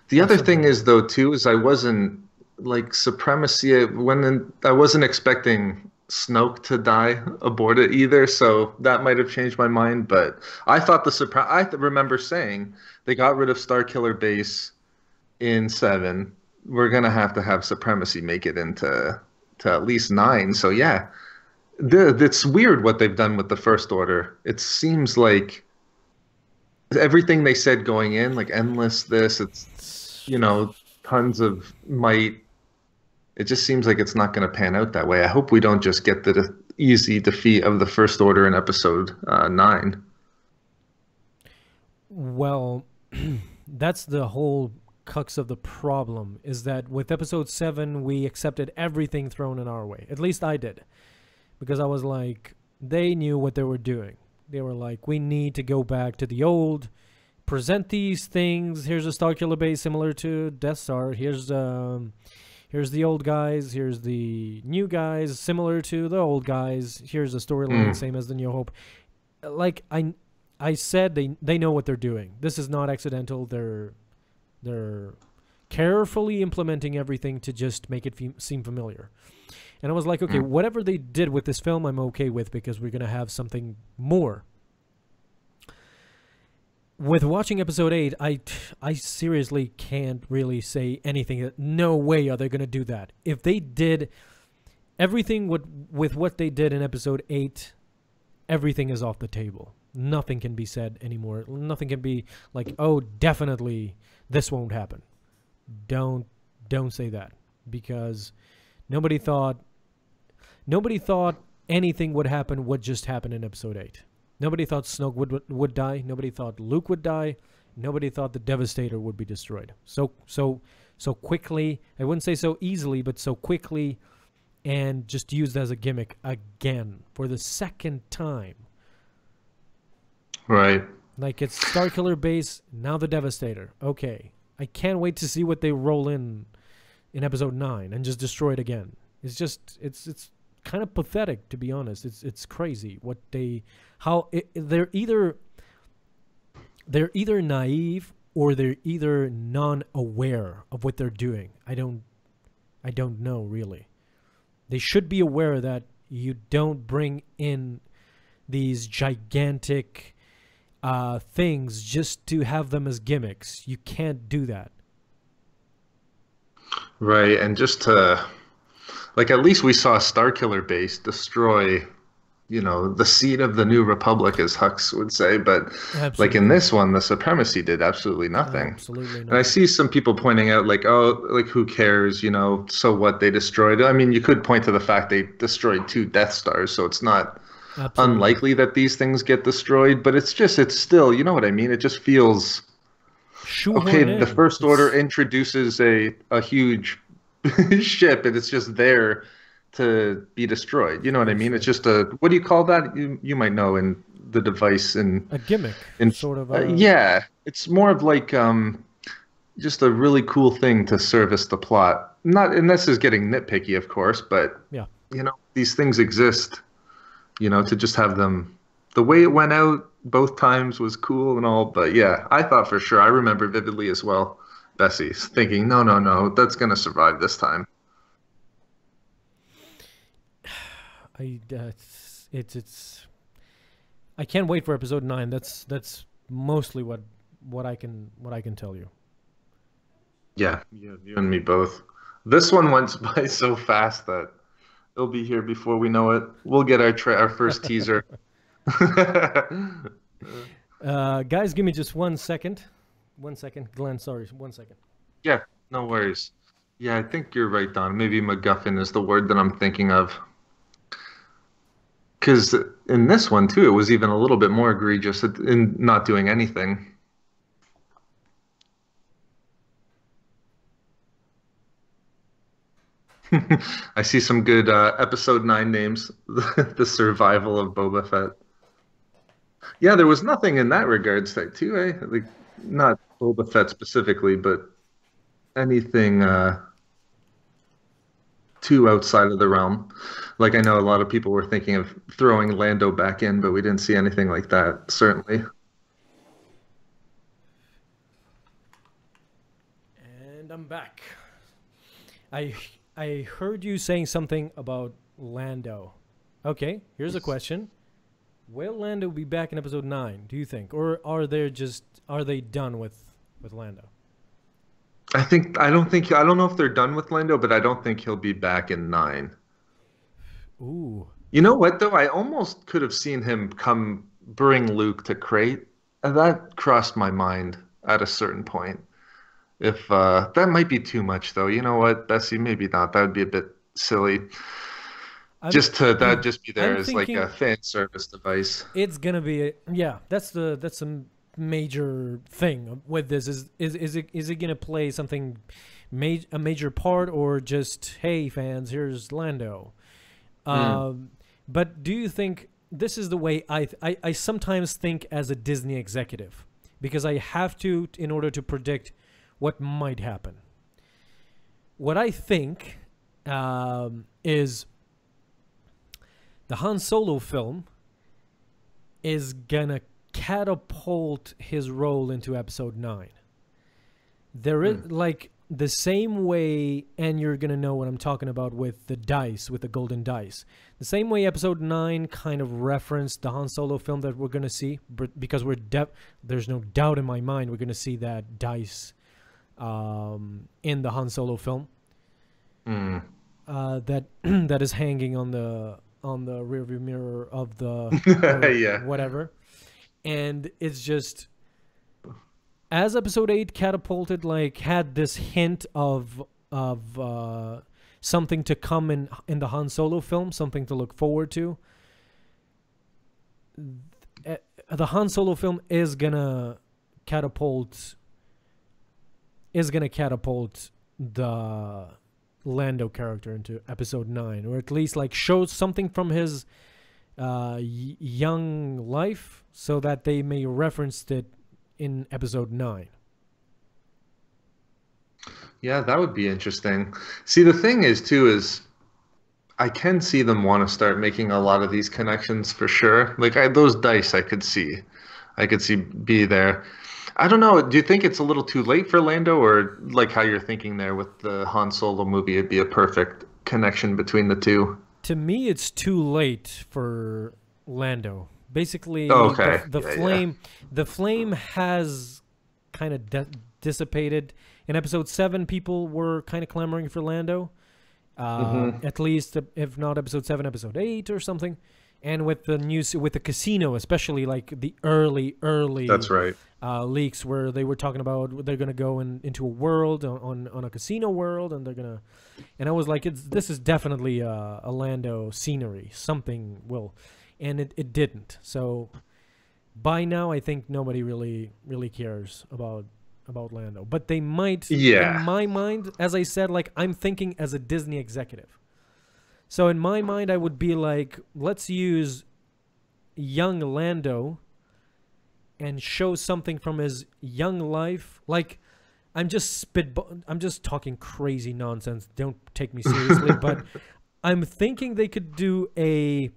the other thing is, though, too, is I wasn't, like, supremacy, I wasn't expecting Snoke to die aboard it either, so that might have changed my mind, but I thought I remember saying they got rid of Starkiller Base in 7. We're going to have supremacy make it into at least 9. So yeah, it's weird what they've done with the First Order. It seems like everything they said going in, like endless this, it's, tons of might. It just seems like it's not going to pan out that way. I hope we don't just get the easy defeat of the First Order in episode 9. Well, that's the whole crux of the problem, is that with episode 7 we accepted everything thrown in our way. At least I did, because I was like, they knew what they were doing. They were like, we need to go back to the old, present these things. Here's a Starkiller Base similar to Death Star. Here's the old guys, here's the new guys similar to the old guys. Here's a storyline same as the New Hope. Like I said, they know what they're doing. This is not accidental. They're carefully implementing everything to just make it seem familiar. And I was like, okay, whatever they did with this film, I'm okay with, because we're going to have something more. With watching episode 8, I seriously can't really say anything. No way are they going to do that. If they did everything with what they did in episode 8, everything is off the table. Nothing can be said anymore. Nothing can be like, oh, definitely this won't happen. Don't say that, because nobody thought anything would happen what just happened in episode 8. Nobody thought Snoke would die. Nobody thought Luke would die. Nobody thought the Devastator would be destroyed. So quickly. I wouldn't say so easily, but so quickly, and just used as a gimmick again for the second time. Right. Like, it's Starkiller Base, now the Devastator. Okay. I can't wait to see what they roll in episode 9 and just destroy it again. It's just, it's kind of pathetic, to be honest. It's crazy what they're either naive or they're either non-aware of what they're doing. I don't know, really. They should be aware that You don't bring in these gigantic things just to have them as gimmicks. You can't do that. Right, and just to like at least we saw Starkiller Base destroy, the seed of the New Republic, as Hux would say. But like in Absolutely. this one, the Supremacy did absolutely nothing. Absolutely And I not. see some people pointing out like, oh, like who cares, so what they destroyed. I mean, you could point to the fact they destroyed 2 Death Stars, so it's not Absolutely. unlikely that these things get destroyed, but it's still, you know what I mean? It just feels okay. Shoehorn The in. First Order introduces a huge ship, and it's just there to be destroyed. You know what I mean? It's Destroyed. just what do you call that? You might know in the device A gimmick, in sort of a yeah, it's more of like just a really cool thing to service the plot. Not, and this is getting nitpicky, of course, but yeah. these things exist. To just have them, the way it went out both times was cool and all, but yeah, I thought for sure, I remember vividly as well, Bessie's thinking, no, no, no, that's gonna survive this time. It's I can't wait for episode 9. That's mostly what I can tell you. Yeah, you and me both. This one went by so fast that it'll be here before we know it. We'll get our first teaser. Guys, give me just 1 second. 1 second, Glenn. Sorry, 1 second. Yeah, no worries. Yeah, I think you're right, Don. Maybe MacGuffin is the word that I'm thinking of. Because in this one, too, it was even a little bit more egregious in not doing anything. I see some good episode 9 names. The survival of Boba Fett. Yeah, there was nothing in that regards that too, eh? Like not Boba Fett specifically, but anything too outside of the realm. Like I know a lot of people were thinking of throwing Lando back in, but we didn't see anything like that, certainly. And I'm back. I I heard you saying something about Lando. Okay, here's a question. Will Lando be back in episode 9, do you think? Or are they done with Lando? I don't know if they're done with Lando, but I don't think he'll be back in 9. Ooh. You know what though? I almost could have seen him come bring Luke to Crate. And that crossed my mind at a certain point. If that might be too much though. You know what, Bessie, maybe not. That would be a bit silly. I'm Just to that just be there I'm as like a thinking fan service device. it's gonna be yeah, that's a major thing with this is it gonna play something a major part, or just, hey fans, here's Lando. Mm. But do you think this is the way I sometimes think as a Disney executive, because I have to in order to predict what might happen. What I think is the Han Solo film is gonna catapult his role into episode 9. There is like the same way, and you're gonna know what I'm talking about with the dice, with the golden dice. The same way episode 9 kind of referenced the Han Solo film that we're gonna see, because there's no doubt in my mind we're gonna see that dice in the Han Solo film. Mm. That that is hanging on the rearview mirror of the Yeah. whatever, and it's just, as episode 8 catapulted, like had this hint of something to come in the Han Solo film, something to look forward to. The Han Solo film is gonna catapult the Lando character into episode 9, or at least like shows something from his young life, so that they may reference it in episode 9. Yeah, that would be interesting. See, the thing is, too, is I can see them want to start making a lot of these connections for sure. Like those dice, I could see be there. I don't know. Do you think it's a little too late for Lando, or like how you're thinking there with the Han Solo movie, it'd be a perfect connection between the two? To me, it's too late for Lando. Basically, Oh, okay. the Yeah, flame, the flame has kind of dissipated. In episode 7, people were kind of clamoring for Lando. At least, if not episode 7, episode 8 or something. And with the news, with the casino, especially like the early That's right. leaks where they were talking about they're gonna go into a world on a casino world, and they're gonna, and I was like, this is definitely a Lando scenery, something will, and it didn't. So by now, I think nobody really cares about Lando, but they might. Yeah. In my mind, as I said, like I'm thinking as a Disney executive. So in my mind, I would be like, let's use young Lando and show something from his young life. Like, I'm just talking crazy nonsense. Don't take me seriously, but I'm thinking they could do a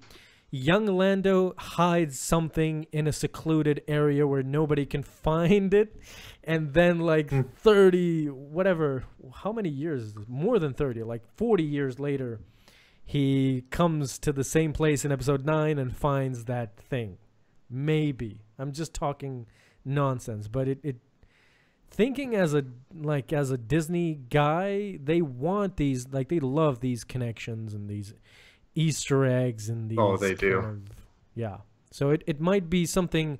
young Lando hides something in a secluded area where nobody can find it, and then like 30, whatever, how many years? More than 30, like 40 years later, he comes to the same place in episode 9 and finds that thing. Maybe. I'm just talking nonsense, but it thinking as a Disney guy, they want these, like they love these connections and these Easter eggs and these. Oh, they do. Yeah. So it might be something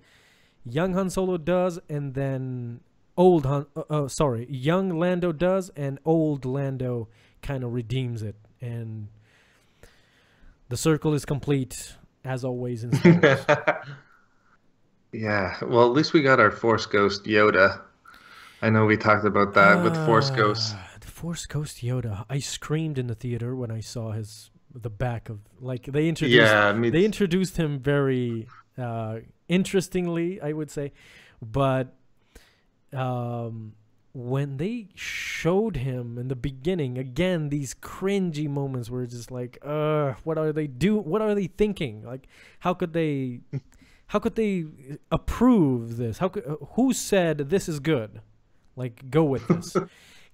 young Han Solo does, and then young Lando does, and old Lando kind of redeems it, and the circle is complete, as always in Star Wars. Yeah, well, at least we got our Force Ghost Yoda. I know we talked about that with Force Ghost. The Force Ghost Yoda. I screamed in the theater when I saw the back of, like, they introduced him very interestingly, I would say, but when they showed him in the beginning, again, these cringy moments were just like, what are they thinking? Like, how could they approve this? Who said this is good? Like, go with this.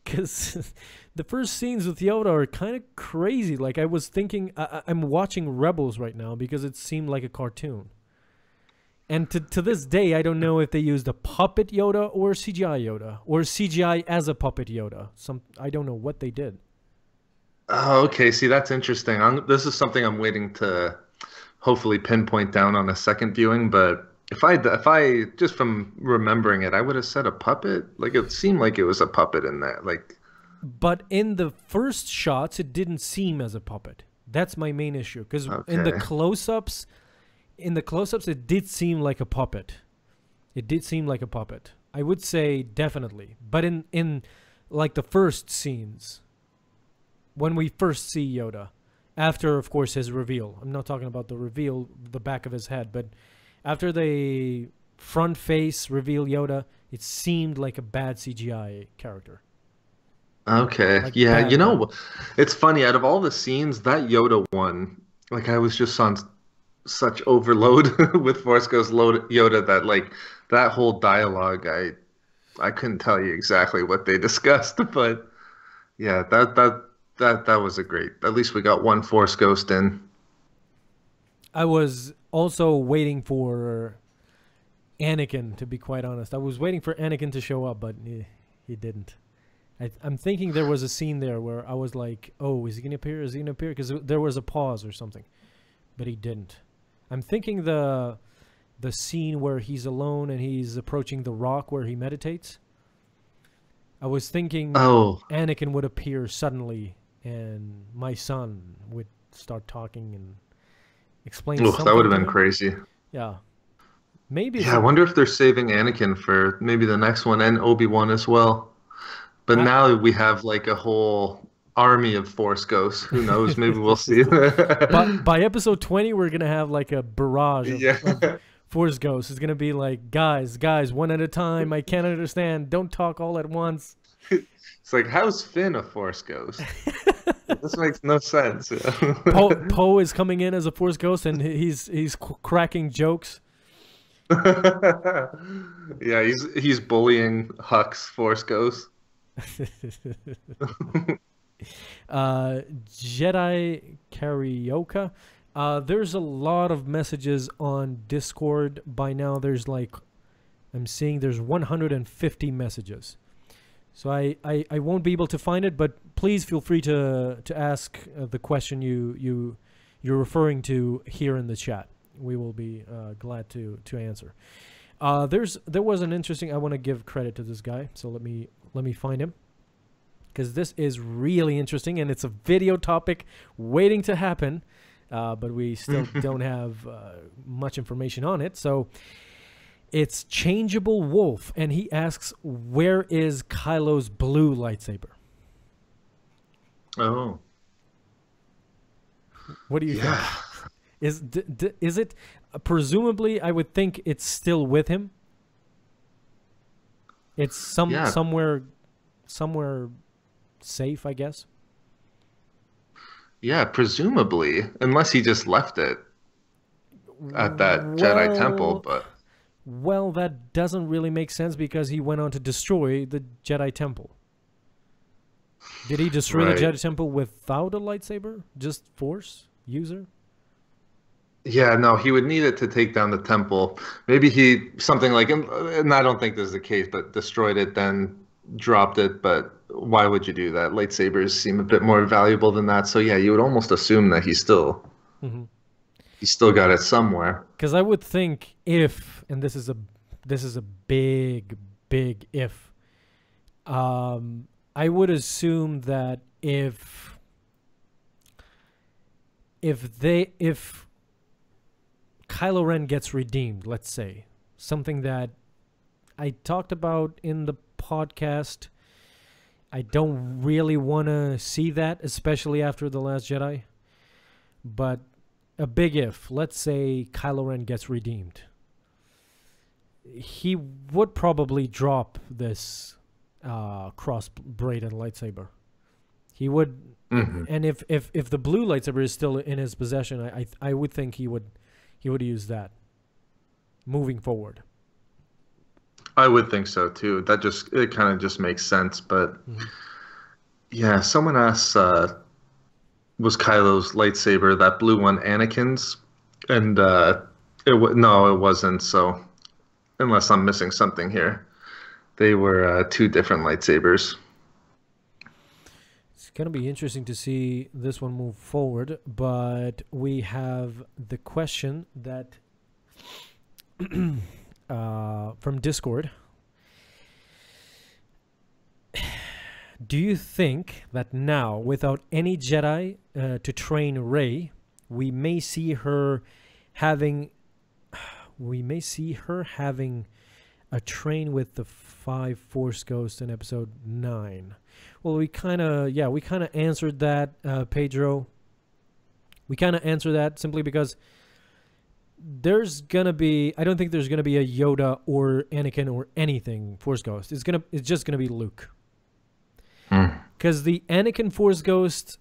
Because the first scenes with Yoda are kind of crazy. Like, I was thinking, I'm watching Rebels right now because it seemed like a cartoon. And to this day, I don't know if they used a puppet Yoda or CGI Yoda, or CGI as a puppet Yoda. I don't know what they did. Oh, okay. See, that's interesting. This is something I'm waiting to hopefully pinpoint down on a second viewing. But if I just from remembering it, I would have said a puppet. Like, it seemed like it was a puppet in that. Like, but in the first shots, it didn't seem as a puppet. That's my main issue. Because in the close-ups, it did seem like a puppet. It did seem like a puppet. I would say definitely. But in like the first scenes, when we first see Yoda, after, of course, his reveal. I'm not talking about the reveal, the back of his head, but after they front face reveal Yoda, it seemed like a bad CGI character. Okay. Like Yeah, bad. you know, it's funny. Out of all the scenes, that Yoda one, like, I was just on such overload with Force Ghost Yoda that, like, that whole dialogue, I couldn't tell you exactly what they discussed, but yeah, that was a great. At least we got one Force Ghost in. I was also waiting for Anakin, to be quite honest. I was waiting for Anakin to show up, but he didn't. I'm thinking there was a scene there where I was like, oh, is he going to appear? Is he going to appear? Because there was a pause or something, but he didn't. I'm thinking the scene where he's alone and he's approaching the rock where he meditates. I was thinking Anakin would appear suddenly and my son would start talking and explain something. That would have been crazy. Yeah. Maybe. Yeah, I wonder if they're saving Anakin for maybe the next one, and Obi-Wan as well. But now we have like a whole army of Force Ghosts. Who knows? Maybe we'll see. But by episode 20, we're going to have like a barrage of Force Ghosts. It's going to be like, guys, one at a time. I can't understand. Don't talk all at once. It's like, how's Finn a Force Ghost? This makes no sense. Poe is coming in as a Force Ghost, and he's cracking jokes. Yeah, he's bullying Hux Force Ghost. Jedi Karaoke. There's a lot of messages on Discord by now. There's like, I'm seeing there's 150 messages. So I won't be able to find it, but please feel free to ask the question you're referring to here in the chat. We will be glad to answer. There was an interesting. I want to give credit to this guy, so let me find him, because this is really interesting and it's a video topic waiting to happen, but we still don't have much information on it. So it's Changeable Wolf, and he asks, "Where is Kylo's blue lightsaber?" Oh. What do you think? Is it presumably? I would think it's still with him. It's somewhere safe, I guess. Yeah, presumably, unless he just left it at that Jedi temple. But well, that doesn't really make sense because he went on to destroy the Jedi temple. Did he destroy the Jedi temple without a lightsaber? Just Force user? Yeah, no, he would need it to take down the temple. Maybe he, something like, and I don't think this is the case, but destroyed it, then dropped it. But why would you do that? Lightsabers seem a bit more valuable than that. So yeah, you would almost assume that he still got it somewhere. Because I would think if, and this is a big if, I would assume that if Kylo Ren gets redeemed, let's say, something that I talked about in the podcast, I don't really want to see that, especially after The Last Jedi. But a big if, let's say Kylo Ren gets redeemed, he would probably drop this cross-braided lightsaber. He would, and if the blue lightsaber is still in his possession, I would think he would use that moving forward. I would think so too. It kind of just makes sense. But yeah, someone asked, was Kylo's lightsaber, that blue one, Anakin's? And no, it wasn't. So unless I'm missing something here, they were two different lightsabers. It's going to be interesting to see this one move forward, but we have the question that from Discord. Do you think that now, without any Jedi to train Rey, we may see her having a train with the 5 Force Ghosts in Episode 9? Well, we kind of answered that, Pedro. We kind of answered that simply because I don't think there's gonna be a Yoda or Anakin or anything Force Ghost. It's just gonna be Luke. Because the Anakin Force Ghost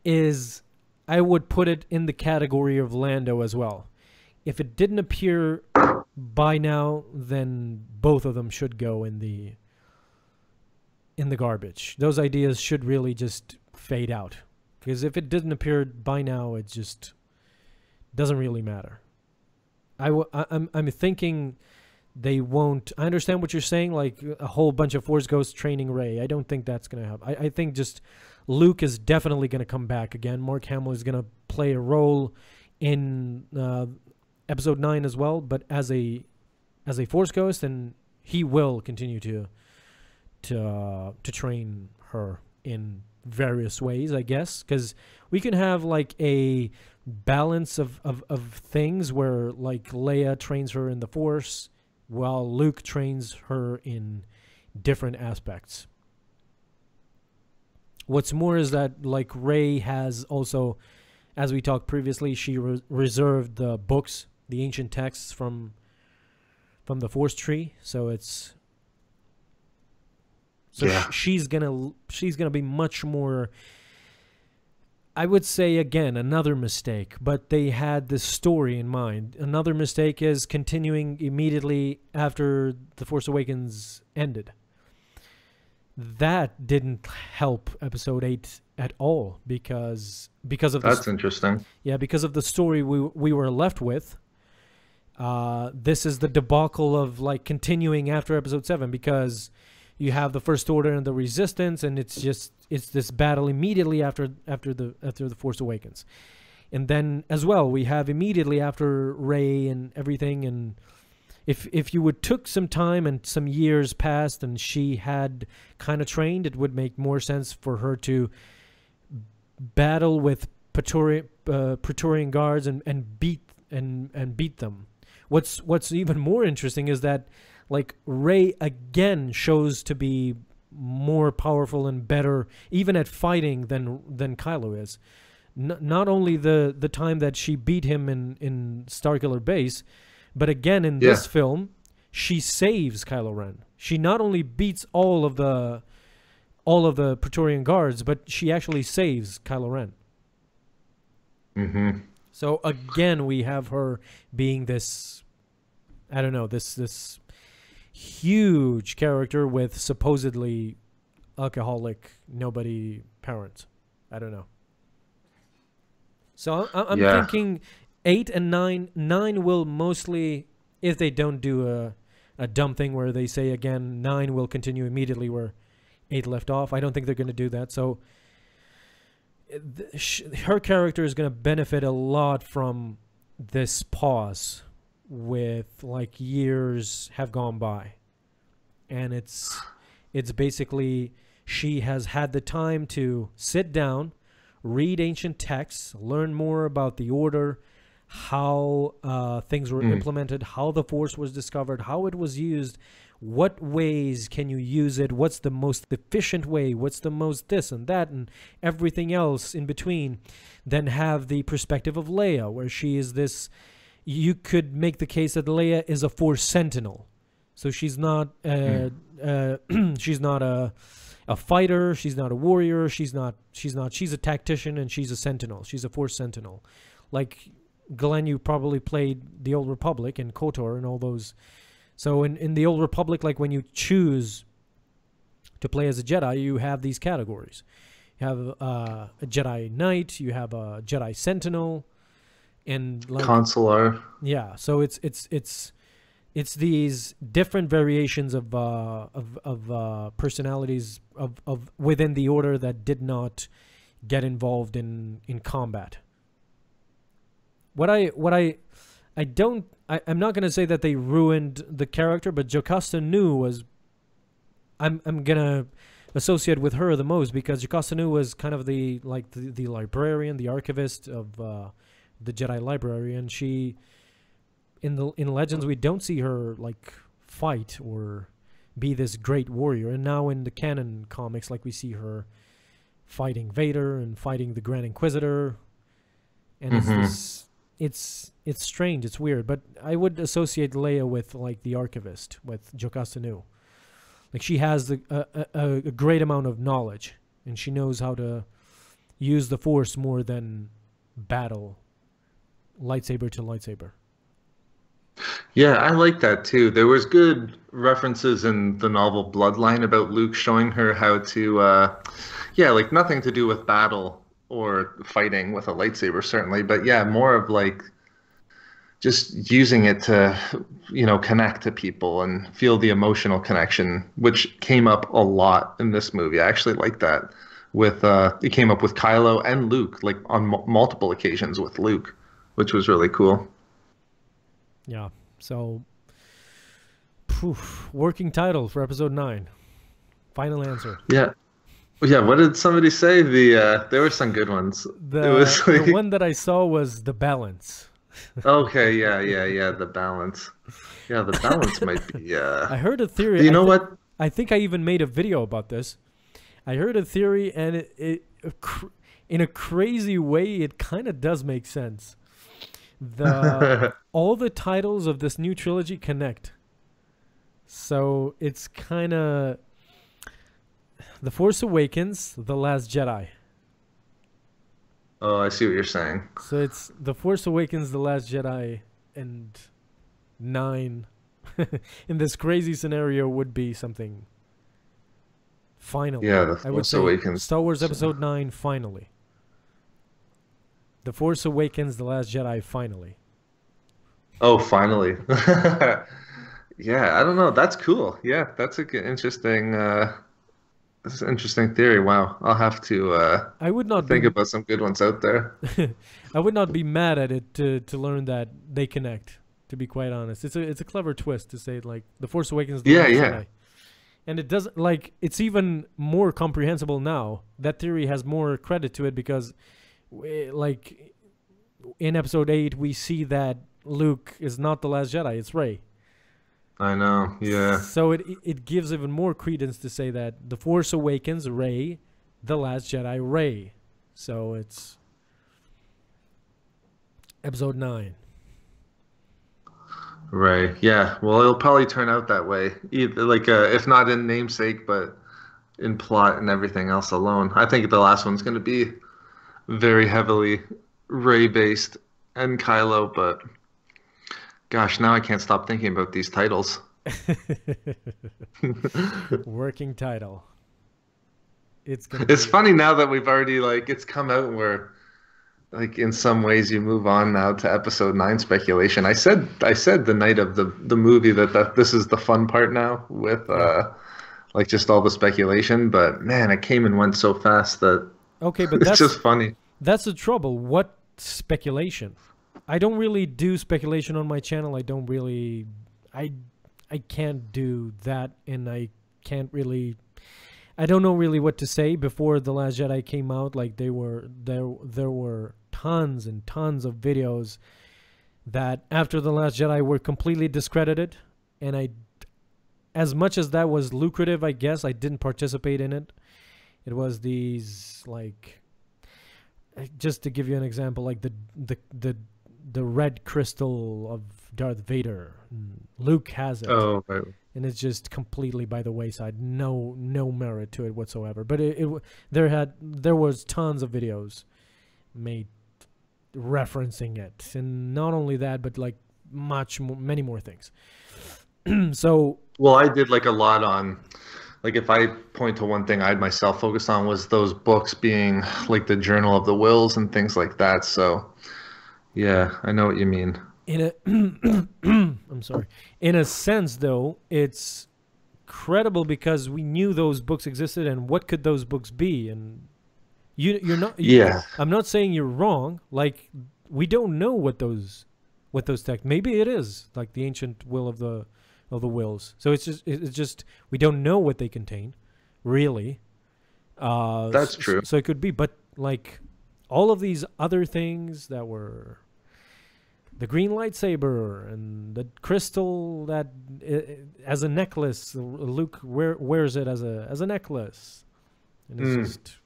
is, I would put it in the category of Lando as well. If it didn't appear by now, then both of them should go in the garbage. Those ideas should really just fade out. Because if it didn't appear by now, it just doesn't really matter. I'm thinking they won't. I understand what you're saying, like a whole bunch of Force Ghosts training Rey. I don't think that's going to happen. I think just Luke is definitely going to come back again. Mark Hamill is going to play a role in Episode 9 as well, but as a Force Ghost, and he will continue to train her in various ways, I guess, because we can have like a balance of things where like Leia trains her in the Force while Luke trains her in different aspects. What's more is that like Rey has also, as we talked previously, she reserved the books, the ancient texts from the Force tree, so it's she's gonna be much more. I would say, again, another mistake, but they had this story in mind. Another mistake is continuing immediately after The Force Awakens ended. that didn't help episode 8 at all, because of That's interesting. because of the story we were left with. This is the debacle of like continuing after episode 7, because you have the First Order and the Resistance, and it's this battle immediately after the Force Awakens. And then as well, we have immediately after Rey and everything. And if you would took some time and some years passed and she had kind of trained, it would make more sense for her to battle with Praetorian guards and beat them. What's even more interesting is that like Rey again shows to be more powerful and better even at fighting than Kylo is. Not only the time that she beat him in Starkiller Base, but again in this film, she saves Kylo Ren. She not only beats all of the Praetorian guards, but she actually saves Kylo Ren. Mm-hmm. So again, we have her being this, I don't know, this huge character with supposedly alcoholic, nobody parents. I don't know. So I'm thinking 8 and 9. 9 will mostly, if they don't do a dumb thing where they say again, 9 will continue immediately where 8 left off. I don't think they're going to do that. So her character is going to benefit a lot from this pause with like years have gone by. And it's basically she has had the time to sit down, read ancient texts, learn more about the Order, how things were implemented, how the Force was discovered, how it was used, what ways can you use it, what's the most efficient way, what's the most this and that, and everything else in between. Then have the perspective of Leia, where she is this, you could make the case that Leia is a Force sentinel. So she's not she's not a fighter, she's not a warrior, she's a tactician, and she's a sentinel. She's a Force sentinel. Like Glenn, you probably played the Old Republic and KOTOR and all those. So in the Old Republic, like when you choose to play as a Jedi, you have these categories. You have a Jedi Knight, you have a Jedi Sentinel, and like Consular. Yeah, so it's these different variations of personalities of within the Order that did not get involved in combat. I'm not going to say that they ruined the character, but Jocasta Nu was, I'm going to associate with her the most, because Jocasta Nu was kind of the librarian, the archivist of the Jedi library, and she, in Legends, we don't see her like fight or be this great warrior, and now in the canon comics, like we see her fighting Vader and fighting the Grand Inquisitor, and it's strange, it's weird, but I would associate Leia with like the archivist, with Jocasta Nu. Like she has a great amount of knowledge, and she knows how to use the Force more than battle lightsaber to lightsaber. Yeah, I like that too. There was good references in the novel Bloodline about Luke showing her how to, like nothing to do with battle or fighting with a lightsaber, certainly, but yeah, more of like just using it to, connect to people and feel the emotional connection, which came up a lot in this movie. I actually like that. It came up with Kylo and Luke, like on multiple occasions with Luke, which was really cool. Yeah, so working title for episode 9. Final answer. Yeah. What did somebody say? There were some good ones. The one that I saw was The Balance. Okay, yeah, The Balance. Yeah, The Balance might be. I heard a theory. You know what? I think I even made a video about this. I heard a theory, and it in a crazy way, it kind of does make sense. All the titles of this new trilogy connect. So it's kind of The Force Awakens, The Last Jedi. Oh, I see what you're saying. So it's The Force Awakens, The Last Jedi, and 9 in this crazy scenario would be something Finally. Yeah, The I would Force say Awakens. Star Wars Episode 9, finally. The Force Awakens, The Last Jedi, finally. Oh, finally. Yeah, I don't know. That's cool. Yeah, that's a interesting that's an interesting theory. Wow. I'll have to I would not think be about some good ones out there. I would not be mad at it to learn that they connect, to be quite honest. It's a clever twist to say like The Force Awakens, The Yeah, Last yeah. Jedi. And it doesn't like it's even more comprehensible now. That theory has more credit to it because like in episode 8 we see that Luke is not the last Jedi, it's Rey. I know. Yeah. So it gives even more credence to say that The Force Awakens, Rey, The Last Jedi, Rey. So it's episode 9. Right. Yeah. Well, it'll probably turn out that way. Either like if not in namesake, but in plot and everything else alone. I think the last one's going to be very heavily Ray based and Kylo, but gosh, now I can't stop thinking about these titles. Working title. It's funny now that we've already like it's come out where like in some ways you move on now to episode 9 speculation. I said the night of the movie that this is the fun part now with like just all the speculation, but man, it came and went so fast that okay, but it's just funny. That's the trouble. What speculation? I don't really do speculation on my channel. I don't really I can't do that, and I don't know really what to say. Before The Last Jedi came out, like there were tons and tons of videos that after The Last Jedi were completely discredited, and as much as that was lucrative, I guess I didn't participate in it. It was these like, just to give you an example, like the red crystal of Darth Vader. Luke has it. Oh, right. And it's just completely by the wayside. No merit to it whatsoever. But there was tons of videos made referencing it, and not only that, but like many more things. So, well, I did like a lot on, like if I point to one thing I'd myself focus on was those books being like the Journal of the Wills and things like that. So, yeah, I know what you mean. I'm sorry. In a sense, though, it's credible because we knew those books existed, and what could those books be? And you're not. Yeah. I'm not saying you're wrong. Like we don't know what those texts. Maybe it is like the ancient will of the wills. So it's just we don't know what they contain, really. That's true. So it could be, but like all of these other things that were. The green lightsaber and the crystal that as a necklace, Luke wears it as a necklace, and it's just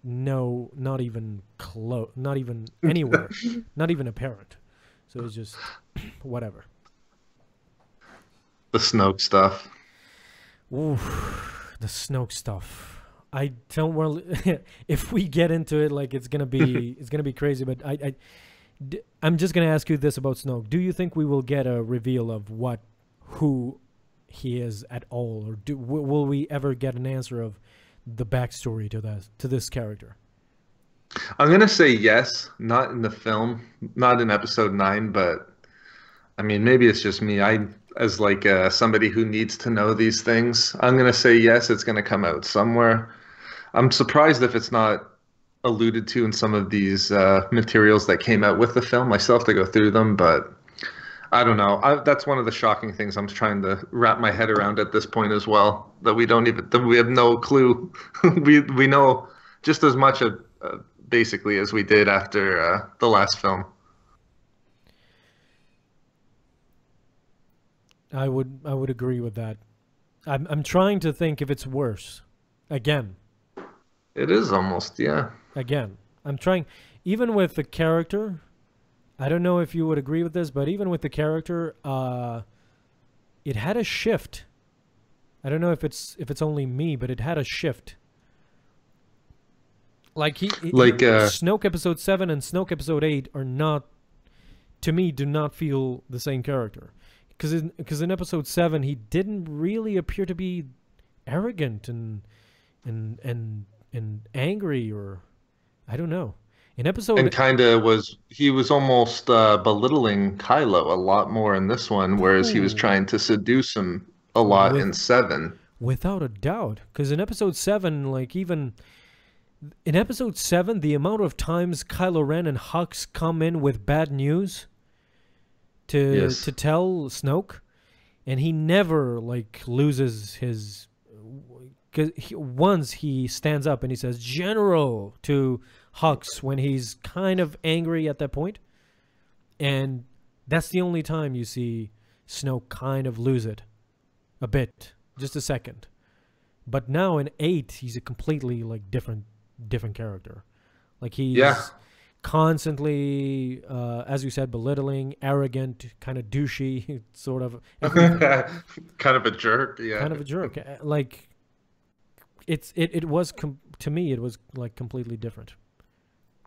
not even close, not even anywhere, not even apparent. So it's just whatever. The Snoke stuff. Ooh, the Snoke stuff. I don't really. If we get into it, like it's gonna be crazy. But I'm just going to ask you this about Snoke. Do you think we will get a reveal of who he is at all? Or will we ever get an answer of the backstory to this character? I'm going to say yes, not in the film, not in episode 9, but I mean, maybe it's just me. As like somebody who needs to know these things, I'm going to say yes, it's going to come out somewhere. I'm surprised if it's not alluded to in some of these materials that came out with the film. I still have to go through them, but I don't know. That's one of the shocking things I'm trying to wrap my head around at this point as well. That we have no clue. we know just as much basically as we did after the last film. I would agree with that. I'm trying to think if it's worse. Again. It is almost, yeah. Again, I'm trying, even with the character, I don't know if you would agree with this, but even with the character, it had a shift. I don't know if it's only me, but it had a shift. Like Snoke episode 7 and Snoke episode 8 are not, to me, do not feel the same character. Because in episode 7, he didn't really appear to be arrogant, and and angry, or I don't know. In episode And he was almost belittling Kylo a lot more in this one, whereas he was Ooh, trying to seduce him a lot in with 7. without a doubt, because in episode 7, like even in episode 7, the amount of times Kylo Ren and Hux come in with bad news Yes. to tell Snoke, and he never like loses his. Because once he stands up and he says "General" to Hux when he's kind of angry at that point, and that's the only time you see Snoke kind of lose it a bit, just a second. But now in 8, he's a completely like different character. Like he's Yeah. constantly, as you said, belittling, arrogant, kind of douchey, sort of everything. Kind of a jerk, yeah. Kind of a jerk. Like it was to me it was like completely different.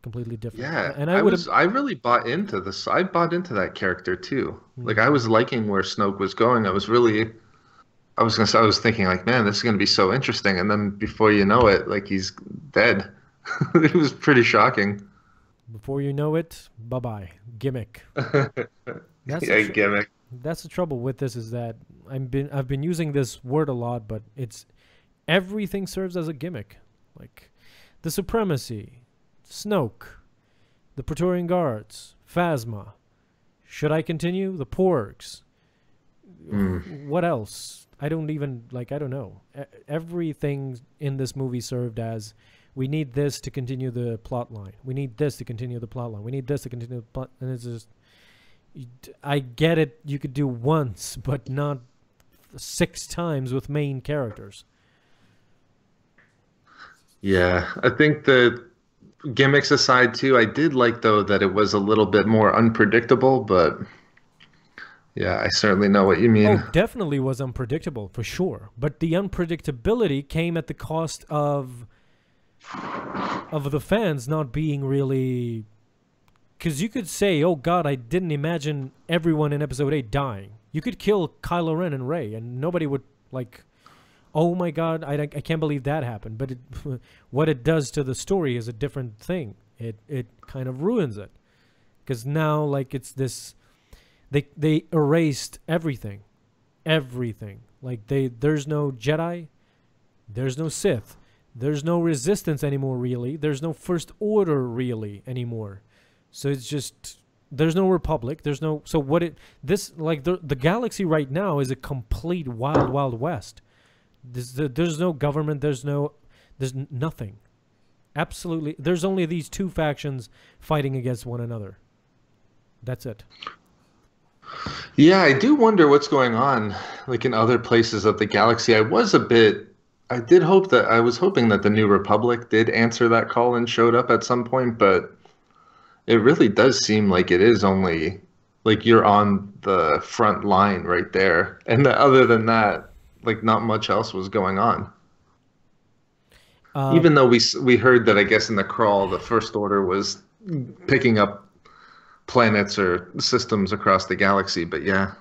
Completely different. Yeah, And I would have I really bought into this. I bought into that character too. Like I was liking where Snoke was going. I was gonna say, I was thinking like, man, this is gonna be so interesting. And then before you know it, like he's dead. It was pretty shocking. before you know it, bye-bye. Gimmick. That's Yeah, the gimmick. that's the trouble with this, is that I've been using this word a lot, but it's everything serves as a gimmick. Like the Supremacy, Snoke, the Praetorian Guards, Phasma. Should I continue? The Porgs. What else? I don't even like. I don't know. Everything in this movie served as, we need this to continue the plot line. We need this to continue the plot line. We need this to continue the plot. And it's just, I get it. You could do once, but not 6 times with main characters. Yeah, I think the gimmicks aside too, I did like though that it was a little bit more unpredictable, but yeah, I certainly know what you mean. Oh, definitely was unpredictable for sure. But the unpredictability came at the cost of the fans not being really, because you could say, "Oh God, I didn't imagine everyone in Episode 8 dying." You could kill Kylo Ren and Rey, and nobody would like, "Oh my God, I can't believe that happened." But what it does to the story is a different thing. It kind of ruins it, because now like it's this. They erased everything. Like there's no Jedi, there's no Sith, there's no Resistance anymore really. There's no First Order really anymore. So it's just, there's no Republic. There's no, so what it this like the galaxy right now is a complete wild west. There's no government. There's nothing. Absolutely, there's only these 2 factions fighting against one another. That's it. Yeah, I do wonder what's going on, like in other places of the galaxy. I did hope that, I was hoping that the New Republic did answer that call and showed up at some point, but it really does seem like it is only, like you're on the front line right there. And other than that, like not much else was going on. Even though we heard that, I guess in the crawl, the First Order was picking up planets or systems across the galaxy, but yeah.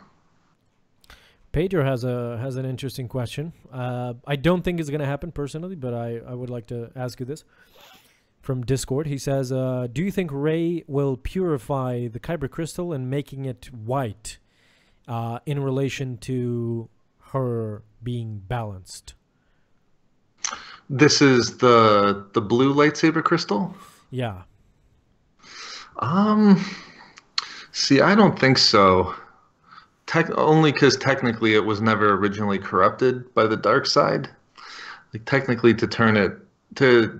Pedro has an interesting question. I don't think it's going to happen personally, but I would like to ask you this. From Discord, he says, do you think Rey will purify the Kyber crystal and making it white in relation to her being balanced? This is the blue lightsaber crystal? Yeah. See, I don't think so. Only because technically it was never originally corrupted by the dark side. Like technically, to turn it to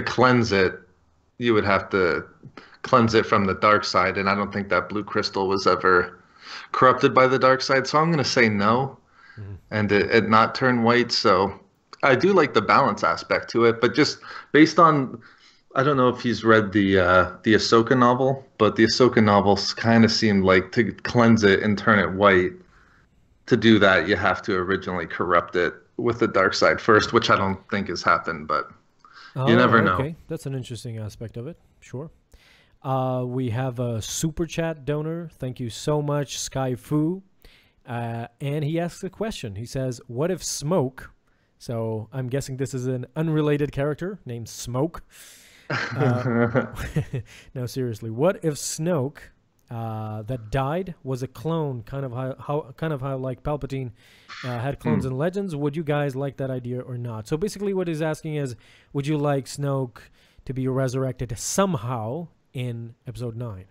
cleanse it, you would have to cleanse it from the dark side, and I don't think that blue crystal was ever corrupted by the dark side. So I'm going to say no, and it not turn white. So I do like the balance aspect to it, but just based on, I don't know if he's read the Ahsoka novel, but the Ahsoka novels kind of seemed like to cleanse it and turn it white. To do that, you have to originally corrupt it with the dark side first, which I don't think has happened, but you never know. Okay, that's an interesting aspect of it. Sure. We have a super chat donor. Thank you so much, Sky Fu. And he asks a question. He says, "What if Smoke So I'm guessing this is an unrelated character named Smoke. No, seriously, what if Snoke that died was a clone, kind of how like Palpatine had clones in Legends? Would you guys like that idea or not? So basically, what he's asking is, would you like Snoke to be resurrected somehow in Episode 9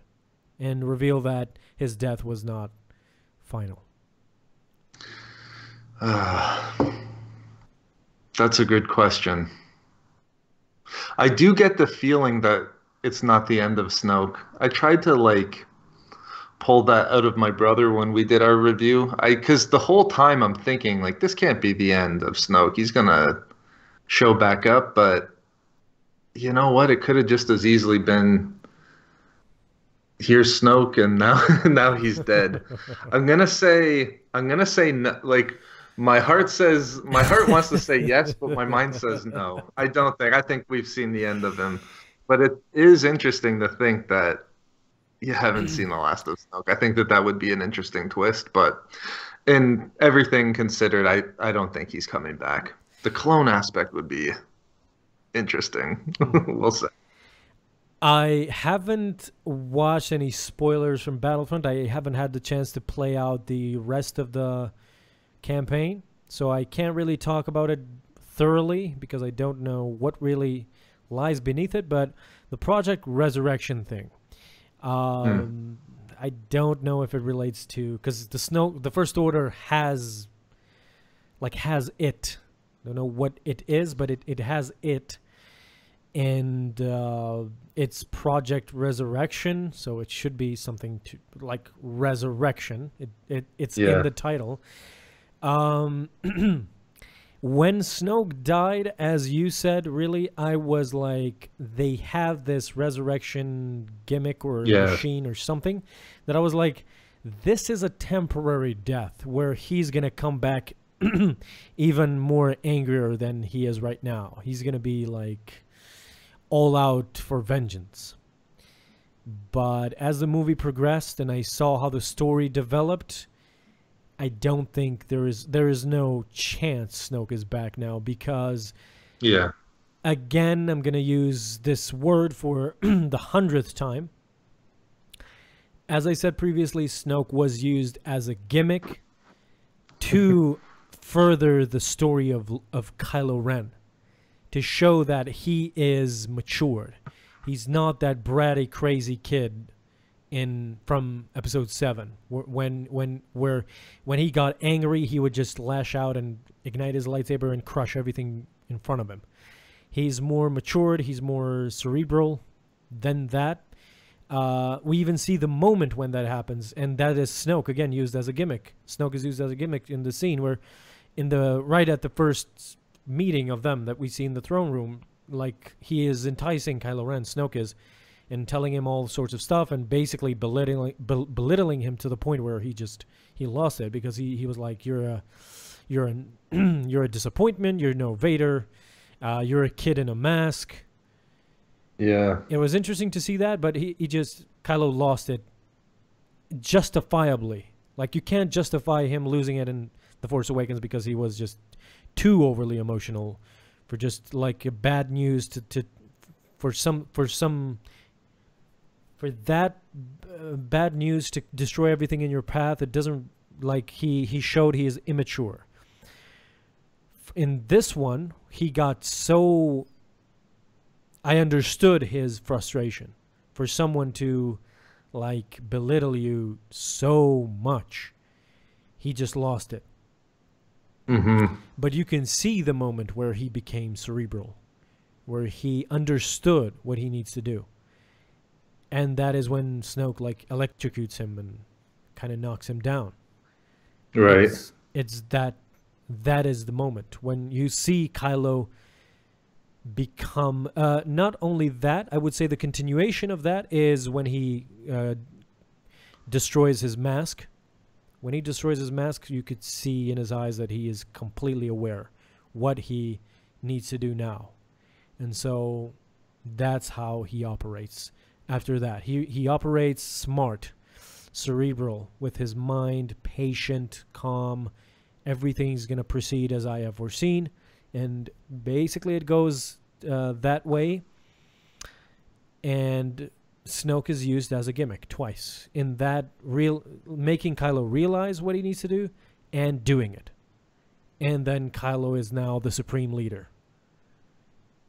and reveal that his death was not final? That's a good question. I do get the feeling that it's not the end of Snoke. I tried to like pull that out of my brother when we did our review. Because the whole time I'm thinking like this can't be the end of Snoke. He's gonna show back up, but you know what? It could have just as easily been here's Snoke and now he's dead. I'm gonna say no, like my heart wants to say yes, but my mind says no. I think we've seen the end of him. But it is interesting to think that you haven't seen the last of Snoke. I think that would be an interesting twist, but in everything considered, I don't think he's coming back. The clone aspect would be interesting. We'll see. I haven't watched any spoilers from Battlefront. I haven't had the chance to play out the rest of the campaign, so I can't really talk about it thoroughly because I don't know what really lies beneath it. But the Project Resurrection thing, I don't know if it relates to, because the First Order has it. I don't know what it is, but it has it, and it's Project Resurrection, so it should be something to like resurrection. It's in the title. When Snoke died, as you said, really, I was like, they have this resurrection gimmick or machine or something that I was like, this is a temporary death where he's going to come back even more angrier than he is right now. He's going to be like all out for vengeance. But as the movie progressed and I saw how the story developed, I don't think there is no chance Snoke is back now, because again, I'm going to use this word for the 100th time. As I said previously, Snoke was used as a gimmick to further the story of Kylo Ren, to show that he is matured. He's not that bratty, crazy kid from Episode 7, when he got angry, he would just lash out and ignite his lightsaber and crush everything in front of him. He's more matured. He's more cerebral than that. We even see the moment when that happens, and that is Snoke again used as a gimmick. Snoke is used as a gimmick in the scene where, right at the first meeting of them that we see in the throne room, like he is enticing Kylo Ren. Snoke is. And telling him all sorts of stuff and basically belittling him to the point where he lost it, because he was like, you're a disappointment, you're no Vader, you're a kid in a mask. Yeah. It was interesting to see that, but Kylo lost it justifiably. Like, you can't justify him losing it in The Force Awakens because he was just too overly emotional for just like bad news for that bad news to destroy everything in your path. It doesn't, like, he showed he is immature. In this one, he got so... I understood his frustration. For someone to, like, belittle you so much, he just lost it. Mm-hmm. But you can see the moment where he became cerebral, where he understood what he needs to do. And that is when Snoke, like, electrocutes him and kind of knocks him down. Right. It's that is the moment when you see Kylo become... not only that, I would say the continuation of that is when he destroys his mask. When he destroys his mask, you could see in his eyes that he is completely aware what he needs to do now. And so that's how he operates. After that, he operates smart, cerebral, with his mind, patient, calm. Everything's going to proceed as I have foreseen. and basically it goes that way. And Snoke is used as a gimmick twice in that making Kylo realize what he needs to do and doing it. And then Kylo is now the supreme leader.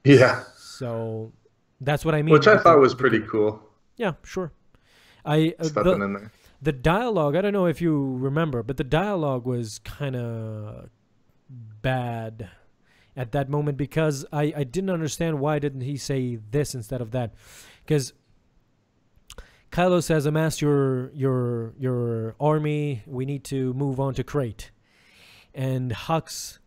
Yeah. So that's what I mean. Which I thought was pretty cool. Yeah, sure. Stepping in there. The dialogue, I don't know if you remember, but the dialogue was kind of bad at that moment, because I didn't understand why didn't he say this instead of that. Because Kylo says, amass your army, we need to move on to Crate. And Hux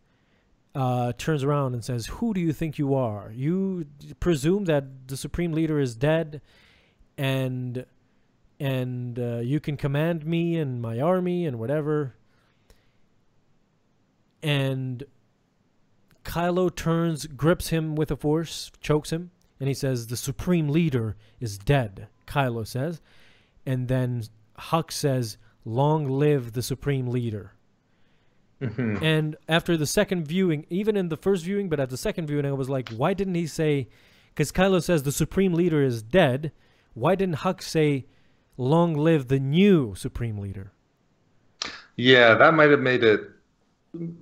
turns around and says, who do you think you are? You presume that the Supreme Leader is dead, and you can command me and my army and whatever. And Kylo grips him with the Force, chokes him, and he says, the Supreme Leader is dead, Kylo says. And then Hux says, long live the Supreme Leader. Mm-hmm. And after the second viewing, even in the first viewing, but at the second viewing, I was like, why didn't he say, because Kylo says the Supreme Leader is dead, why didn't Hux say, long live the new Supreme Leader? Yeah, that might have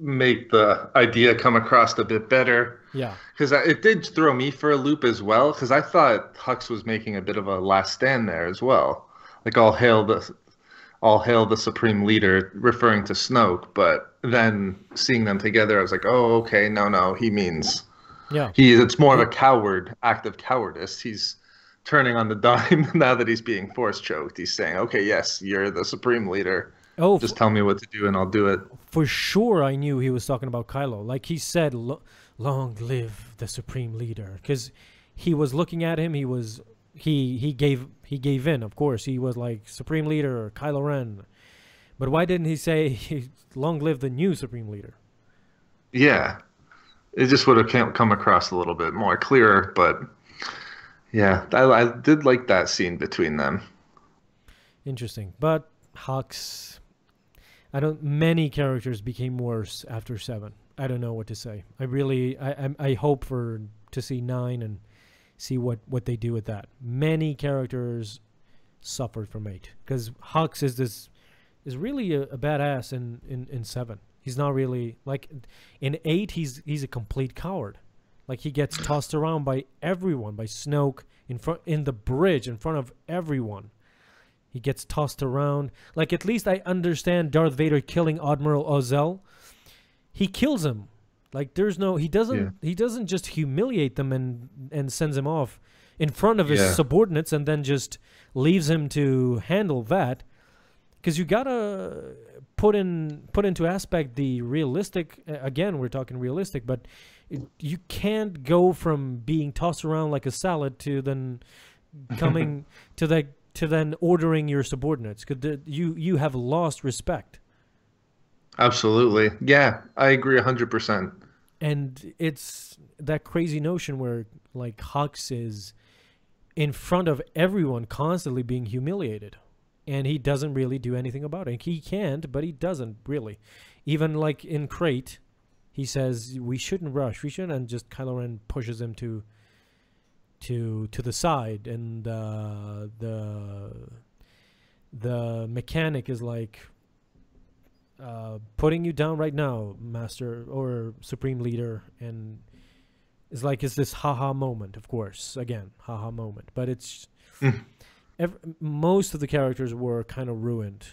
make the idea come across a bit better. Yeah. Because it did throw me for a loop as well, because I thought Hux was making a bit of a last stand there as well. Like, all hail the Supreme Leader, referring to Snoke. But then seeing them together, I was like, oh, okay, no, he means... Yeah. It's more of a act of cowardice. He's turning on the dime now that he's being Force choked. He's saying, okay, yes, you're the Supreme Leader. Oh, just tell me what to do and I'll do it. For sure I knew he was talking about Kylo. Like he said, long live the Supreme Leader. Because he was looking at him, he gave in, of course. He was like, Supreme Leader, Kylo Ren. But why didn't he say, long live the new Supreme Leader? Yeah. It just would have come across a little bit more clearer, but yeah, I did like that scene between them. Interesting. But Hux... many characters became worse after 7. I don't know what to say. I hope to see 9 and see what they do with that. Many characters suffered from 8, because Hux is really a badass in 7. He's not really, like, in 8 he's a complete coward. Like, he gets tossed around by everyone, by Snoke in the bridge in front of everyone. He gets tossed around. Like, at least I understand Darth Vader killing Admiral Ozzel. He kills him. Like, he doesn't just humiliate them and sends him off in front of his subordinates and then just leaves him to handle that. Because you gotta put into aspect the realistic. Again, we're talking realistic, but you can't go from being tossed around like a salad to then coming to then ordering your subordinates, because you have lost respect. Absolutely. Yeah, I agree 100%. And it's that crazy notion where, like, Hux is in front of everyone constantly being humiliated, and he doesn't really do anything about it. He can't, but he doesn't really. Even, like, in Crate, he says, we shouldn't rush, and just Kylo Ren pushes him to the side, and the mechanic is like, putting you down right now, Master or Supreme Leader, and it's like, it's this haha moment, of course, again, haha moment, but it's most of the characters were kind of ruined,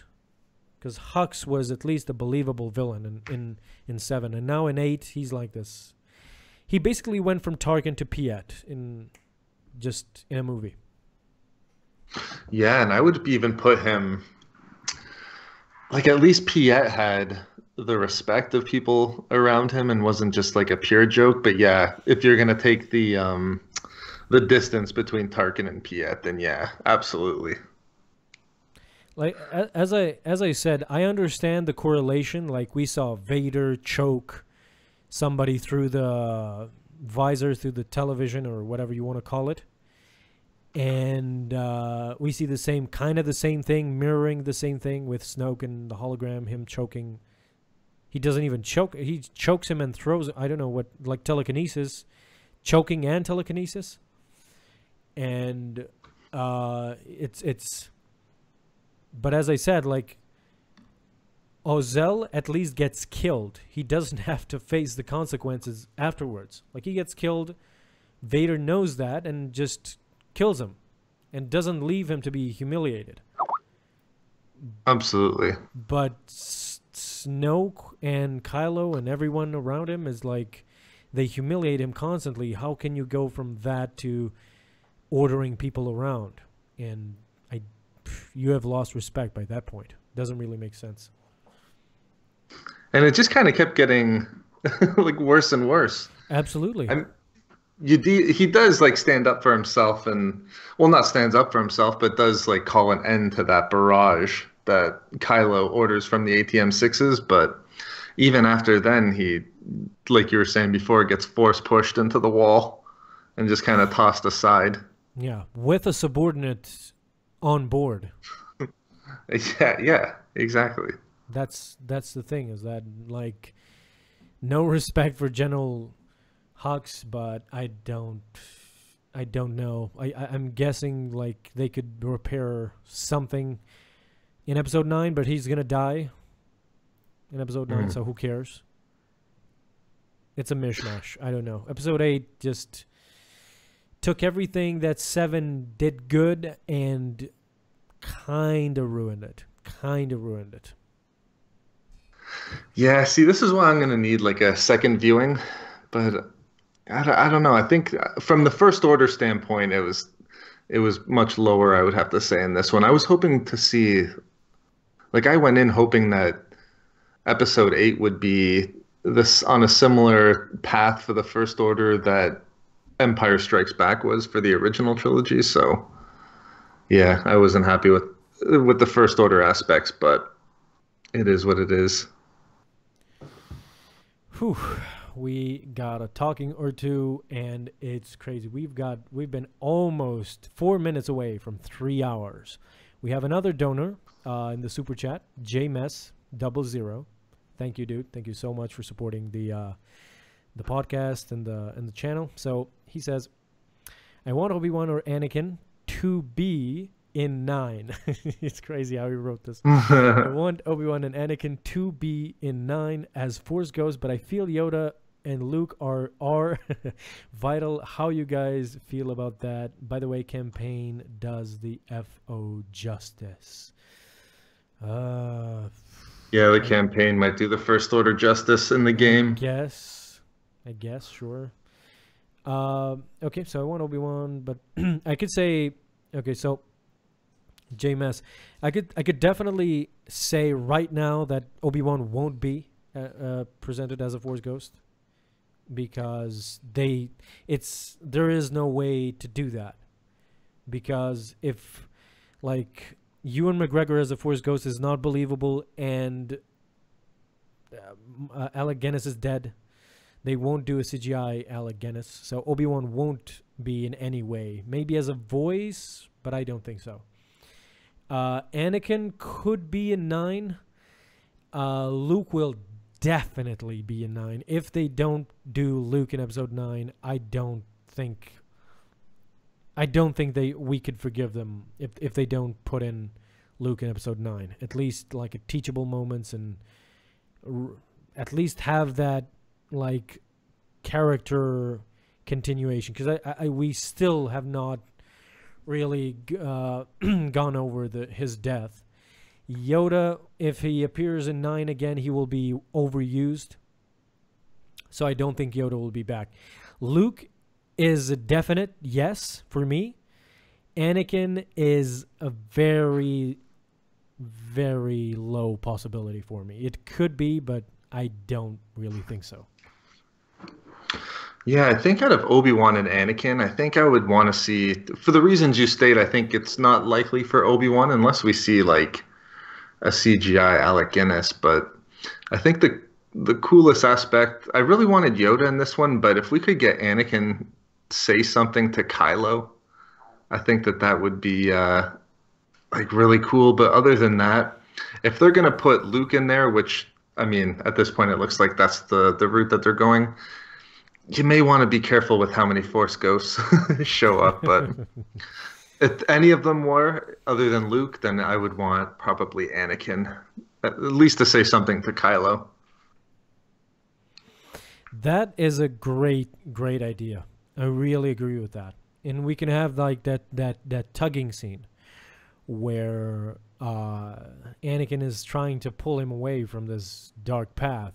because Hux was at least a believable villain in 7, and now in 8 he's like this. He basically went from Tarkin to Piet in a movie. Yeah, and I would even put him, like, at least Piet had the respect of people around him and wasn't just like a pure joke. But yeah, if you're gonna take the distance between Tarkin and Piet, then yeah, absolutely. Like, as I said, I understand the correlation. Like, we saw Vader choke somebody through the visor, through the television, or whatever you want to call it. And we see the same thing, mirroring the same thing with Snoke and the hologram, him choking He doesn't even choke. He chokes him and throws. I don't know what, like telekinesis, choking and telekinesis, and it's. But as I said, like, Ozzel at least gets killed. He doesn't have to face the consequences afterwards. Like, he gets killed. Vader knows that and just kills him and doesn't leave him to be humiliated. Absolutely. But Snoke and Kylo and everyone around him is like, they humiliate him constantly. How can you go from that to ordering people around? And you have lost respect by that point. Doesn't really make sense. And it just kind of kept getting like worse and worse. Absolutely. He does like stand up for himself, and well, not stands up for himself, but does like call an end to that barrage that Kylo orders from the ATM-6s. But even after then, he, like you were saying before, gets force pushed into the wall and just kind of tossed aside. Yeah, with a subordinate on board. Yeah, exactly. That's the thing, is that, like, no respect for General Hux, but I don't know. I'm guessing like they could repair something in episode 9, but he's gonna die in episode 9, so who cares? It's a mishmash. I don't know. Episode 8 just took everything that 7 did good and kind of ruined it. Yeah, see, this is why I'm going to need like a second viewing, but I don't know. I think from the First Order standpoint, it was much lower, I would have to say, in this one. I was hoping to see, like, I went in hoping that episode 8 would be this on a similar path for the First Order that Empire Strikes Back was for the original trilogy. So yeah, I wasn't happy with the First Order aspects, but it is what it is. Whew. We got a talking or two, and it's crazy. We've been almost 4 minutes away from 3 hours. We have another donor in the super chat, JMess00. Thank you, dude. Thank you so much for supporting the podcast and the channel. So he says, I want Obi-Wan or Anakin to be in 9. It's crazy how he wrote this. I want Obi-Wan and Anakin to be in 9 as Force Ghosts, but I feel Yoda and Luke are vital. How you guys feel about that? By the way, campaign does the FO justice. Yeah, the campaign might do the First Order justice in the game. I guess, sure. Okay, so I want Obi-Wan, but I could say, okay, so JMS, I could definitely say right now that Obi-Wan won't be presented as a Force Ghost, because there is no way to do that, because if, like, Ewan McGregor as a Force Ghost is not believable, and Alec Guinness is dead, they won't do a CGI Alec Guinness, so Obi-Wan won't be in any way. Maybe as a voice, but I don't think so. Anakin could be in 9. Luke will definitely be in 9. If they don't do Luke in episode 9, I don't think we could forgive them if they don't put in Luke in episode 9. At least like a teachable moments, and at least have that like character continuation, because we still have not really gone over his death. Yoda, if he appears in 9 again, he will be overused, so I don't think Yoda will be back. Luke is a definite yes for me. Anakin is a very, very low possibility for me. It could be, but I don't really think so. Yeah, I think out of Obi-Wan and Anakin, I think I would want to see, for the reasons you state, I think it's not likely for Obi-Wan unless we see like a CGI Alec Guinness. But I think the coolest aspect, I really wanted Yoda in this one, but if we could get Anakin say something to Kylo, I think that would be like really cool. But other than that, if they're going to put Luke in there, which I mean, at this point, it looks like that's the route that they're going. You may want to be careful with how many Force ghosts show up, but if any of them were, other than Luke, then I would want probably Anakin, at least to say something to Kylo. That is a great idea. I really agree with that. And we can have like that tugging scene where Anakin is trying to pull him away from this dark path.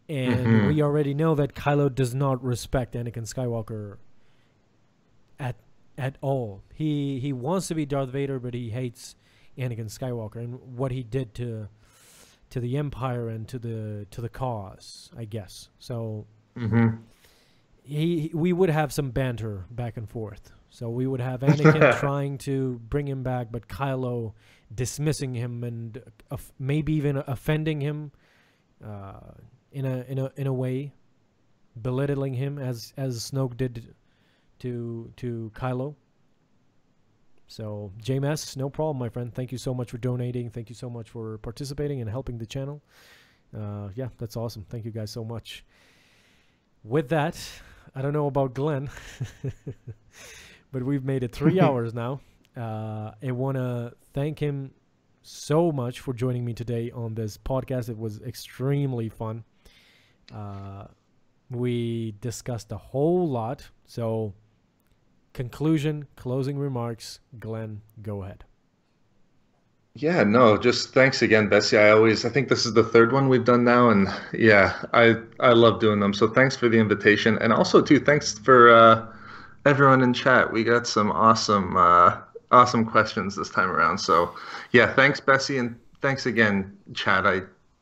And we already know that Kylo does not respect Anakin Skywalker at all. He wants to be Darth Vader, but he hates Anakin Skywalker and what he did to the Empire and to the cause, I guess. So we would have some banter back and forth. So we would have Anakin trying to bring him back, but Kylo dismissing him and maybe even offending him in a way, belittling him as Snoke did to Kylo. So, JMS, no problem, my friend. Thank you so much for donating. Thank you so much for participating and helping the channel. Yeah, that's awesome. Thank you guys so much. With that, I don't know about Glenn, but we've made it 3 hours now. I want to thank him so much for joining me today on this podcast. It was extremely fun. We discussed a whole lot. So, conclusion, closing remarks, Glenn, go ahead. Yeah, no, just thanks again, Bessie. I think this is the third one we've done now, and yeah, I love doing them. So thanks for the invitation, and also too, thanks for everyone in chat. We got some awesome questions this time around. So yeah, thanks, Bessie, and thanks again, chat.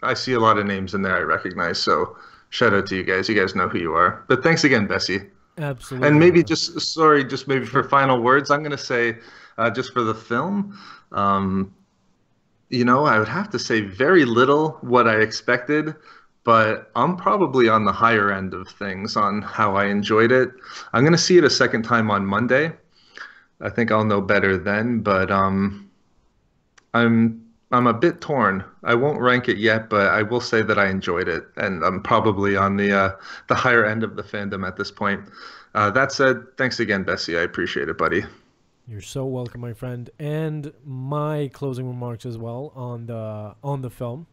I see a lot of names in there I recognize, so shout out to you guys. You guys know who you are. But thanks again, Bessie. Absolutely. And maybe just maybe for final words, I'm going to say, just for the film, I would have to say very little what I expected, but I'm probably on the higher end of things on how I enjoyed it. I'm going to see it a second time on Monday. I think I'll know better then, but I'm a bit torn. I won't rank it yet, but I will say that I enjoyed it, and I'm probably on the higher end of the fandom at this point. That said, thanks again, Bessie. I appreciate it, buddy. You're so welcome, my friend. And my closing remarks as well on the film,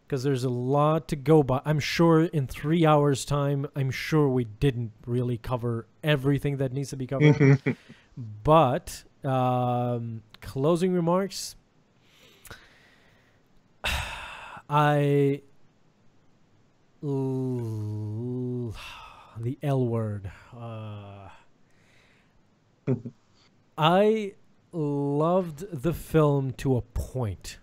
because there's a lot to go by. I'm sure in 3 hours' time, I'm sure we didn't really cover everything that needs to be covered. But closing remarks. The L word. I loved the film to a point.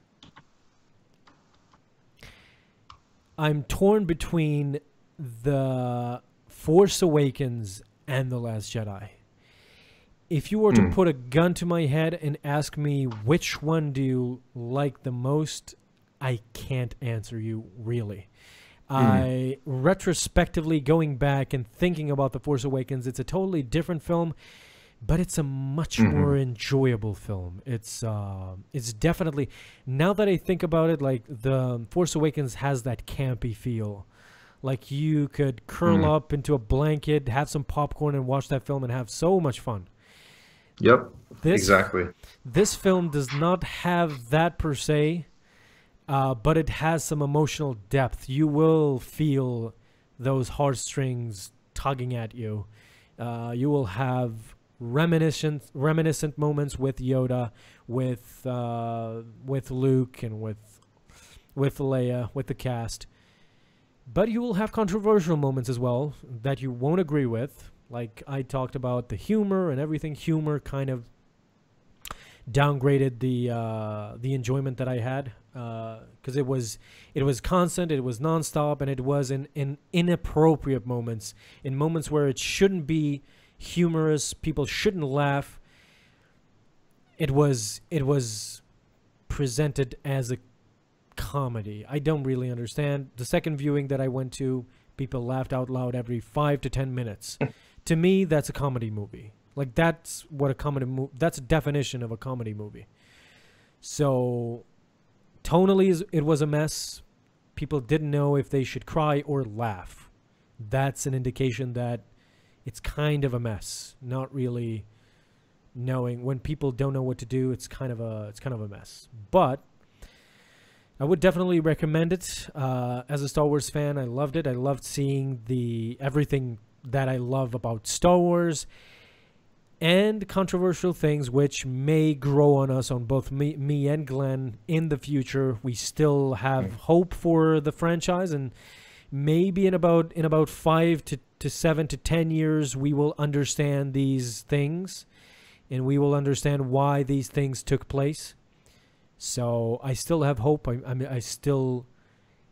I'm torn between The Force Awakens and The Last Jedi. If you were to put a gun to my head and ask me which one do you like the most, I can't answer you, really. I retrospectively going back and thinking about The Force Awakens, it's a totally different film, but it's a much more enjoyable film. It's definitely, now that I think about it, like The Force Awakens has that campy feel. Like you could curl up into a blanket, have some popcorn and watch that film and have so much fun. Yep, exactly. This film does not have that per se, but it has some emotional depth. You will feel those heartstrings tugging at you. You will have reminiscent moments with Yoda, with Luke, and with Leia, with the cast. But you will have controversial moments as well that you won't agree with. Like I talked about the humor and everything. Humor kind of downgraded the enjoyment that I had, because it was constant, it was nonstop, and it was in inappropriate moments, in moments where it shouldn't be humorous, people shouldn't laugh. It was presented as a comedy. I don't really understand. The second viewing that I went to, people laughed out loud every 5 to 10 minutes. To me, that's a comedy movie. Like that's what a comedy movie. That's a definition of a comedy movie. So, tonally, it was a mess. people didn't know if they should cry or laugh. That's an indication that it's kind of a mess. Not really knowing, when people don't know what to do, it's kind of a mess. But I would definitely recommend it. As a Star Wars fan, I loved it. I loved seeing everything that I love about Star Wars, and controversial things which may grow on us, on both me and Glenn in the future. We still have hope for the franchise, and maybe in about 5 to 7 to 10 years we will understand these things, and we will understand why these things took place. So I still have hope. I mean, I still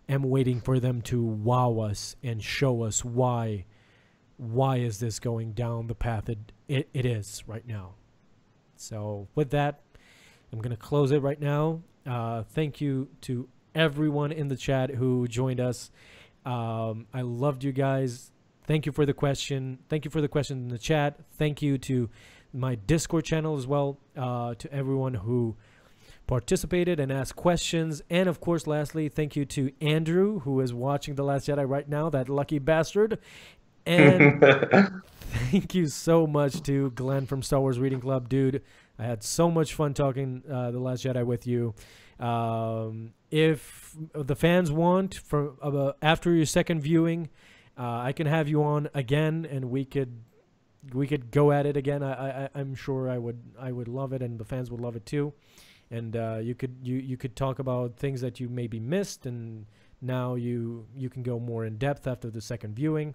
am waiting for them to wow us and show us why is this going down the path it is right now. So with that, I'm going to close it right now. Thank you to everyone in the chat who joined us. I loved you guys. Thank you for the question. Thank you for the question in the chat. Thank you to my Discord channel as well, to everyone who participated and asked questions. And of course, lastly, thank you to Andrew, who is watching The Last Jedi right now, that lucky bastard. And thank you so much to Glenn from Star Wars Reading Club. Dude, I had so much fun talking The Last Jedi with you. If the fans want, after your second viewing, I can have you on again, and we could go at it again. I'm sure I would love it, and the fans would love it too. And you could talk about things that you maybe missed, and now you can go more in depth after the second viewing,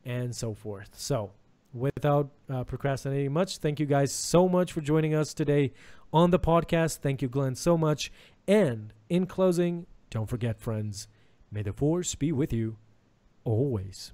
and so forth. So without procrastinating much, thank you guys so much for joining us today on the podcast. Thank you, Glenn, so much. And in closing, don't forget, friends, may the Force be with you always.